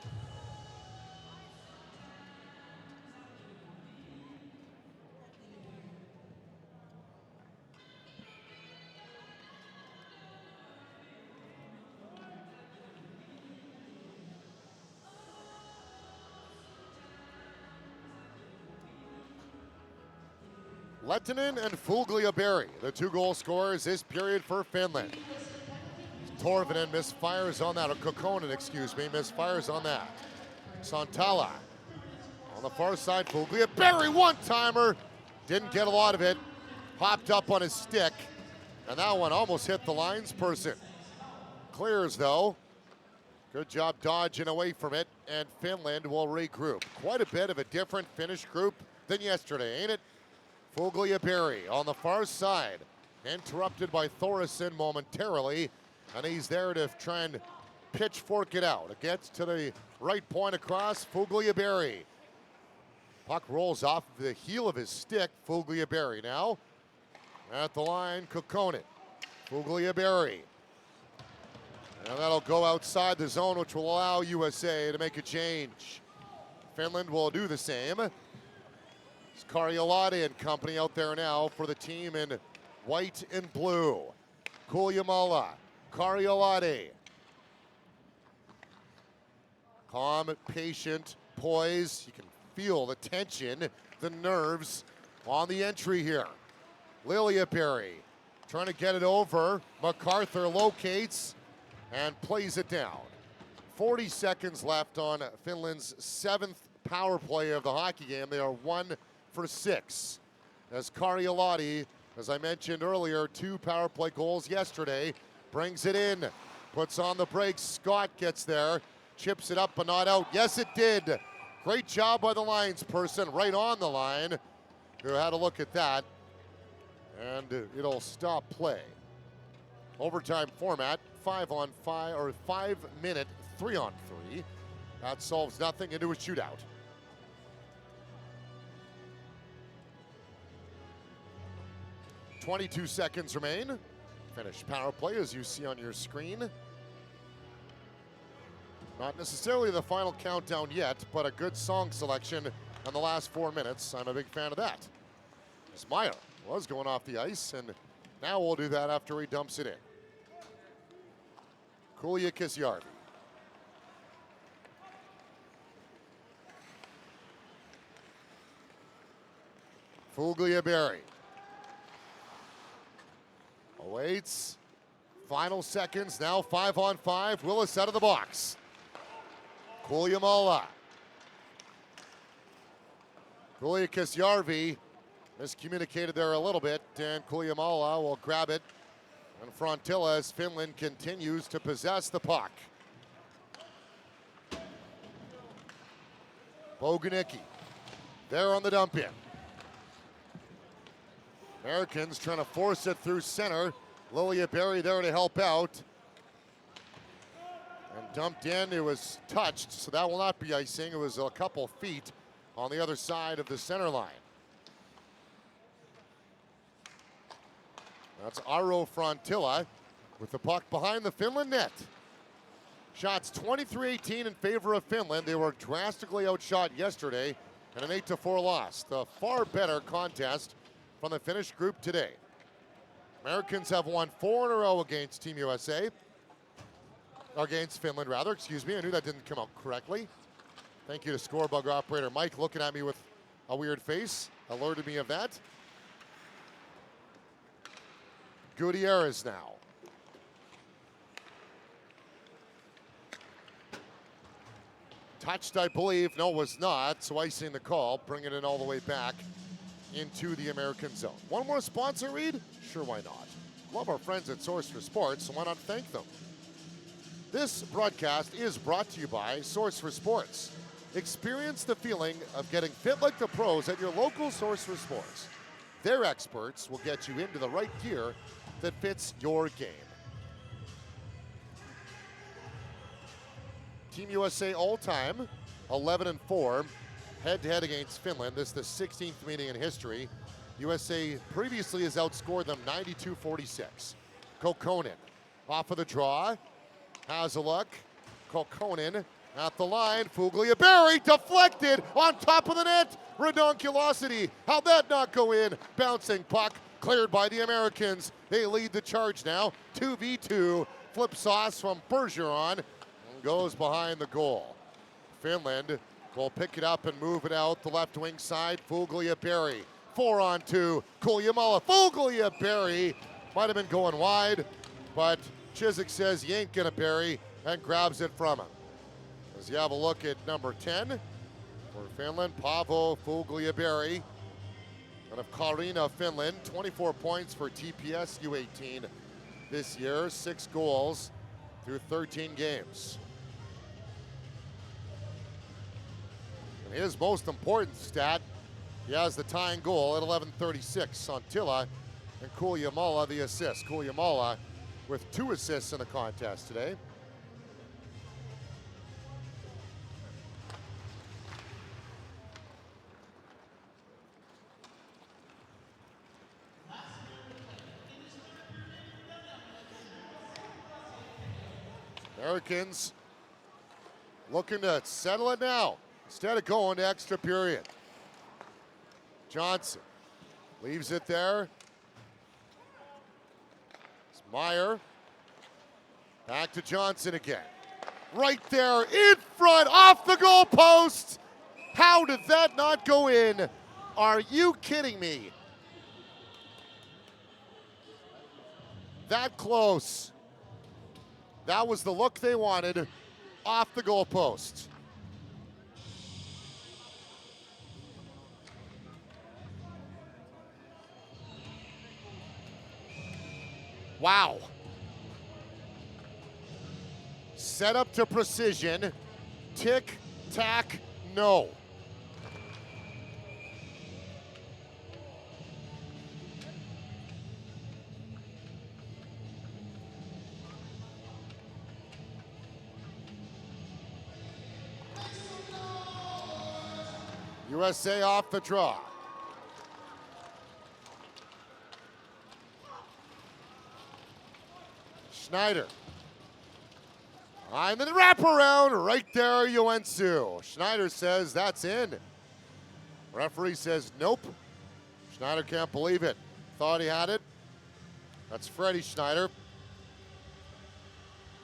Speaker 9: Lehtinen and Fugliaberry, the 2 goal scorers this period for Finland. Torvinen misfires on that, or Kokkonen, excuse me, misfires on that. Santala on the far side, Fugliaberry, one-timer, didn't get a lot of it, hopped up on his stick, and that one almost hit the linesperson. Clears though, good job dodging away from it, and Finland will regroup. Quite a bit of a different Finnish group than yesterday, ain't it? Fugliaberry on the far side, interrupted by Thoresen momentarily, and he's there to try and pitchfork it out. It gets to the right point across, Fugliaberry. Puck rolls off the heel of his stick, Fugliaberry now. At the line, Kokkonen. Fugliaberry. And that'll go outside the zone, which will allow USA to make a change. Finland will do the same. Karjalahti and company out there now for the team in white and blue. Kuljamala, Karjalahti. Calm, patient, poise. You can feel the tension, the nerves on the entry here. Liljaberry trying to get it over. MacArthur locates and plays it down. 40 seconds left on Finland's 7th power play of the hockey game. They are 1 for 6. As Karjalahti, as I mentioned earlier, 2 power play goals yesterday, brings it in, puts on the brakes. Scott gets there, chips it up but not out. Yes, it did. Great job by the linesperson right on the line, who had a look at that, and it'll stop play. Overtime format, 5-on-5 or 5-minute 3-on-3. That solves nothing into a shootout. 22 seconds remain. Finnish power play, as you see on your screen. Not necessarily the final countdown yet, but a good song selection in the last 4 minutes. I'm a big fan of that. As Meyer was going off the ice, and now we'll do that after he dumps it in. Kuljamala. Fugliaberry. Awaits. Final seconds, now 5-on-5. Willis out of the box. Kuljamala. Kuljamala miscommunicated there a little bit, and Kuljamala will grab it. And Frontilla, as Finland continues to possess the puck. Boganicki there on the dump in. Americans trying to force it through center. Liljaberry there to help out. And dumped in, it was touched, so that will not be icing. It was a couple feet on the other side of the center line. That's Aro Frontilla with the puck behind the Finland net. Shots 23-18 in favor of Finland. They were drastically outshot yesterday in an 8-4 loss. The far better contest from the Finnish group today. Americans have won 4 in a row against Team USA. Or against Finland, rather. Excuse me. I knew that didn't come out correctly. Thank you to scorebug operator Mike, looking at me with a weird face. Alerted me of that. Gutierrez now. Touched, I believe. No, was not. So icing the call, bringing it all the way back into the American zone. One more sponsor read? Sure, why not? Love our friends at Source for Sports, so why not thank them? This broadcast is brought to you by Source for Sports. Experience the feeling of getting fit like the pros at your local Source for Sports. Their experts will get you into the right gear that fits your game. Team USA all-time, 11-4, head-to-head against Finland. This is the 16th meeting in history. USA previously has outscored them 92-46. Kokkonen off of the draw, has a look. Kokkonen at the line, Fugliaberry deflected on top of the net. Redonkulosity, how'd that not go in? Bouncing puck, cleared by the Americans. They lead the charge now, 2v2. Flip sauce from Bergeron, and goes behind the goal. Finland will pick it up and move it out the left wing side. Fugliaberry, 4-on-2. Kuljamala, Fugliaberry might have been going wide, but Chiswick says you ain't gonna bury and grabs it from him. As you have a look at number 10 for Finland, Paavo Fugliaberry. And of Karina, Finland, 24 points for TPS U18 this year, 6 goals through 13 games. And his most important stat, he has the tying goal at 11:36 on Tilla, and Kuljamala the assist. Kuljamala with 2 assists in the contest today. Americans looking to settle it now instead of going to extra period. Johnson leaves it there. It's Meyer. Back to Johnson again. Right there in front, off the goal post. How did that not go in? Are you kidding me? That close. That was the look they wanted, off the goal post. Wow. Set up to precision. Tick, tack, no. USA off the draw. Schneider. And then the wraparound right there, Joensuu. Schneider says that's in. Referee says nope. Schneider can't believe it. Thought he had it. That's Freddie Schneider.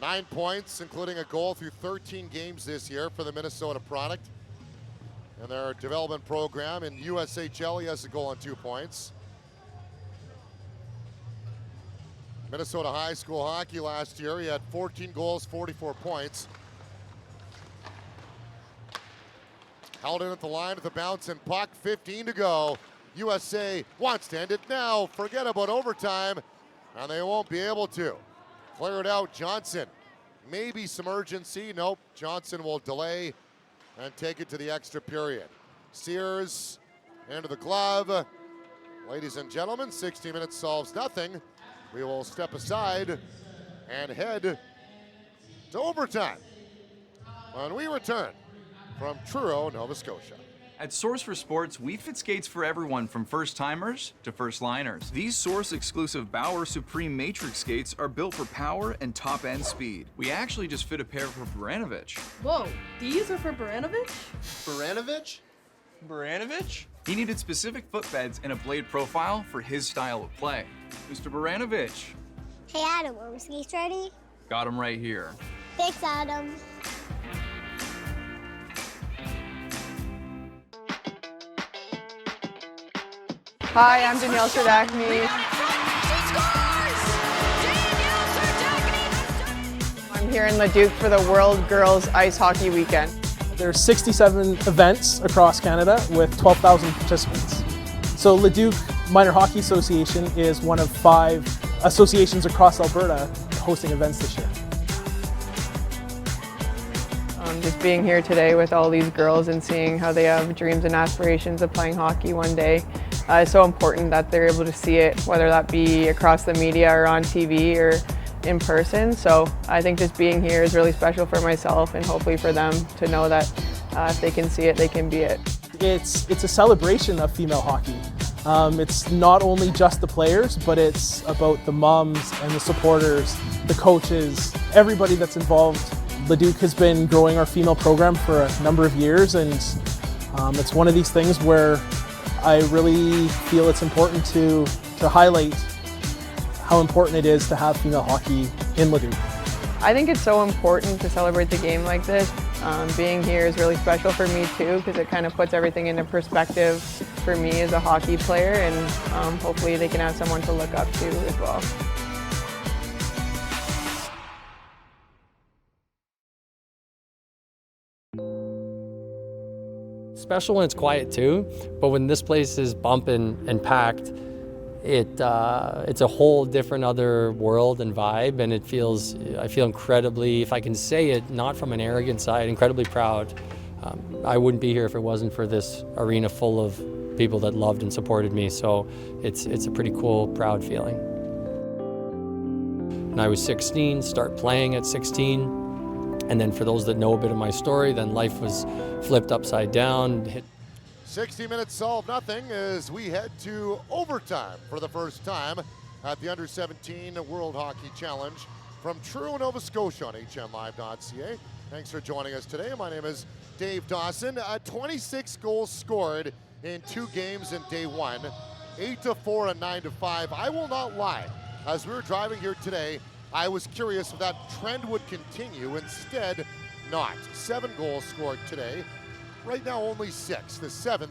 Speaker 9: 9 points, including a goal through 13 games this year for the Minnesota product. And their development program in USHL, he has a goal and 2 points. Minnesota high school hockey last year, he had 14 goals, 44 points. Held in at the line with the bounce and puck, 15 to go. USA wants to end it now. Forget about overtime, and they won't be able to. Clear it out, Johnson. Maybe some urgency. Nope, Johnson will delay and take it to the extra period. Sears into the glove. Ladies and gentlemen, 60 minutes solves nothing. We will step aside and head to overtime when we return from Truro, Nova Scotia.
Speaker 3: At Source for Sports, we fit skates for everyone from first-timers to first-liners. These Source-exclusive Bauer Supreme Matrix skates are built for power and top-end speed. We actually just fit a pair for Baranovich.
Speaker 1: Whoa, these are for Baranovich?
Speaker 2: Baranovich?
Speaker 11: Baranovich?
Speaker 3: He needed specific footbeds and a blade profile for his style of play. Mr. Baranovich.
Speaker 4: Hey Adam, are my skates ready?
Speaker 3: Got him right here.
Speaker 4: Thanks, Adam.
Speaker 6: Hi, I'm Danielle Serdachny. I'm here in Leduc for the World Girls Ice Hockey Weekend.
Speaker 5: There's 67 events across Canada with 12,000 participants. So Leduc Minor Hockey Association is one of 5 associations across Alberta hosting events this year.
Speaker 6: Just being here today with all these girls and seeing how they have dreams and aspirations of playing hockey one day is so important that they're able to see it, whether that be across the media or on TV or in person. So I think just being here is really special for myself and hopefully for them to know that if they can see it, they can be it.
Speaker 5: It's a celebration of female hockey. It's not only just the players, but it's about the moms and the supporters, the coaches, everybody that's involved. Leduc has been growing our female program for a number of years, and it's one of these things where I really feel it's important to highlight how important it is to have female hockey in Leduc.
Speaker 6: I think it's so important to celebrate the game like this. Being here is really special for me too, because it kind of puts everything into perspective for me as a hockey player, and hopefully they can have someone to look up to as well.
Speaker 14: Special when it's quiet too, but when this place is bumping and packed, it's a whole different other world and vibe, and I feel incredibly, if I can say it, not from an arrogant side, incredibly proud. I wouldn't be here if it wasn't for this arena full of people that loved and supported me, so it's a pretty cool, proud feeling. When I was 16, start playing at 16, and then for those that know a bit of my story, then life was flipped upside down.
Speaker 9: 60 minutes solve nothing as we head to overtime for the first time at the Under-17 World Hockey Challenge from Truro, Nova Scotia on hnlive.ca. Thanks for joining us today. My name is Dave Dawson. 26 goals scored in 2 games in day 1, 8-4 and 9-5. I will not lie. As we were driving here today, I was curious if that trend would continue. Instead, not. 7 goals scored today. Right now, only 6. The 7th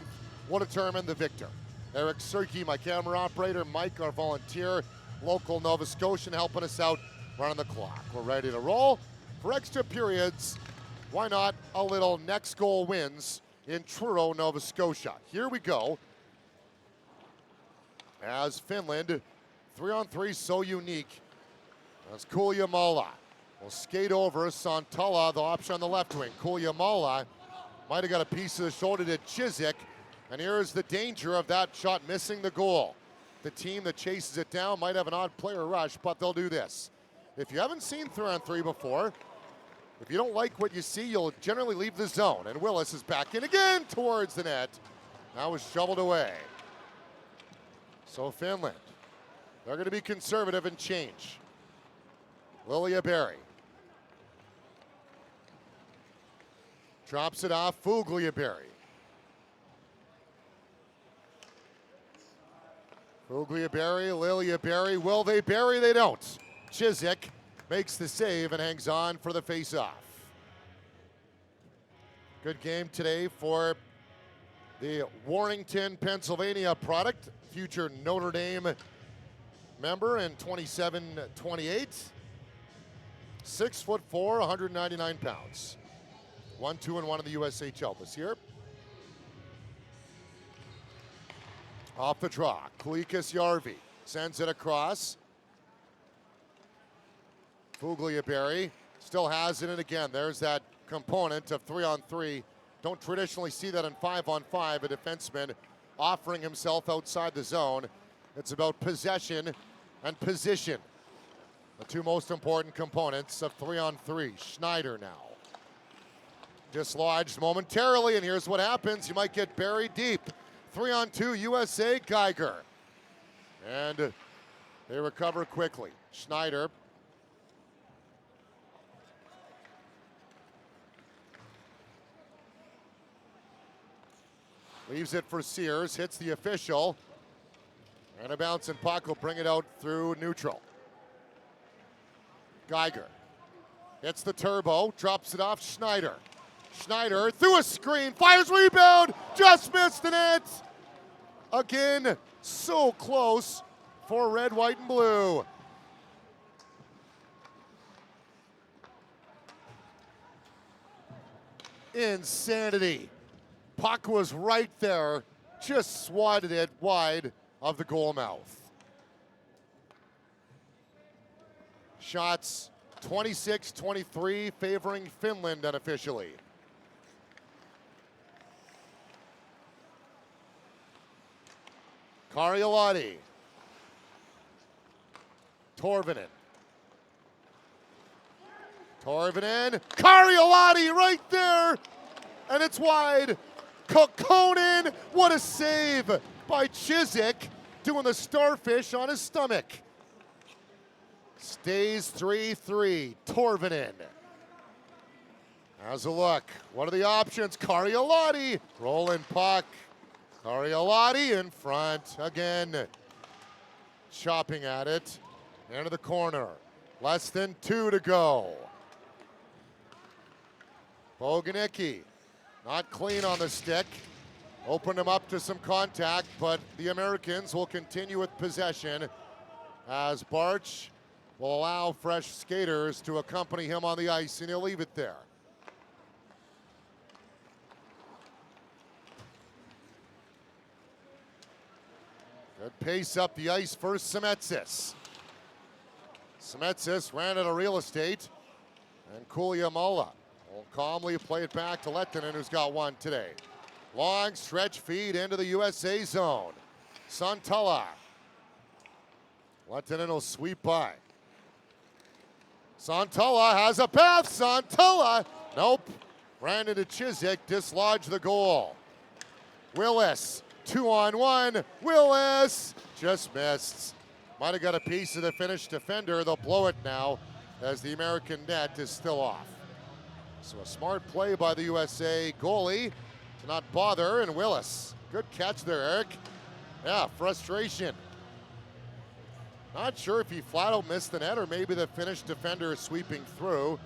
Speaker 9: will determine the victor. Eric Serkey, my camera operator, Mike, our volunteer, local Nova Scotian, helping us out running the clock. We're ready to roll for extra periods. Why not a little next goal wins in Truro, Nova Scotia? Here we go. As Finland, 3-on-3, so unique. As Kuljamala will skate over Santala, the option on the left wing. Kuljamala might have got a piece of the shoulder to Chisik, and here's the danger of that shot missing the goal. The team that chases it down might have an odd player rush, but they'll do this. If you haven't seen 3-on-3 before, if you don't like what you see, you'll generally leave the zone. And Willis is back in again towards the net. That was shoveled away. So Finland, they're going to be conservative and change. Lilia Berry drops it off. Fugliaberry. Fugliaberry, Lilia Berry. Will they bury? They don't. Chisik makes the save and hangs on for the face-off. Good game today for the Warrington, Pennsylvania product. Future Notre Dame member in 27-28. 6'4", 199 pounds. 1-2-1 in the USHL this year. Off the draw, Kulikas Järvi sends it across. Fugliaberry still has it, and again, there's that component of 3-on-3. Don't traditionally see that in 5-on-5, a defenseman offering himself outside the zone. It's about possession and position. The 2 most important components of 3-on-3. Schneider now. Dislodged momentarily, and here's what happens. You might get buried deep. 3-on-2 USA, Geiger. And they recover quickly. Schneider. Leaves it for Sears, hits the official. And a bouncing puck will bring it out through neutral. Geiger hits the turbo, drops it off Schneider. Schneider through a screen, fires rebound, just missed the net. Again, so close for red, white, and blue. insanity. Puck was right there, just swatted it wide of the goal mouth. Shots 26-23 favoring Finland unofficially. Karjalahti. Torvinen. Karjalahti right there, and it's wide. Kokkonen, what a save by Chisik, doing the starfish on his stomach. Stays 3-3, Torvinen. Has a look, what are the options? Karjalahti, rolling puck. Karjalahti in front again. Chopping at it, into the corner. Less than 2 to go. Boganicki, not clean on the stick. Opened him up to some contact, but the Americans will continue with possession as Barch will allow fresh skaters to accompany him on the ice, and he'll leave it there. Good pace up the ice for Semetsis. Semetsis ran out of real estate, and Kuliamala will calmly play it back to Lehtinen, who's got one today. Long stretch feed into the USA zone. Santala. Lehtinen will sweep by. Santala has a path. Santala, nope. Ran into Chisik, dislodged the goal. Willis, 2-on-1. Willis just missed. Might have got a piece of the Finnish defender. They'll blow it now as the American net is still off. So a smart play by the USA goalie to not bother, and Willis. Good catch there, Eric. Yeah, frustration. Not sure if he flat out missed the net or maybe the Finnish defender is sweeping through.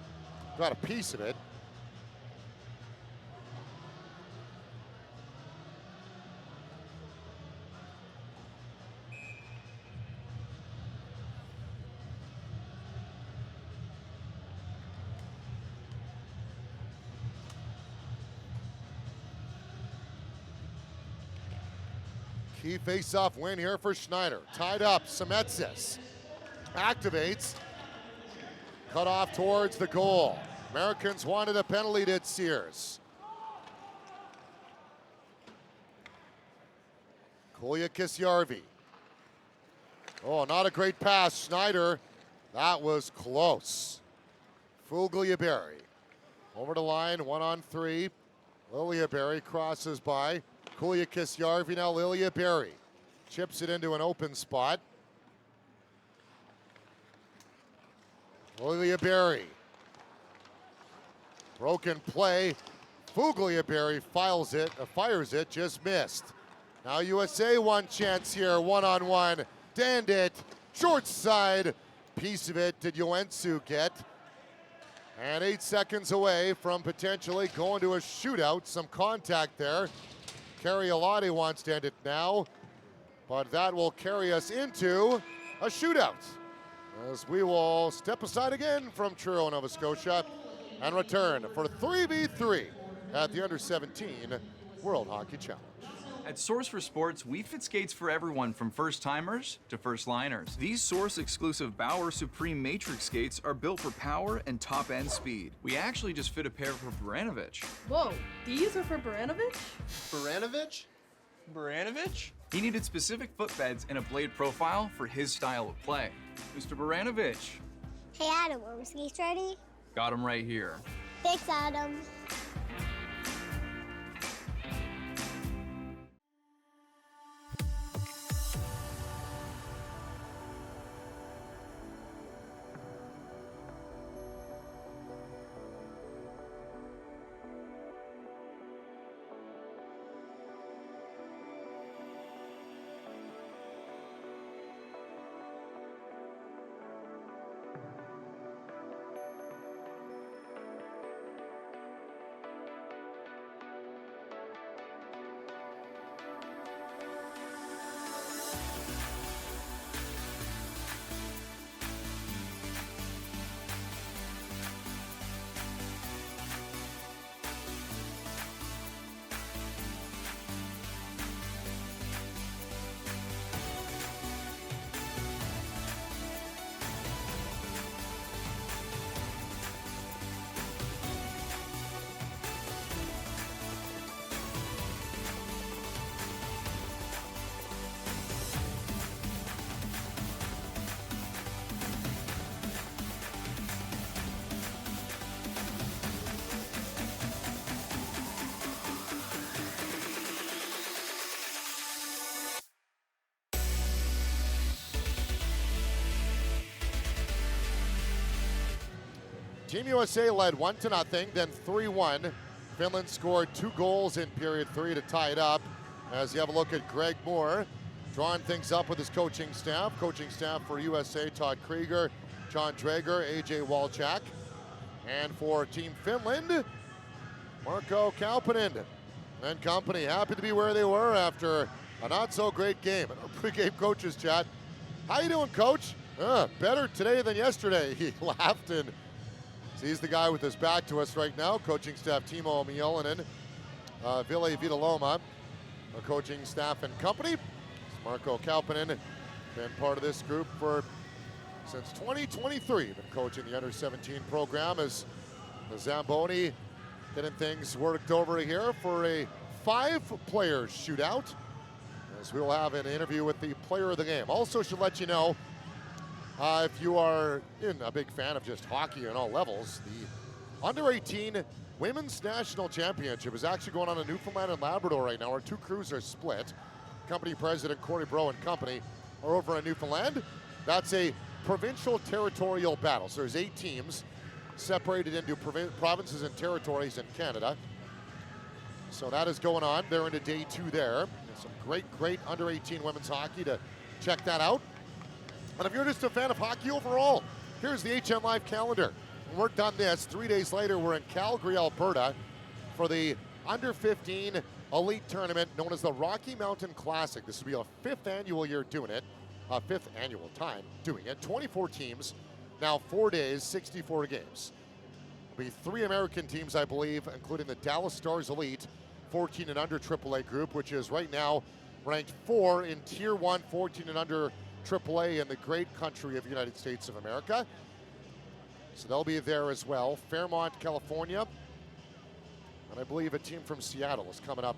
Speaker 9: Got a piece of it. Key face-off win here for Schneider. Tied up, Semetsis activates. Cut off towards the goal. Americans wanted a penalty, did Sears. Kolyakisjärvi. Oh, not a great pass, Schneider. That was close. Fugliaberry. Over the line, 1-on-3. Liljaberry crosses by. Kolyakisjärvi, now Liljaberry. Chips it into an open spot. Liljaberry. Broken play. Fugliaberry fires it, just missed. Now USA one chance here, 1-on-1. Dandit, short side. Piece of it did Joensuu get. And 8 seconds away from potentially going to a shootout. Some contact there. Karjalahti wants to end it now, but that will carry us into a shootout as we will step aside again from Truro, Nova Scotia, and return for 3v3 at the Under-17 World Hockey Challenge.
Speaker 3: At Source for Sports, we fit skates for everyone from first-timers to first-liners. These Source-exclusive Bauer Supreme Matrix skates are built for power and top-end speed. We actually just fit a pair for Baranovic.
Speaker 1: Whoa, these are for Baranovic?
Speaker 2: Baranovic?
Speaker 28: Baranovic?
Speaker 3: He needed specific footbeds and a blade profile for his style of play. Mr. Baranovic.
Speaker 4: Hey Adam, are my skates ready?
Speaker 3: Got him right here.
Speaker 4: Thanks, Adam.
Speaker 9: Team USA led 1-0, then 3-1. Finland scored 2 goals in period 3 to tie it up. As you have a look at Greg Moore, drawing things up with his coaching staff. Coaching staff for USA, Todd Krieger, John Drager, AJ Walchak. And for Team Finland, Marko Kauppinen and company. Happy to be where they were after a not-so-great game. In our pregame coaches chat, how you doing, Coach? Better today than yesterday. He laughed and he's the guy with his back to us right now. Coaching staff Timo Miolonen, Ville Vitaloma, our coaching staff and company. Marko Kauppinen, been part of this group since 2023. Been coaching the under-17 program as the Zamboni getting things worked over here for a 5-player shootout. As we'll have an interview with the player of the game. Also should let you know, if you are a big fan of just hockey on all levels, the under-18 Women's National Championship is actually going on in Newfoundland and Labrador right now. Our 2 crews are split. Company President Corey Bro and company are over in Newfoundland. That's a provincial territorial battle. So there's 8 teams separated into provinces and territories in Canada. So that is going on. They're into day 2 there. There's some great under-18 women's hockey to check that out. And if you're just a fan of hockey overall, here's the HM Live calendar. When we're done this, 3 days later, we're in Calgary, Alberta for the under-15 elite tournament known as the Rocky Mountain Classic. This will be our 5th annual year doing it, 5th annual time doing it. 24 teams, now 4 days, 64 games. There'll be 3 American teams, I believe, including the Dallas Stars Elite 14 and under AAA group, which is right now ranked 4 in Tier 1 14 and under AAA in the great country of the United States of America. So they'll be there as well. Fairmont, California. And I believe a team from Seattle is coming up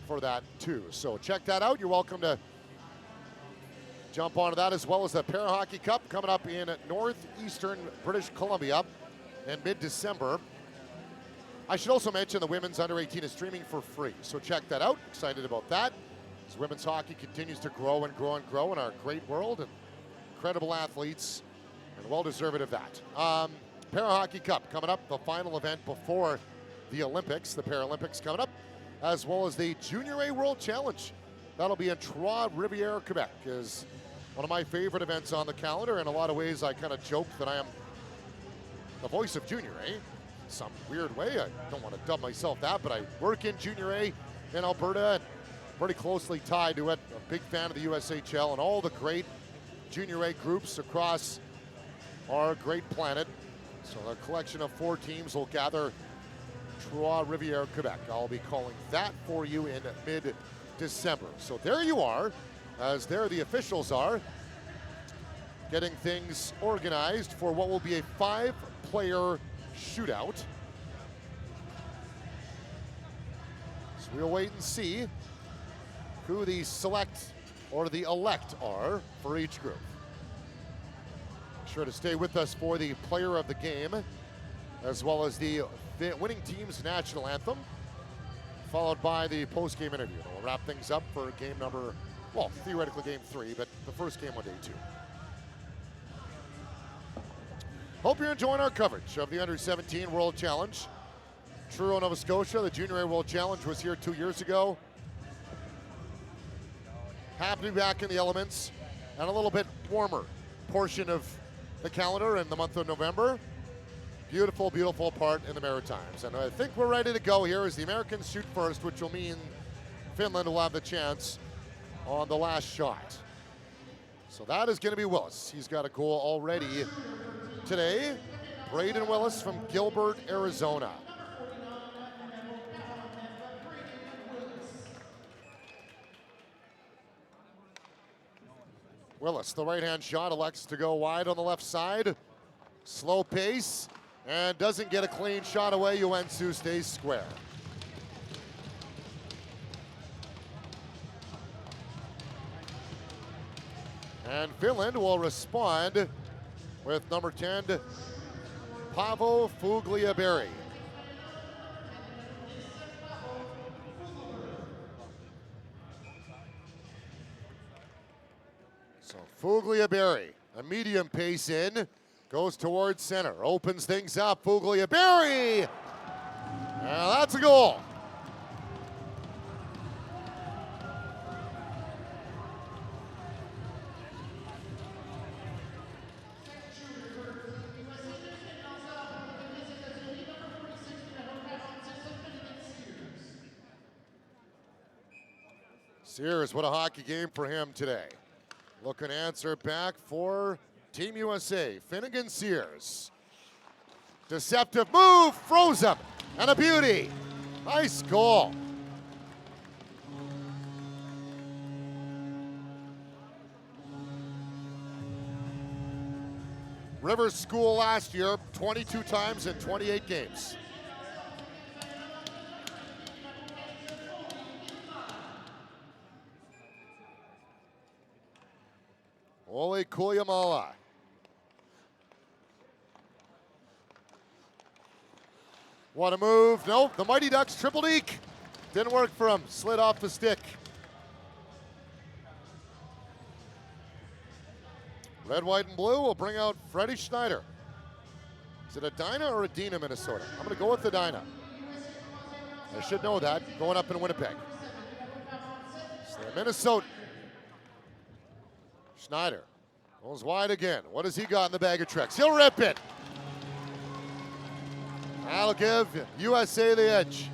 Speaker 9: for that too. So check that out. You're welcome to jump onto that, as well as the Para Hockey Cup coming up in northeastern British Columbia in mid-December. I should also mention the women's under-18 is streaming for free. So check that out. Excited about that. As women's hockey continues to grow and grow and grow in our great world, and incredible athletes, and well-deserved of that. Para Hockey Cup coming up, the final event before the Olympics, the Paralympics coming up, as well as the Junior A World Challenge. That'll be in Trois-Rivières, Quebec, is one of my favorite events on the calendar. In a lot of ways, I kind of joke that I am the voice of Junior A. Some weird way, I don't want to dub myself that, but I work in Junior A in Alberta, and pretty closely tied to it. A big fan of the USHL and all the great Junior A groups across our great planet. So a collection of 4 teams will gather Trois-Rivières, Quebec. I'll be calling that for you in mid-December. So there you are, as there the officials are, getting things organized for what will be a 5-player shootout. So we'll wait and see who the select or the elect are for each group. Be sure to stay with us for the player of the game, as well as the winning team's national anthem, followed by the post-game interview. And we'll wrap things up for game number, well, theoretically game 3, but the first game on day 2. Hope you're enjoying our coverage of the Under-17 World Challenge. Truro, Nova Scotia, the Junior A World Challenge was here 2 years ago. Happy to be back in the elements and a little bit warmer portion of the calendar in the month of November. Beautiful, beautiful part in the Maritimes. And I think we're ready to go here as the Americans shoot first, which will mean Finland will have the chance on the last shot. So that is going to be Willis. He's got a goal already today. Braden Willis from Gilbert, Arizona. Willis, the right-hand shot, elects to go wide on the left side. Slow pace, and doesn't get a clean shot away. Uensu stays square. And Finland will respond with number 10, Paavo Fugliaberry. So Fugliaberry, a medium pace in, Goes towards center, opens things up. Fugliaberry. Now that's a goal. Sears, what a hockey game for him today. Looking to answer back for Team USA. Finnegan Sears. Deceptive move, froze him, and a beauty. Nice goal. Rivers School last year, 22 times in 28 games. Ole Kulyamala. What a move. Nope, the Mighty Ducks triple deke. Didn't work for him. Slid off the stick. Red, white, and blue will bring out Freddie Schneider. Is it Edina or Edina, Minnesota? I'm going to go with Edina. I should know that, going up in Winnipeg. So Minnesota. Schneider goes wide again. What has he got in the bag of tricks? He'll rip it. That'll give USA the edge.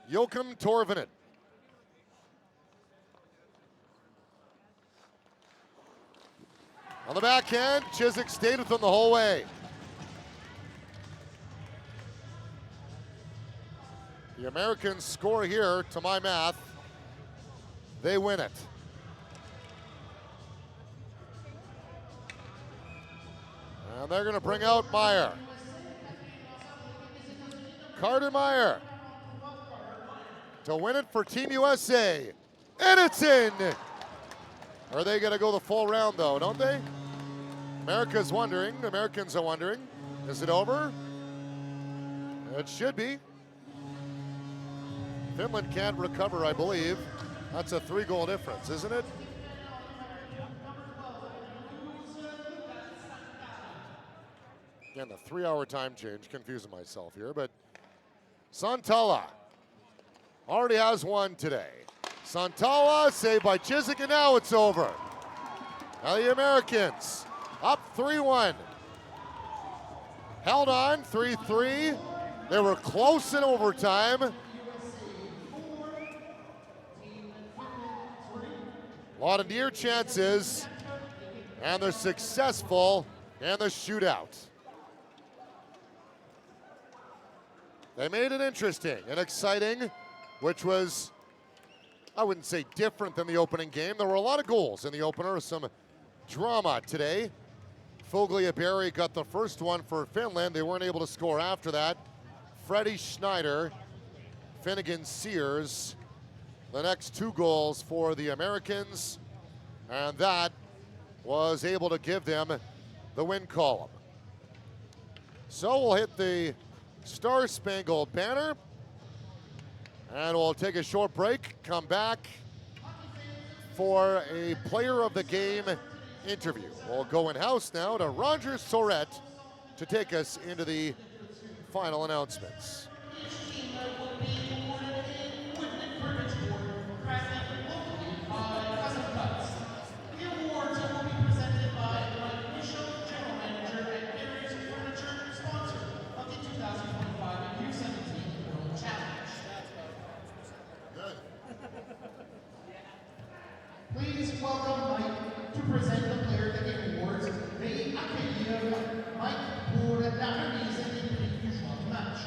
Speaker 9: Joachim Torvinen. On the backhand, Chiswick stayed with him the whole way. The Americans score here, to my math. They win it. And they're going to bring out Meyer. Carter Meyer to win it for Team USA. And it's in! Are they going to go the full round, though, don't they? America's wondering, the Americans are wondering, is it over? It should be. Finland can't recover, I believe. That's a 3-goal difference, isn't it? Again, the 3-hour time change, confusing myself here, but Santala already has one today. Santala saved by Chiswick, and now it's over. Now the Americans up 3-1. Held on 3-3. They were close in overtime. A lot of near chances, and they're successful in the shootout. They made it interesting and exciting, which was, I wouldn't say different than the opening game. There were a lot of goals in the opener, some drama today. Fugliaberry got the first one for Finland. They weren't able to score after that. Freddie Schneider, Finnegan Sears, the next 2 goals for the Americans, and that was able to give them the win column. So we'll hit the Star Spangled Banner, and we'll take a short break, come back for a player of the game interview. We'll go in-house now to Roger Sorette to take us into the final announcements.
Speaker 15: Please welcome Mike to present the Player of the Game Awards. Veuillez accueillir Mike pour la remise des prix du joueur du match.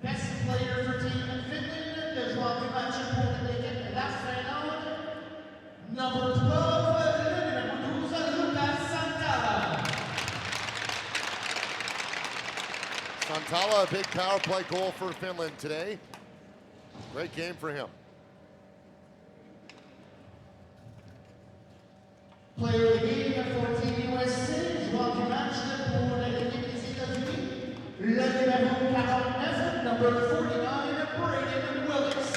Speaker 15: Best player for Team Finland, le joueur du match pour l'équipe La Finlande, number 12, le numéro 12, Lucas Santala.
Speaker 9: Santala, a big power play goal for Finland today. Great game for him.
Speaker 15: Player of the game for Team USA, joueur du match pour l'équipe des États-Unis, le numéro 49, number 49, Braden Willis.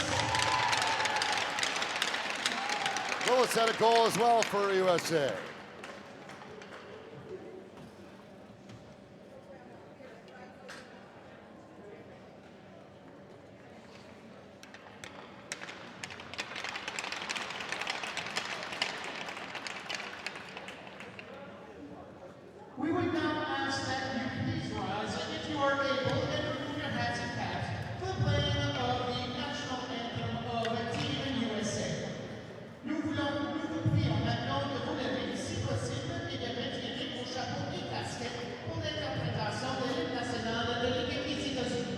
Speaker 9: Willis had a goal as well for USA.
Speaker 15: We would now ask that you please rise if you are able and remove your hats and caps for the playing of the national anthem of Team USA. Nous vous prions maintenant de vous lever, si possible, et de retirer vos chapeaux et casquettes pour l'interprétation de l'hymne national de l'équipe des États-Unis.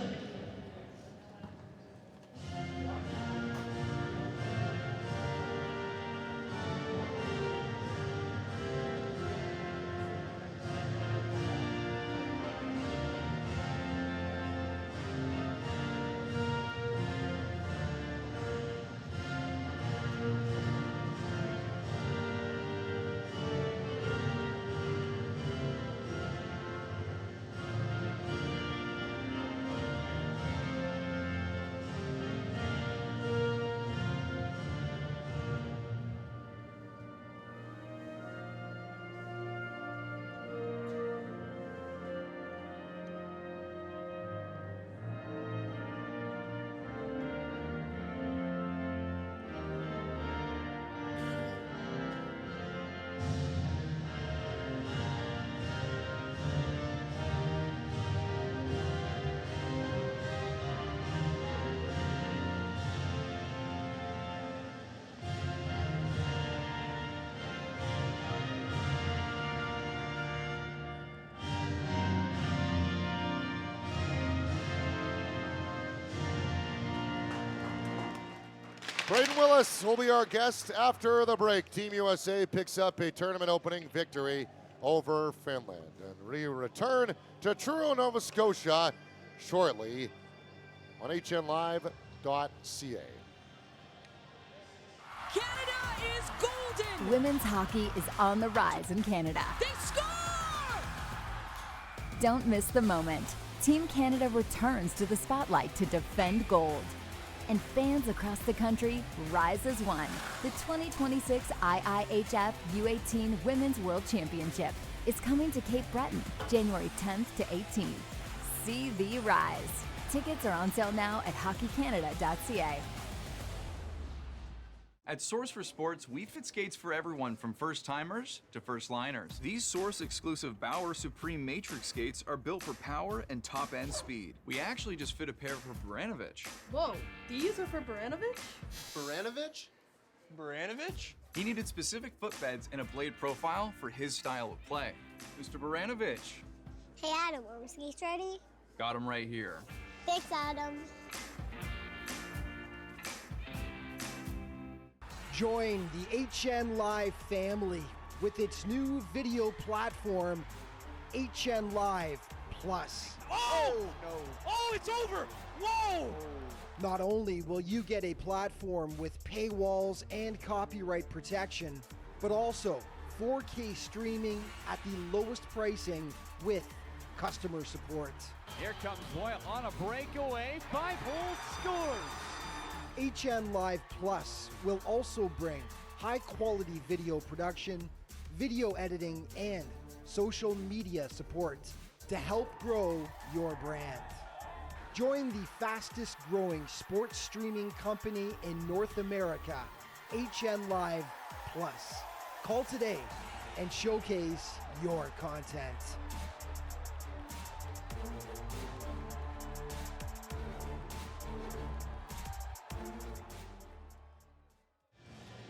Speaker 9: Braden Willis will be our guest after the break. Team USA picks up a tournament opening victory over Finland. And we return to Truro, Nova Scotia shortly on hnlive.ca.
Speaker 16: Canada is golden!
Speaker 13: Women's hockey is on the rise in Canada.
Speaker 16: They score!
Speaker 13: Don't miss the moment. Team Canada returns to the spotlight to defend gold. And fans across the country rise as one. The 2026 IIHF U18 Women's World Championship is coming to Cape Breton, January 10th to 18th. See the rise. Tickets are on sale now at hockeycanada.ca.
Speaker 3: At Source for Sports, we fit skates for everyone from first-timers to first-liners. These Source-exclusive Bauer Supreme Matrix skates are built for power and top-end speed. We actually just fit a pair for Baranovich.
Speaker 1: Whoa, these are for Baranovich?
Speaker 2: Baranovich?
Speaker 28: Baranovich?
Speaker 3: He needed specific footbeds and a blade profile for his style of play. Mr. Baranovich.
Speaker 4: Hey Adam, are my skates ready?
Speaker 3: Got him right here.
Speaker 4: Thanks, Adam.
Speaker 17: Join the HN Live family with its new video platform, HN Live Plus.
Speaker 28: Oh! No. Oh, it's over! Whoa!
Speaker 17: Not only will you get a platform with paywalls and copyright protection, but also 4K streaming at the lowest pricing with customer support.
Speaker 18: Here comes Boyle on a breakaway. 5-hole scores!
Speaker 17: HN Live Plus will also bring high-quality video production, video editing, and social media support to help grow your brand. Join the fastest-growing sports streaming company in North America, HN Live Plus. Call today and showcase your content.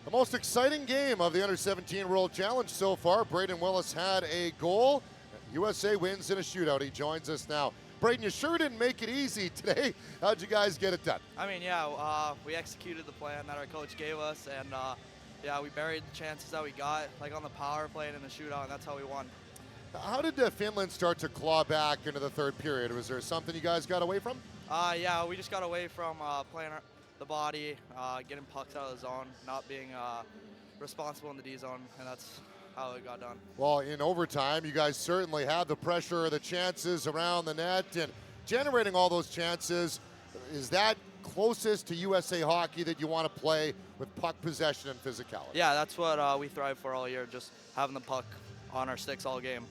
Speaker 9: The most exciting game of the Under-17 World Challenge so far. Braden Willis had a goal. USA wins in a shootout. He joins us now. Braden, you sure didn't make it easy today. How'd you guys get it done?
Speaker 20: I mean, yeah, we executed the plan that our coach gave us, and yeah, we buried the chances that we got, like on the power play and in the shootout, and that's how we won.
Speaker 9: How did Finland start to claw back into the third period? Was there something you guys got away from?
Speaker 20: Yeah, we just got away from playing the body, getting pucks out of the zone, not being responsible in the D zone, and how it got done.
Speaker 9: Well, in overtime, you guys certainly had the pressure, the chances around the net, and generating all those chances. Is that closest to USA hockey that you want to play with puck possession and physicality?
Speaker 20: Yeah, that's what we thrive for all year, just having the puck on our sticks all game.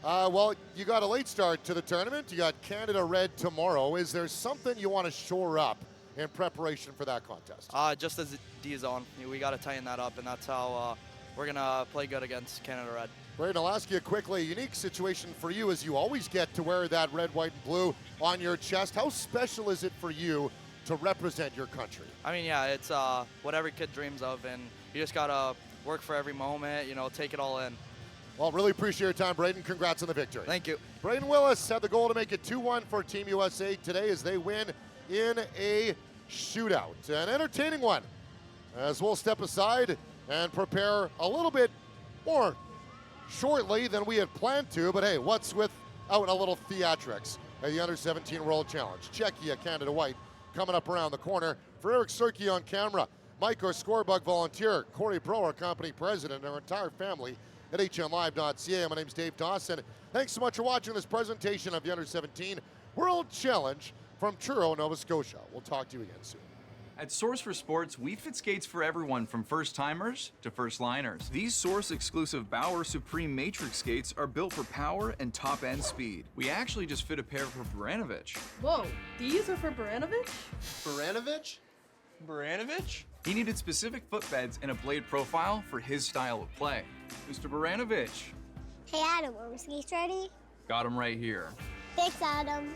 Speaker 9: Well, you got a late start to the tournament. You got Canada Red tomorrow. Is there something you want to shore up in preparation for that contest?
Speaker 20: Just as D zone, we got to tighten that up, and that's how we're going to play good against Canada Red.
Speaker 9: Braden, I'll ask you quickly, a unique situation for you as you always get to wear that red, white, and blue on your chest. How special is it for you to represent your country?
Speaker 20: I mean, yeah, it's what every kid dreams of, and you just got to work for every moment, take it all in.
Speaker 9: Well, really appreciate your time, Braden. Congrats on the victory.
Speaker 20: Thank you.
Speaker 9: Braden Willis had the goal to make it 2-1 for Team USA today as they win in a shootout. An entertaining one as we'll step aside and prepare a little bit more shortly than we had planned to. But hey, what's without a little theatrics at the Under-17 World Challenge? Czechia, Canada White coming up around the corner. For Eric Serkey on camera, Mike, our Scorebug volunteer, Corey Bro, our company president, and our entire family at hnlive.ca. My name's Dave Dawson. Thanks so much for watching this presentation of the Under-17 World Challenge from Truro, Nova Scotia. We'll talk to you again soon.
Speaker 3: At Source for Sports, we fit skates for everyone from first-timers to first-liners. These Source-exclusive Bauer Supreme Matrix skates are built for power and top-end speed. We actually just fit a pair for Baranovic.
Speaker 1: Whoa, these are for Baranovic?
Speaker 2: Baranovic?
Speaker 11: Baranovic?
Speaker 3: He needed specific footbeds and a blade profile for his style of play. Mr. Baranovic.
Speaker 4: Hey Adam, are my skates ready?
Speaker 3: Got him right here.
Speaker 4: Thanks, Adam.